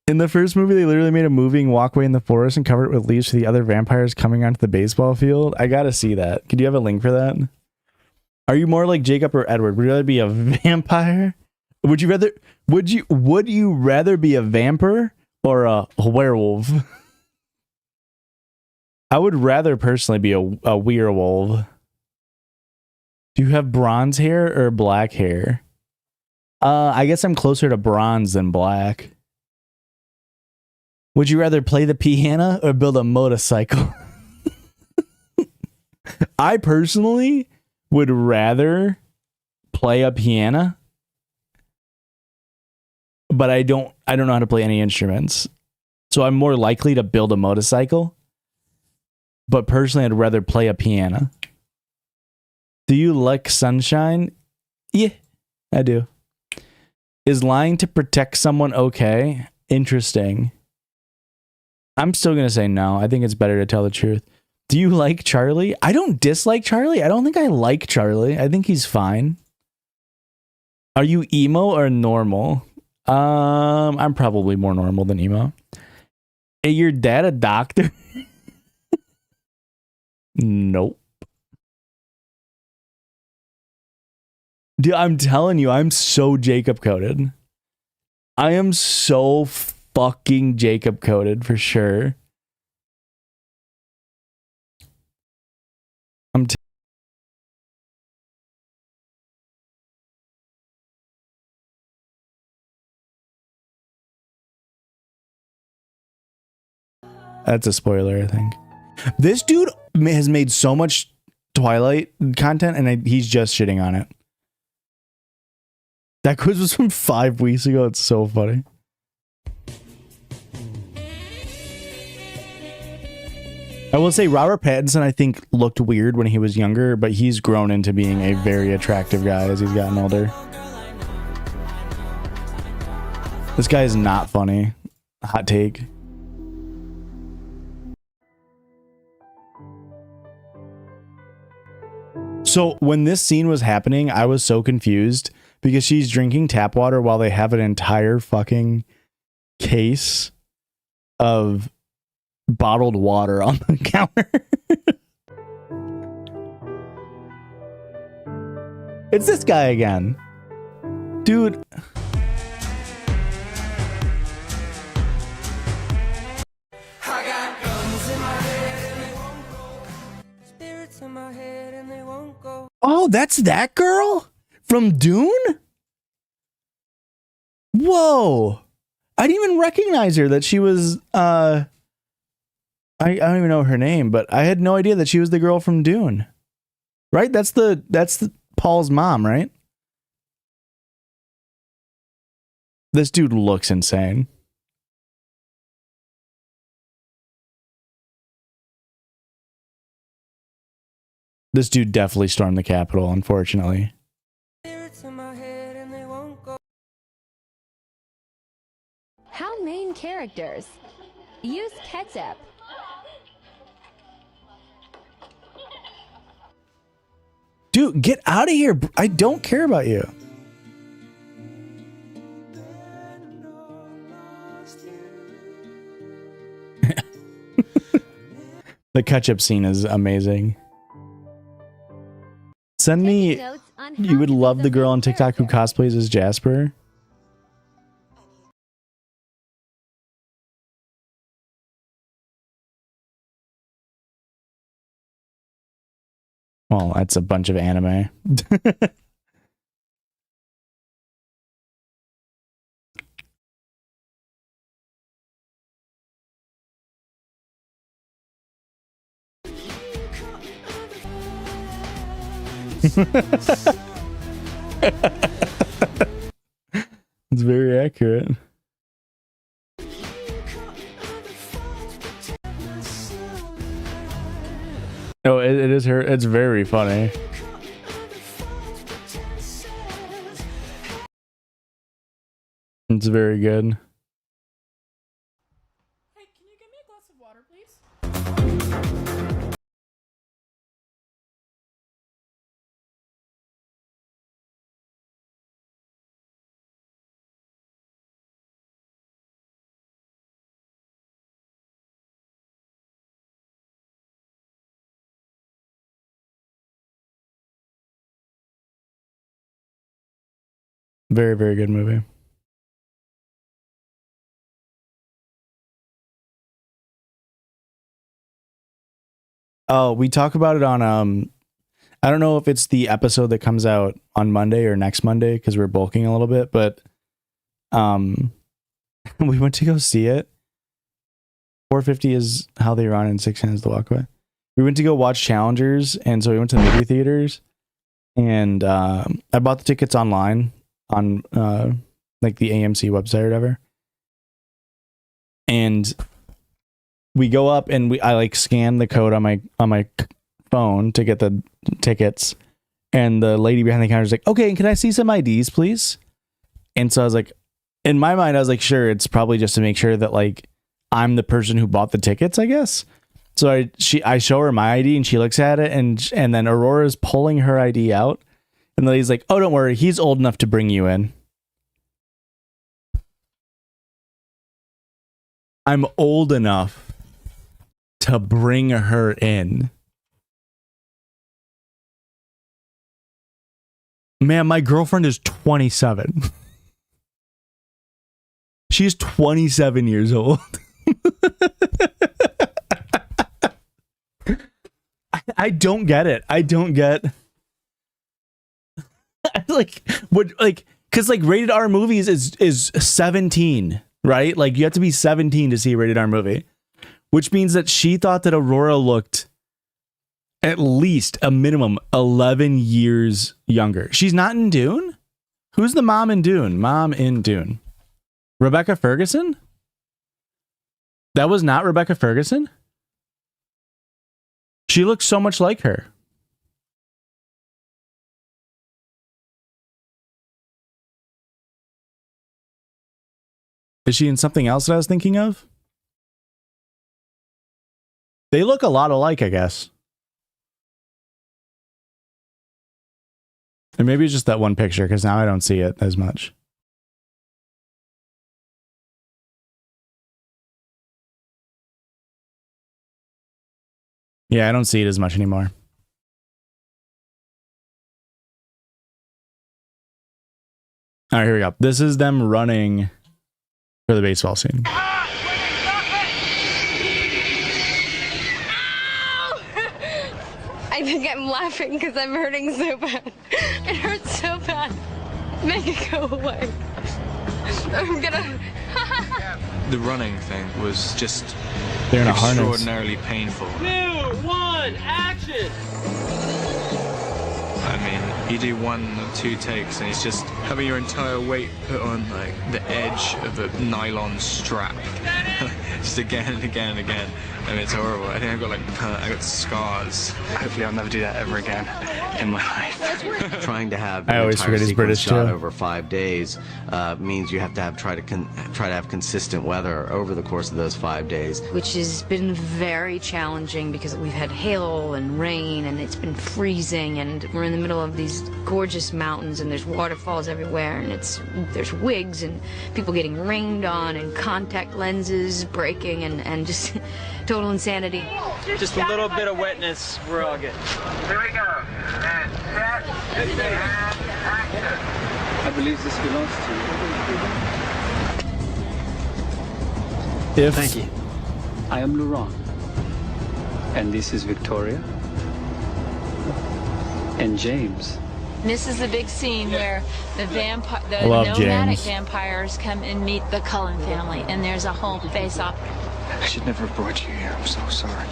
In the first movie, they literally made a moving walkway in the forest and covered it with leaves for the other vampires coming onto the baseball field. I gotta see that. Could you have a link for that? Are you more like Jacob or Edward? Would you rather be a vampire? Would you rather be a vampire or a werewolf? I would rather personally be a werewolf. Do you have bronze hair or black hair? I guess I'm closer to bronze than black. Would you rather play the piano or build a motorcycle? I personally would rather play a piano, but I don't know how to play any instruments. So I'm more likely to build a motorcycle, but personally I'd rather play a piano. Do you like sunshine? Yeah, I do. Is lying to protect someone okay? Interesting. I'm still going to say no. I think it's better to tell the truth. Do you like Charlie? I don't dislike Charlie. I don't think I like Charlie. I think he's fine. Are you emo or normal? I'm probably more normal than emo. Is your dad a doctor? Nope. Dude, I'm telling you, I'm so Jacob coded. I am so fucking Jacob coded for sure. That's a spoiler, I think. This dude has made so much Twilight content, and he's just shitting on it. That quiz was from 5 weeks ago. It's so funny. I will say Robert Pattinson, I think, looked weird when he was younger, but he's grown into being a very attractive guy as he's gotten older. This guy is not funny. Hot take. So when this scene was happening, I was so confused because she's drinking tap water while they have an entire fucking case of bottled water on the counter. It's this guy again. Dude. Oh, that's that girl from Dune? Whoa. I didn't even recognize her, that she was I don't even know her name, but I had no idea that she was the girl from Dune. Right? That's the Paul's mom, right? This dude looks insane. This dude definitely stormed the Capitol, unfortunately. How main characters use ketchup. Dude, get out of here. I don't care about you. The ketchup scene is amazing. Send me, you would love the girl on TikTok who cosplays as Jasper. Well, that's a bunch of anime. It's very accurate. No, it is her. It's very funny. It's very good. Hey, can you give me a glass of water, please? Very, very good movie. Oh, we talk about it on I don't know if it's the episode that comes out on Monday or next Monday because we're bulking a little bit, but we went to go see it. 450 is how they run and 610 is the walkway. We went to go watch Challengers, and so we went to the movie theaters, and I bought the tickets online on like the AMC website or whatever. And we go up and I like scan the code on my phone to get the tickets, and the lady behind the counter is like, "Okay, can I see some IDs, please?" And so I was like, in my mind, I was like, sure, it's probably just to make sure that like I'm the person who bought the tickets, I guess. So I show her my ID and she looks at it, and then Aurora's pulling her ID out, and the lady's like, "Oh, don't worry, he's old enough to bring you in." I'm old enough to bring her in. Man, my girlfriend is 27. She's 27 years old. I don't get it. I don't get like what, like, because like rated R movies is 17, right? Like you have to be 17 to see a rated R movie, which means that she thought that Aurora looked at least a minimum 11 years younger. She's not in Dune? Who's the mom in Dune? Mom in Dune. Rebecca Ferguson? That was not Rebecca Ferguson? She looks so much like her. Is she in something else that I was thinking of? They look a lot alike, I guess. And maybe it's just that one picture, because now I don't see it as much. Yeah, I don't see it as much anymore. All right, here we go. This is them running for the baseball scene. I think I'm laughing because I'm hurting so bad. It hurts so bad. Make it go away. I'm gonna. The running thing was just They're in a harness. extraordinarily painful. 2, 1, action! I mean, you do 1 or 2 takes and it's just having your entire weight put on like the edge of a nylon strap. Just again and again and again. And it's horrible. I think I got scars. Hopefully I'll never do that ever again in my life. Trying to have I always forget he's British shot too. over 5 days means you have to try to have consistent weather over the course of those 5 days. Which has been very challenging because we've had hail and rain and it's been freezing and we're in the middle of these gorgeous mountains and there's waterfalls everywhere and there's wigs and people getting rained on and contact lenses breaking and just total insanity. Just a little bit of wetness, we're all good. Here we go. And set, and action. I believe this belongs to you. Thank you. I am Laurent. And this is Victoria. And James. This is the big scene where the I love nomadic James. vampires come and meet the Cullen family, and there's a whole face-off. I should never have brought you here. I'm so sorry.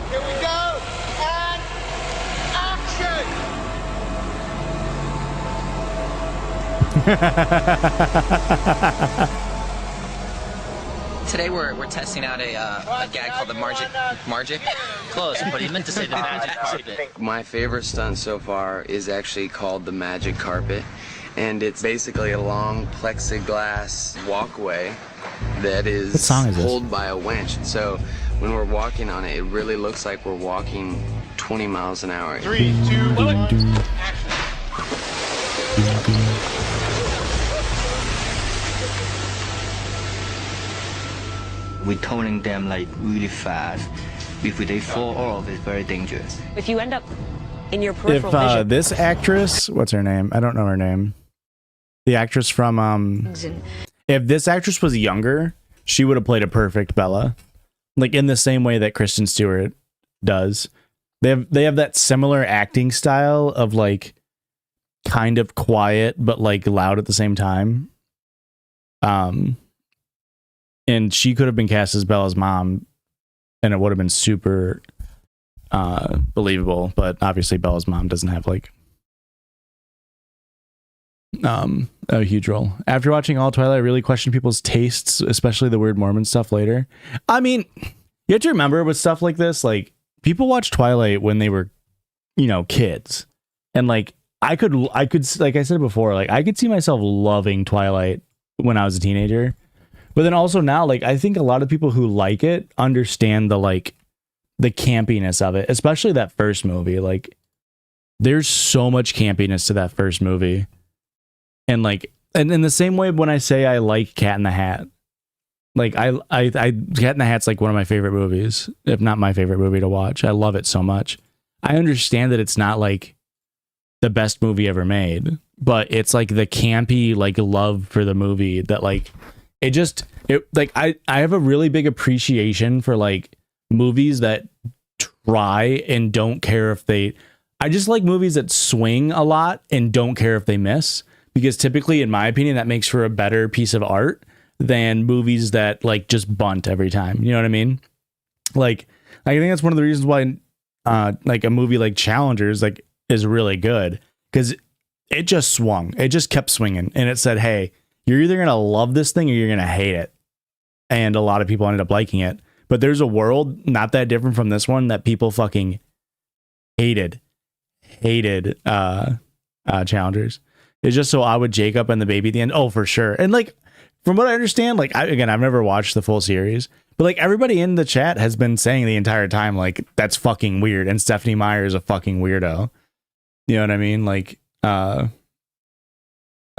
Here we go, and action! Today we're testing out a gag called the Margic. Close, but he meant to say the magic carpet. My favorite stunt so far is actually called the magic carpet, and it's basically a long plexiglass walkway that is, What song is this? pulled by a winch. So when we're walking on it, it really looks like we're walking 20 miles an hour. 3, 2, 1, We're toning them like really fast. If they fall off, it's very dangerous. If you end up in your If peripheral vision, this actress, what's her name? I don't know her name. The actress from if this actress was younger, she would have played a perfect Bella. Like in the same way that Kristen Stewart does. They have that similar acting style of like kind of quiet but like loud at the same time. And she could have been cast as Bella's mom and it would have been super believable, but obviously Bella's mom doesn't have like a huge role. After watching all Twilight, I really questioned people's tastes, especially the weird Mormon stuff later. I mean, you have to remember with stuff like this, like people watch Twilight when they were, kids. And like I could like I said before, like I could see myself loving Twilight when I was a teenager. But then also now, like, I think a lot of people who like it understand the campiness of it, especially that first movie. Like, there's so much campiness to that first movie. And like, and in the same way, when I say I like Cat in the Hat, like I Cat in the Hat's like one of my favorite movies, if not my favorite movie to watch. I love it so much. I understand that it's not like the best movie ever made, but it's like the campy, like love for the movie that like, I have a really big appreciation for like movies that try and don't care if I just like movies that swing a lot and don't care if they miss, because typically in my opinion that makes for a better piece of art than movies that like just bunt every time. You know what I mean? Like I think that's one of the reasons why like a movie like Challengers like is really good, because it just swung. It just kept swinging and it said, hey, you're either going to love this thing or you're going to hate it. And a lot of people ended up liking it. But there's a world not that different from this one that people fucking hated challengers. It's just so I would Jacob and the baby at the end. Oh, for sure. And like, from what I understand, like, I've never watched the full series, but like everybody in the chat has been saying the entire time, like, that's fucking weird. And Stephanie Meyer is a fucking weirdo. You know what I mean? Like, I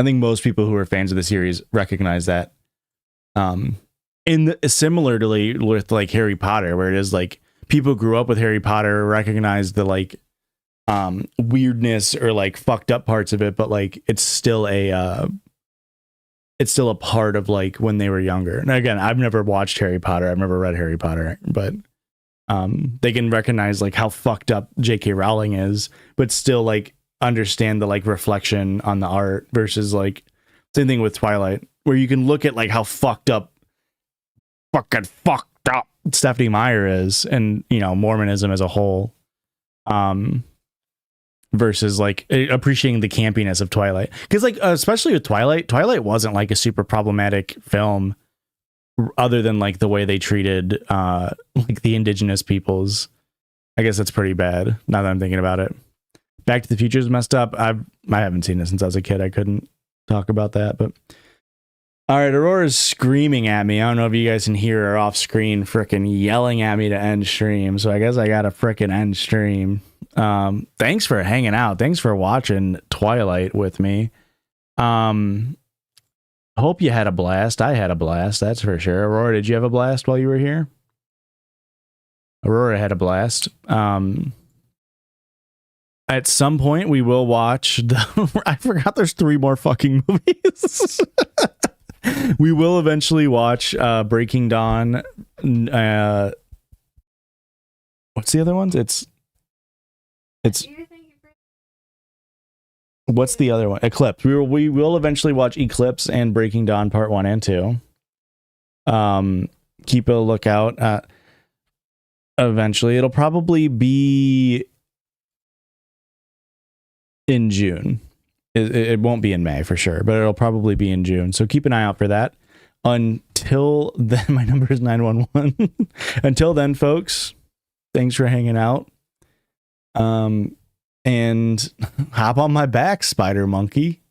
think most people who are fans of the series recognize that. Similarly with like Harry Potter, where it is like people who grew up with Harry Potter recognize the like weirdness or like fucked up parts of it, but like it's still a part of like when they were younger. And again, I've never watched Harry Potter, I've never read Harry Potter, but they can recognize like how fucked up J.K. Rowling is, but still like understand the like reflection on the art versus like same thing with Twilight, where you can look at like how fucked up Stephanie Meyer is, and you know, Mormonism as a whole, versus like appreciating the campiness of Twilight. Because like especially with Twilight wasn't like a super problematic film, other than like the way they treated like the indigenous peoples. I guess that's pretty bad now that I'm thinking about it. Back to the Future is messed up. I haven't seen it since I was a kid. I couldn't talk about that, but all right, Aurora's screaming at me. I don't know if you guys can hear her off screen freaking yelling at me to end stream. So I guess I gotta freaking end stream. Thanks for hanging out. Thanks for watching Twilight with me. Hope you had a blast. I had a blast, that's for sure. Aurora, did you have a blast while you were here? Aurora had a blast. At some point we will watch I forgot there's 3 more fucking movies. We will eventually watch Breaking Dawn. What's the other ones? It's what's the other one? Eclipse. We will eventually watch Eclipse and Breaking Dawn Part 1 and 2. Keep a lookout. Eventually, it'll probably be in June. It won't be in May for sure, but it'll probably be in June. So keep an eye out for that. Until then, my number is 911. Until then, folks, thanks for hanging out. And hop on my back, Spider Monkey.